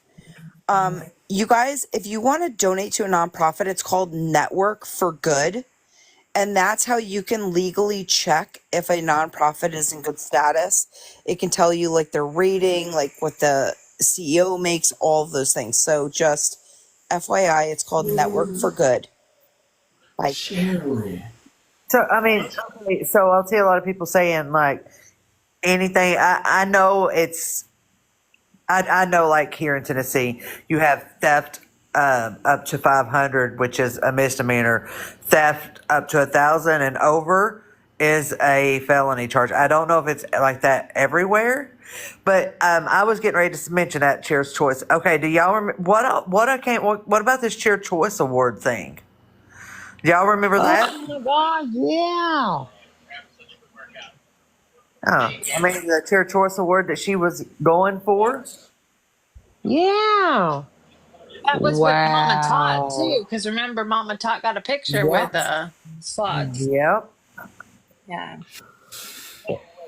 You guys, if you want to donate to a nonprofit, it's called Network for Good. And that's how you can legally check if a nonprofit is in good status. It can tell you like their rating, like what the CEO makes, all of those things. So just FYI, it's called Network for Good. Like, Sherry. So I mean, okay, so I'll see a lot of people saying like anything. I know it's. I know, like here in Tennessee, you have theft up to 500, which is a misdemeanor. Theft up to 1,000 and over is a felony charge. I don't know if it's like that everywhere, but I was getting ready to mention that Chair's Choice. Okay, do y'all remember what about this Chair Choice Award thing? Do y'all remember that? Oh my God, yeah. I mean, the Chair Choice Award that she was going for. Yeah. That was with Mama Tot Wow. too, because remember, Mama Tot got a picture with Yep. slots. Yep. Yeah.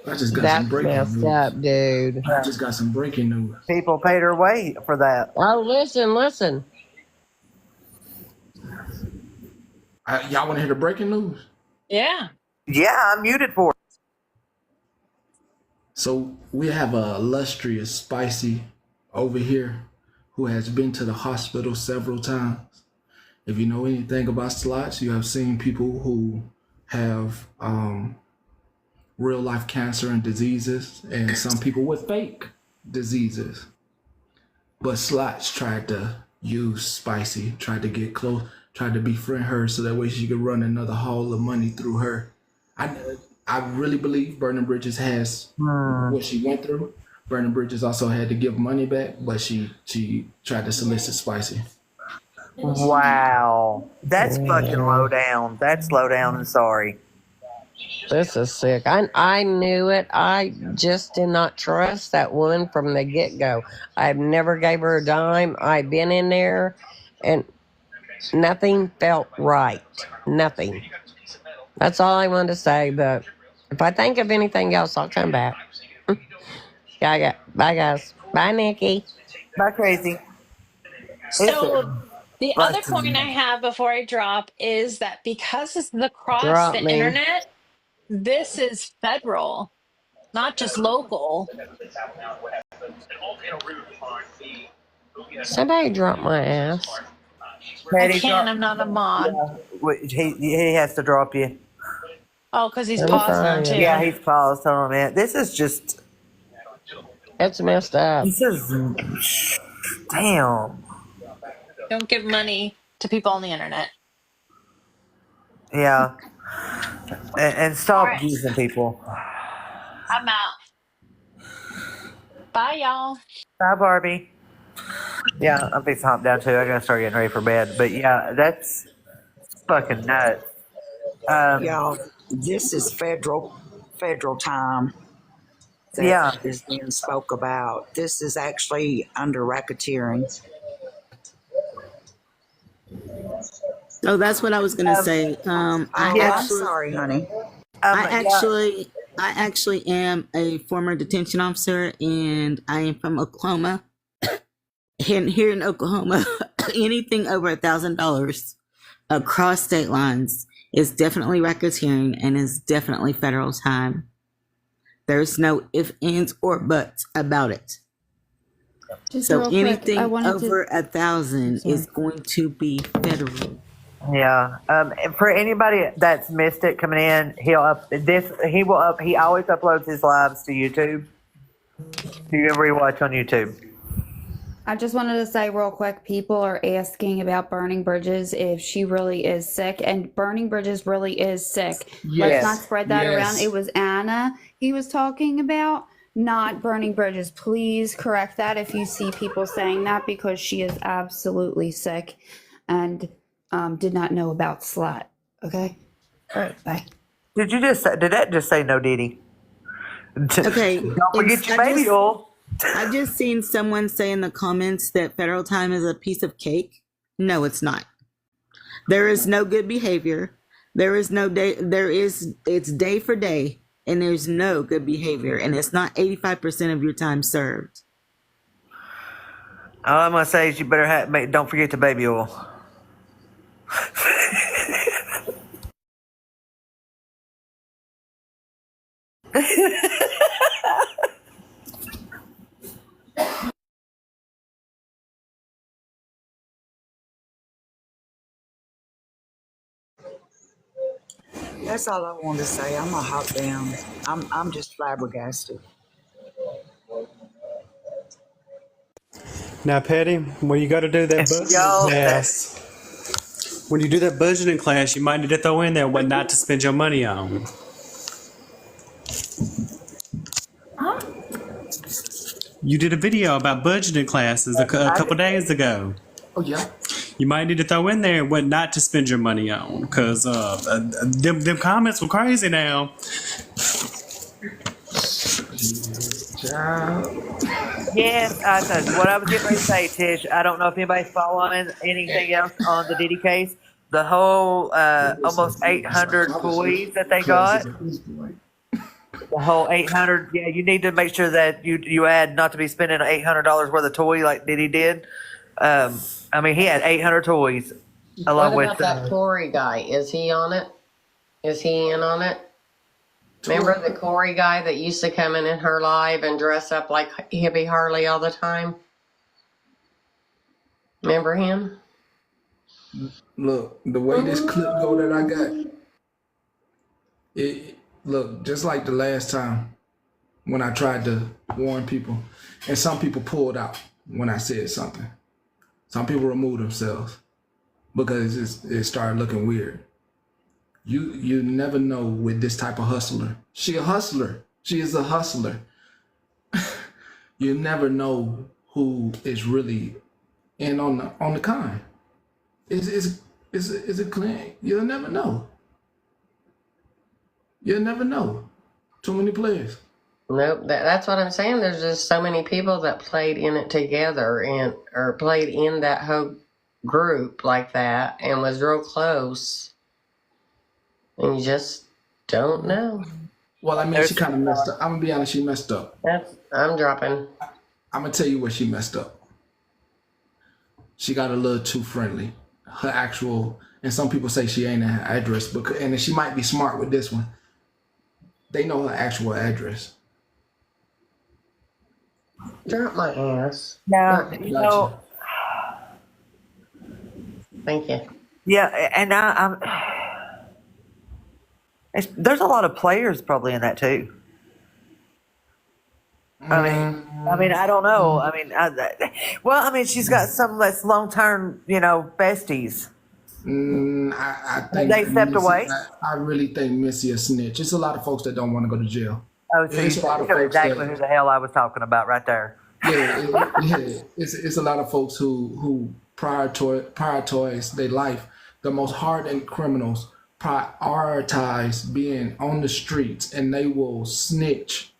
I just got some That's breaking messed news. up, dude. I just got some breaking news. People paid her way for that. Oh, listen. Y'all want to hear the breaking news? Yeah. Yeah, I'm muted for it. So we have a illustrious Spicy over here who has been to the hospital several times. If you know anything about slots, you have seen people who have real life cancer and diseases, and some people with fake diseases. But Slots tried to use Spicy, tried to get close, tried to befriend her so that way she could run another haul of money through her. I really believe Burning Bridges has what she went through. Burning Bridges also had to give money back, but she tried to solicit Spicy. Wow. That's fucking low down. That's low down and sorry. This is sick. I knew it. I just did not trust that woman from the get-go. I've never gave her a dime. I've been in there and nothing felt right. Nothing. That's all I wanted to say, but if I think of anything else, I'll come back. Bye, guys. Bye, Nikki. Bye, Crazy. So the other point I Busted. have before I drop is that because it's across Drop the me. internet, this is federal, not just local. Somebody drop my ass. I Patty, can't, I'm not a mod. he has to drop you. Oh, because he's Let me pausing try them it. Yeah, too. he's paused. Hold on a minute. This is just. It's messed up. This is. Damn. Don't give money to people on the internet. Yeah. And All stop right, using people. I'm out. Bye, y'all. Bye, Barbie. Yeah, I'm fixing to hop down too. I gotta start getting ready for bed. But yeah, that's fucking nuts. Y'all, this is federal time that Yeah. is being spoke about. This is actually under racketeering. Oh, that's what I was gonna say. I'm sorry, honey. I actually am a former detention officer, and I am from Oklahoma. And here in Oklahoma, anything over $1,000 across state lines is definitely racketeering and is definitely federal time. There's no ifs, ands, or buts about it. Just So real quick, anything I wanted to. over 1,000 is going to be federal. Yeah. For anybody that's missed it coming in, he always uploads his lives to YouTube. So you can rewatch on YouTube. I just wanted to say real quick, people are asking about Burning Bridges if she really is sick, and Burning Bridges really is sick. Let's not spread that around. It was Anna he was talking about, not Burning Bridges. Please correct that if you see people saying that, because she is absolutely sick and did not know about Slut. Okay? All right, bye. Did that just say no, Diddy? Okay. Don't forget your baby oil. I just seen someone say in the comments that federal time is a piece of cake. No, it's not. There is no good behavior. There is no day. It's day for day, and there's no good behavior, and it's not 85% of your time served. All I'm gonna say is you better don't forget the baby oil. That's all I wanted to say. I'm a hop down. I'm just flabbergasted. Now, Petty, when you go to do that budgeting Y'all, class, when you do that budgeting class, you might need to throw in there what not to spend your money on. You did a video about budgeting classes a couple days ago. Oh yeah. You might need to throw in there what not to spend your money on, because them comments were crazy now. yes, I know. What I was getting ready to say, Tish, I don't know if anybody's following anything else on the Diddy case. The whole almost 800 toys that they got. The whole 800. Yeah, you need to make sure that you add not to be spending $800 worth of toy like Diddy did. I mean, he had 800 toys along What with about that Corey guy? Is he on it? Is he in on it? Remember the Corey guy that used to come in her live and dress up like Hippie Harley all the time? Remember him? Look, the way this clip go that I got, it look just like the last time when I tried to warn people, and some people pulled out when I said something. Some people removed themselves because it started looking weird. You never know with this type of hustler. She a hustler. She is a hustler. You never know who is really in on the con. Is it clean? You'll never know. You'll never know. Too many players. Nope, that's what I'm saying. There's just so many people that played in it together or played in that whole group like that and was real close. And you just don't know. Well, I mean, she kind of messed up. I'm gonna be honest, she messed up. I'm dropping. I'm gonna tell you where she messed up. She got a little too friendly. Her actual, and some people say she ain't her address, and she might be smart with this one. They know her actual address. Drop my ass. Now, you know. Thank you. Yeah, and there's a lot of players probably in that too. I mean, I don't know. I mean, she's got some that's long-term, besties. I think they stepped away. I really think Missy a snitch. It's a lot of folks that don't want to go to jail. Oh, so you know exactly who the hell I was talking about right there. Yeah, it's a lot of folks who prioritize their life. The most hardened criminals prioritize being on the streets, and they will snitch.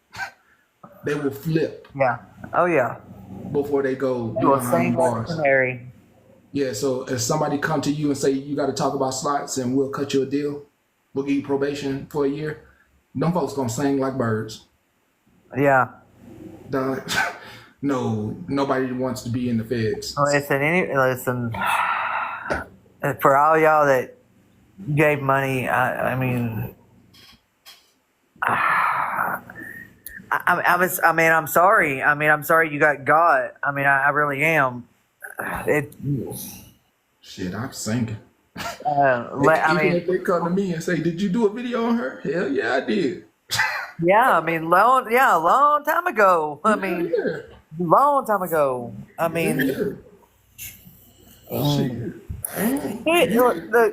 They will flip. Yeah. Oh yeah. Before they go behind bars. Yeah. So if somebody come to you and say you got to talk about slots and we'll cut you a deal, we'll give you probation for a year, them folks gonna sing like birds. Yeah. No, nobody wants to be in the feds. Listen. For all y'all that gave money, I mean, I'm sorry. I'm sorry you got. I mean, I really am. Shit, I'm singing. If they come to me and say, "Did you do a video on her?" Hell yeah, I did. Yeah, I mean, long time ago. Long time ago. I mean,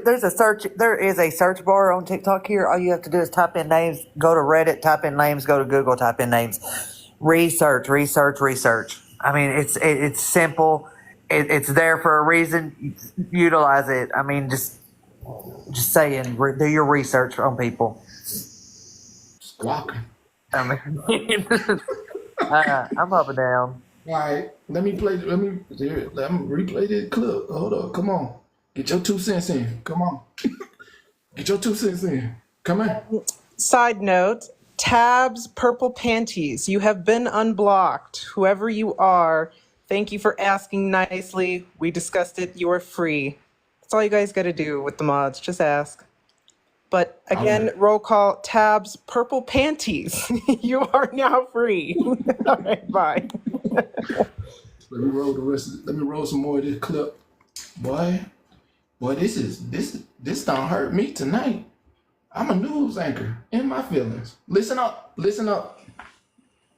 there's a search. There is a search bar on TikTok here. All you have to do is type in names. Go to Reddit. Type in names. Go to Google. Type in names. Research. I mean, it's simple. It's there for a reason. Utilize it. I mean, just saying. Do your research on people. Squawking. I mean, I'm up and down. All right, let me replay this clip. Hold on, come on. Get your 2 cents in. Come on. Get your 2 cents in. Come on. Side note, Tabs Purple Panties, you have been unblocked. Whoever you are, thank you for asking nicely. We discussed it. You are free. That's all you guys got to do with the mods. Just ask. But again, roll call, Tabs Purple Panties. You are now free. All right, bye. Let me roll some more of this clip. Boy, this don't hurt me tonight. I'm a news anchor in my feelings. Listen up. Listen up.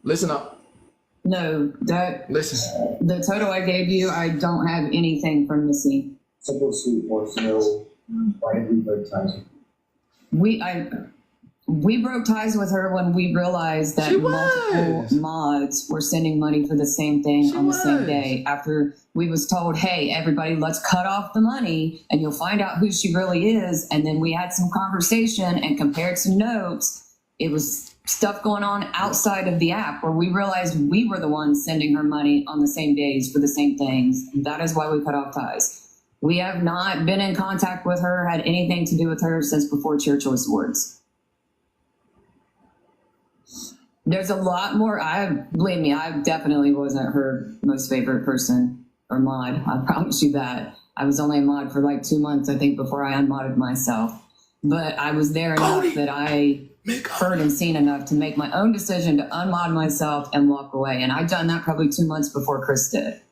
Listen up. No, listen. The total I gave you, I don't have anything from Missy. Simple Sweet wants to know why did we break ties? We broke ties with her when we realized that multiple mods were sending money for the same thing on the same day. After we was told, hey, everybody, let's cut off the money and you'll find out who she really is. And then we had some conversation and compared some notes. It was stuff going on outside of the app where we realized we were the ones sending her money on the same days for the same things. That is why we cut off ties. We have not been in contact with her, had anything to do with her since before Cheer Choice Awards. There's a lot more. Believe me, I definitely wasn't her most favorite person or mod. I promise you that. I was only a mod for like 2 months, I think, before I unmodded myself. But I was there enough that I heard and seen enough to make my own decision to unmod myself and walk away. And I'd done that probably 2 months before Chris did.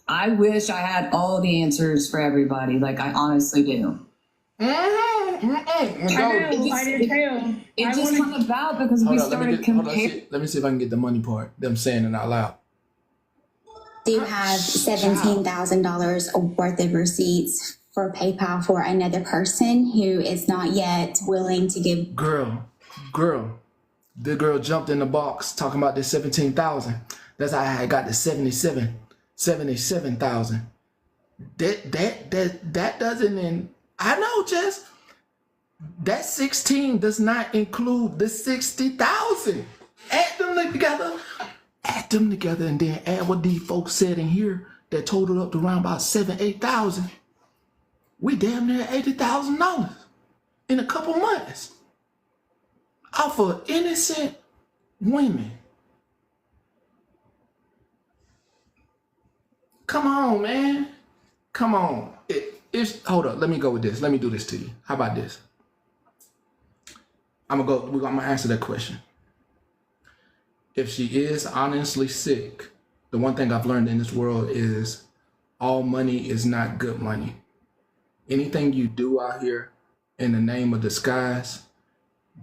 I wish I had all the answers for everybody. Like, I honestly do. It just come about because we started comparing. Let me see if I can get the money part. Them saying it out loud. Do have $17,000 worth of receipts for PayPal for another person who is not yet willing to give. Girl, the girl jumped in the box talking about the 17,000. That's how I got the 77,000. That doesn't. I know, Jess. That 16 does not include the 60,000. Add them together, and then add what these folks said in here that totaled up to around about 8,000. We damn near $80,000 in a couple months off of innocent women. Come on, man. Come on. Hold up. Let me go with this. Let me do this to you. How about this? I'm gonna answer that question. If she is honestly sick, the one thing I've learned in this world is all money is not good money. Anything you do out here in the name of disguise,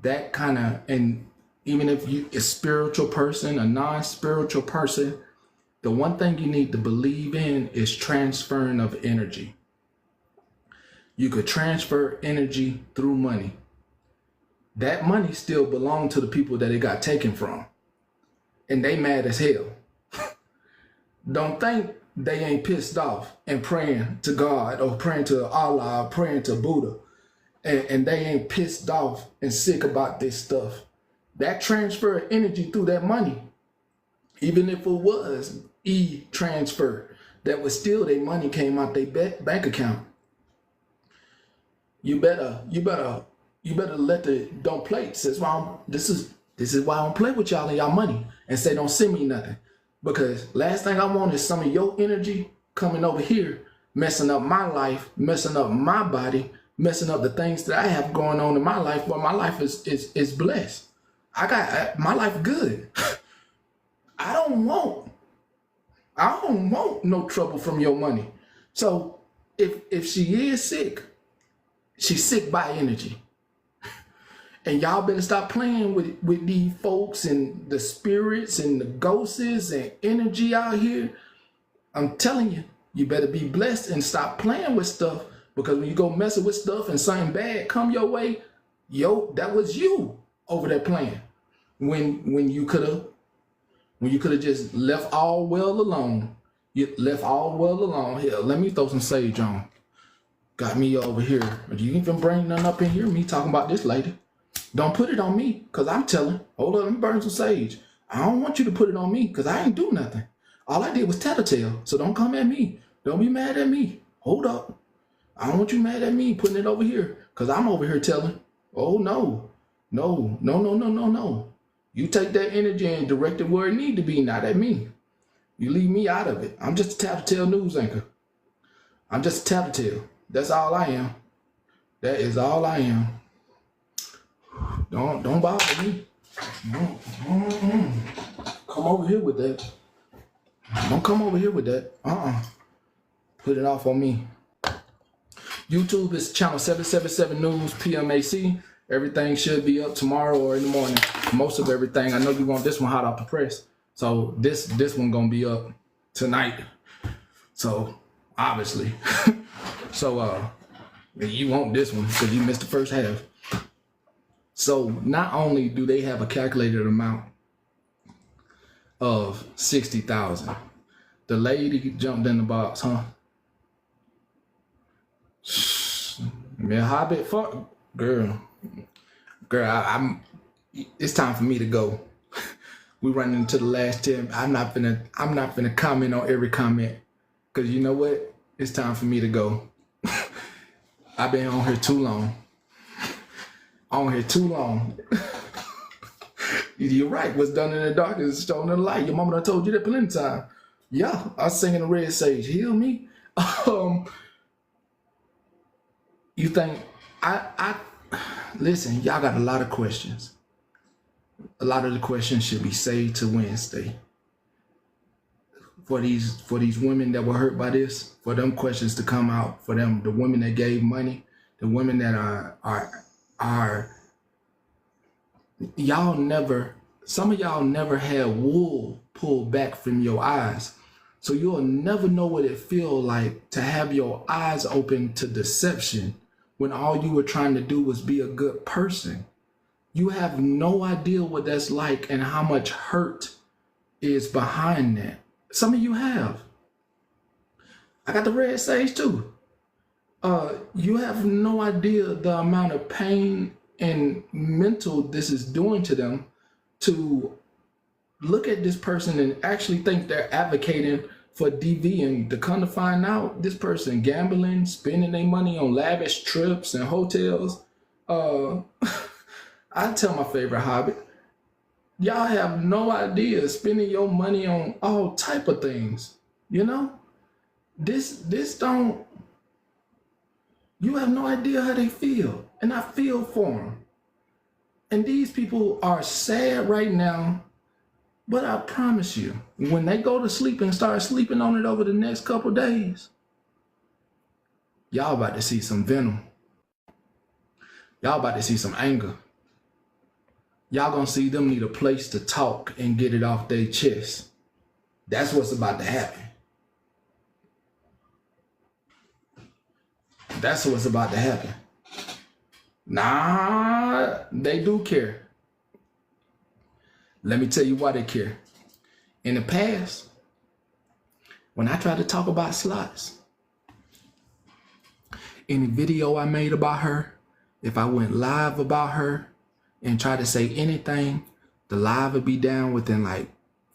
that kind of, and even if you a spiritual person, a non-spiritual person, the one thing you need to believe in is transferring of energy. You could transfer energy through money. That money still belongs to the people that it got taken from. And they mad as hell. Don't think they ain't pissed off and praying to God or praying to Allah or praying to Buddha. And they ain't pissed off and sick about this stuff. That transfer of energy through that money, even if it was e-transfer, that was still their money came out their bank account. You better don't play. This is why I don't play with y'all and y'all money and say don't send me nothing. Because last thing I want is some of your energy coming over here, messing up my life, messing up my body, messing up the things that I have going on in my life, but my life is blessed. I got my life good. I don't want no trouble from your money. So if she is sick, she's sick by energy. And y'all better stop playing with these folks and the spirits and the ghosts and energy out here. I'm telling you, you better be blessed and stop playing with stuff, because when you go messing with stuff and something bad come your way, that was you over there playing. When you could have just left all well alone. You left all well alone. Here, let me throw some sage on. Got me over here. You even bring none up in here, me talking about this lady. Don't put it on me, because I'm telling. Hold on, let me burn some sage. I don't want you to put it on me, because I ain't do nothing. All I did was tattletale, so don't come at me. Don't be mad at me. Hold up. I don't want you mad at me putting it over here, because I'm over here telling. Oh, no. No. You take that energy and direct it where it need to be, not at me. You leave me out of it. I'm just a tattletale news anchor. I'm just a tattletale. That's all I am. That is all I am. Don't bother me. Come over here with that. Don't come over here with that. Put it off on me. YouTube is channel 777 News P.AME.C. Everything should be up tomorrow or in the morning. Most of everything. I know you want this one hot off the press. So this one gonna be up tonight. So obviously. So you want this one because you missed the first half. So not only do they have a calculated amount of 60,000, the lady jumped in the box, huh? Man, Hobbit, fuck, girl, I'm. It's time for me to go. We running into the last 10. I'm not finna comment on every comment, cause you know what? It's time for me to go. I've been on here too long. You're right. What's done in the dark is shown in the light. Your mama done told you that plenty of time. Yeah, I was singing the Red Sage. Heal me. You think I listen? Y'all got a lot of questions. A lot of the questions should be saved to Wednesday. For these women that were hurt by this, for them questions to come out, for them, the women that gave money, the women that are y'all never, some of y'all never had wool pulled back from your eyes. So you'll never know what it feels like to have your eyes open to deception when all you were trying to do was be a good person. You have no idea what that's like and how much hurt is behind that. Some of you have. I got the Red Sage too. You have no idea the amount of pain and mental this is doing to them to look at this person and actually think they're advocating for DV, and to come to find out this person gambling, spending their money on lavish trips and hotels. I tell my favorite Hobbit, y'all have no idea spending your money on all type of things. You know, this don't, you have no idea how they feel. And I feel for them. And these people are sad right now, but I promise you, when they go to sleep and start sleeping on it over the next couple days, y'all about to see some venom. Y'all about to see some anger. Y'all gonna see them need a place to talk and get it off their chest. That's what's about to happen. That's what's about to happen. Nah, they do care. Let me tell you why they care. In the past, when I tried to talk about slots, any video I made about her, if I went live about her and tried to say anything, the live would be down within like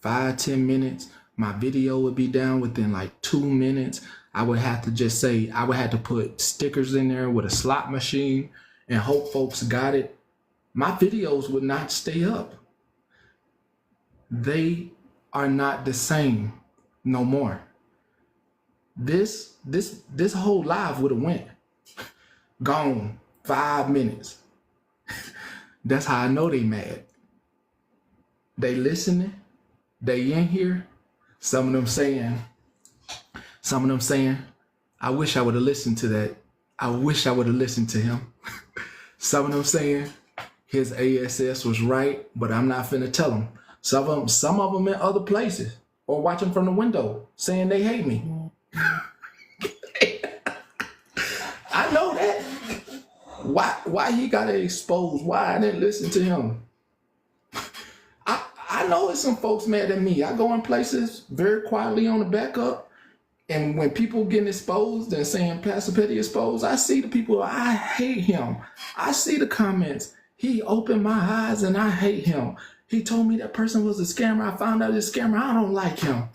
5-10 minutes. My video would be down within like 2 minutes. I would have to just say, I would have to put stickers in there with a slot machine and hope folks got it. My videos would not stay up. They are not the same no more. This whole live would have went gone 5 minutes. That's how I know they mad. They listening, they in here. Some of them saying, I wish I would have listened to that. I wish I would have listened to him. Some of them saying his ASS was right, but I'm not finna tell him. Some of them in other places or watching from the window saying they hate me. I know that. Why he gotta expose? Why I didn't listen to him? I know it's some folks mad at me. I go in places very quietly on the backup, and when people getting exposed and saying Pastor Petty exposed, I see the people, I hate him. I see the comments. He opened my eyes and I hate him. He told me that person was a scammer. I found out he's a scammer. I don't like him.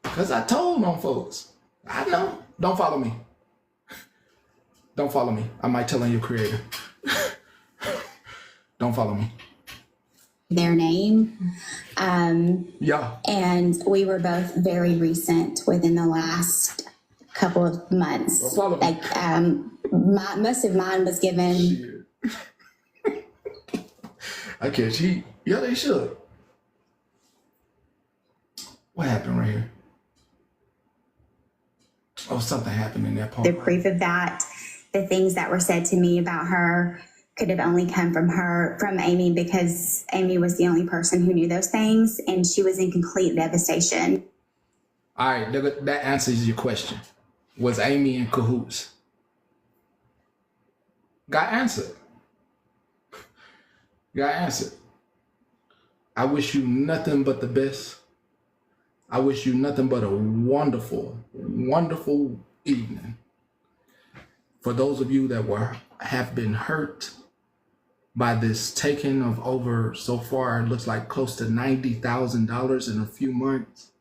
Because I told them folks. I know. Don't follow me. Don't follow me. I might tell on your creator. Don't follow me. Their name. Yeah. And we were both very recent within the last couple of months. Don't follow me. Like, most of mine was given. I can't cheat. Yeah, they should. What happened right here? Oh, something happened. happening, that part. The proof of that, the things that were said to me about her could have only come from Amy, because Amy was the only person who knew those things, and she was in complete devastation. All right, that answers your question. Was Amy in cahoots? Got answered. Got answered. I wish you nothing but the best. I wish you nothing but a wonderful, wonderful evening. For those of you that have been hurt by this taking of over, so far, it looks like close to $90,000 in a few months,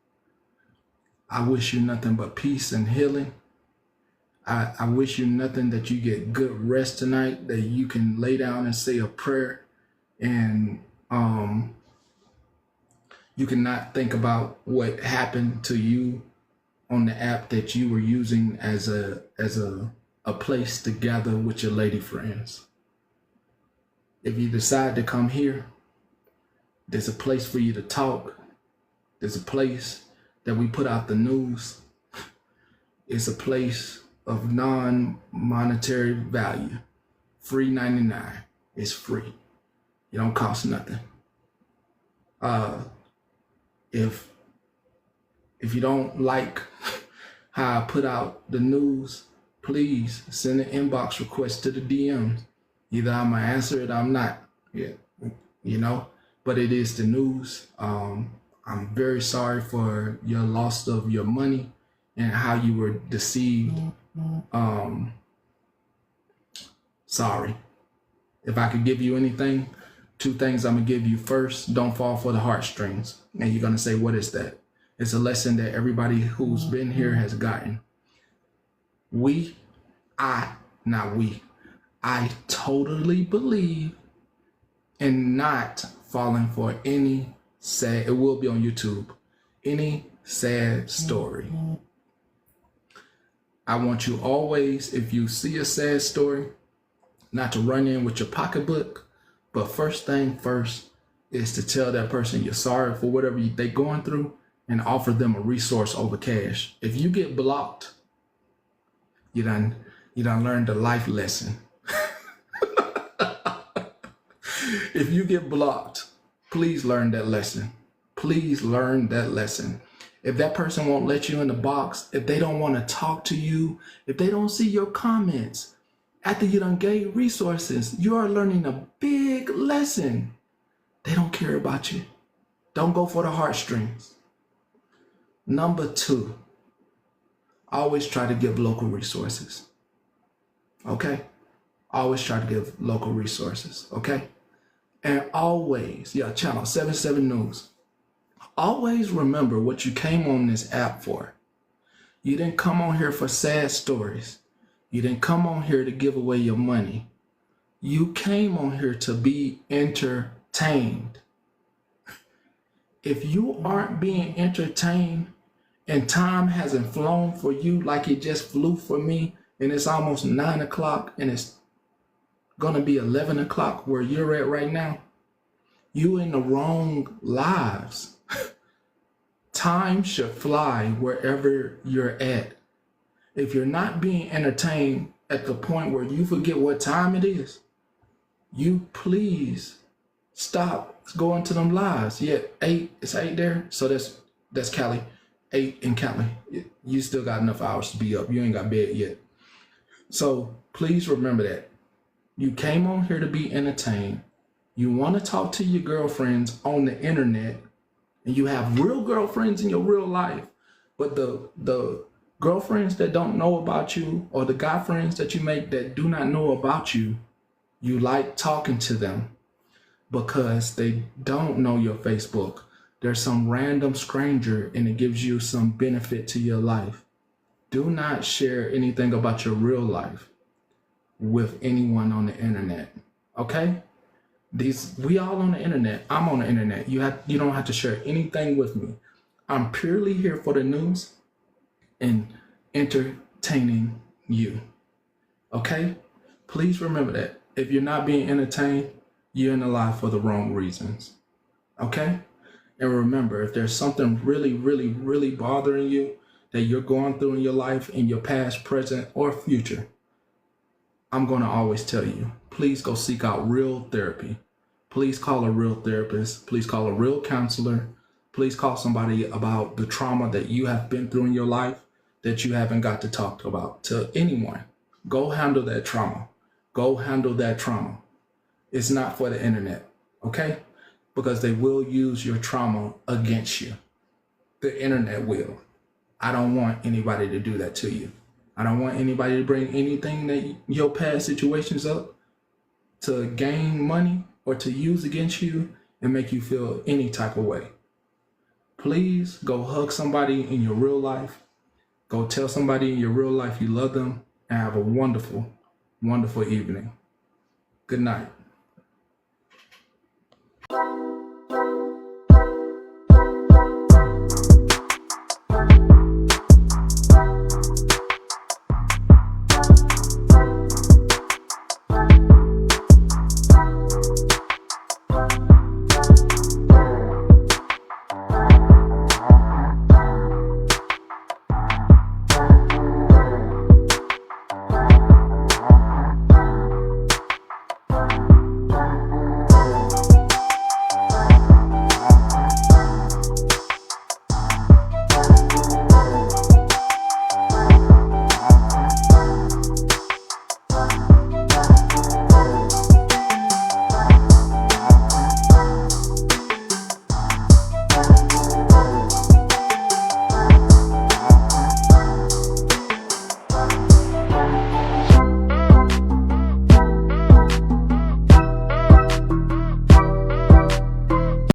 I wish you nothing but peace and healing. I wish you nothing that you get good rest tonight, that you can lay down and say a prayer, and you cannot think about what happened to you on the app that you were using as a place to gather with your lady friends. If you decide to come here, there's a place for you to talk. There's a place that we put out the news. It's a place of non-monetary value. Free 99. It's free. It don't cost nothing. If you don't like how I put out the news, please send an inbox request to the DMs. Either I'm gonna answer it or I'm not. Yeah, but it is the news. I'm very sorry for your loss of your money and how you were deceived. Sorry. If I could give you anything, 2 things I'm gonna give you. First, don't fall for the heartstrings. And you're gonna say, what is that? It's a lesson that everybody who's been here has gotten. I totally believe in not falling for any sad, it will be on YouTube, any sad story. I want you always, if you see a sad story, not to run in with your pocketbook, but first thing first is to tell that person you're sorry for whatever they're going through and offer them a resource over cash. If you get blocked, you done learned a life lesson. If you get blocked, please learn that lesson. Please learn that lesson. If that person won't let you in the box, if they don't want to talk to you, if they don't see your comments, after you done gave resources, you are learning a big lesson. They don't care about you. Don't go for the heartstrings. Number 2, always try to give local resources. Okay? Always try to give local resources. Okay? And always, channel 77 News. Always remember what you came on this app for. You didn't come on here for sad stories. You didn't come on here to give away your money. You came on here to be entertained. If you aren't being entertained and time hasn't flown for you like it just flew for me, and it's almost 9 o'clock and it's gonna be 11 o'clock where you're at right now, you in the wrong lives. Time should fly wherever you're at. If you're not being entertained at the point where you forget what time it is, you please stop going to them lives. Yeah, 8, it's 8 there. So that's Cali, 8 in Cali. You still got enough hours to be up. You ain't got bed yet. So please remember that. You came on here to be entertained. You want to talk to your girlfriends on the internet, and you have real girlfriends in your real life, but the girlfriends that don't know about you, or the guy friends that you make that do not know about you, you like talking to them because they don't know your Facebook. There's some random stranger and it gives you some benefit to your life. Do not share anything about your real life with anyone on the internet, okay? We all on the internet. I'm on the internet. You don't have to share anything with me. I'm purely here for the news and entertaining you, okay? Please remember that. If you're not being entertained, you're in the life for the wrong reasons, okay? And remember, if there's something really, really, really bothering you, that you're going through in your life, in your past, present, or future, I'm going to always tell you, please go seek out real therapy. Please call a real therapist. Please call a real counselor. Please call somebody about the trauma that you have been through in your life that you haven't got to talk about to anyone. Go handle that trauma. Go handle that trauma. It's not for the internet, okay? Because they will use your trauma against you. The internet will. I don't want anybody to do that to you. I don't want anybody to bring anything that your past situations up to gain money or to use against you and make you feel any type of way. Please go hug somebody in your real life. Go tell somebody in your real life you love them, and have a wonderful, wonderful evening. Good night.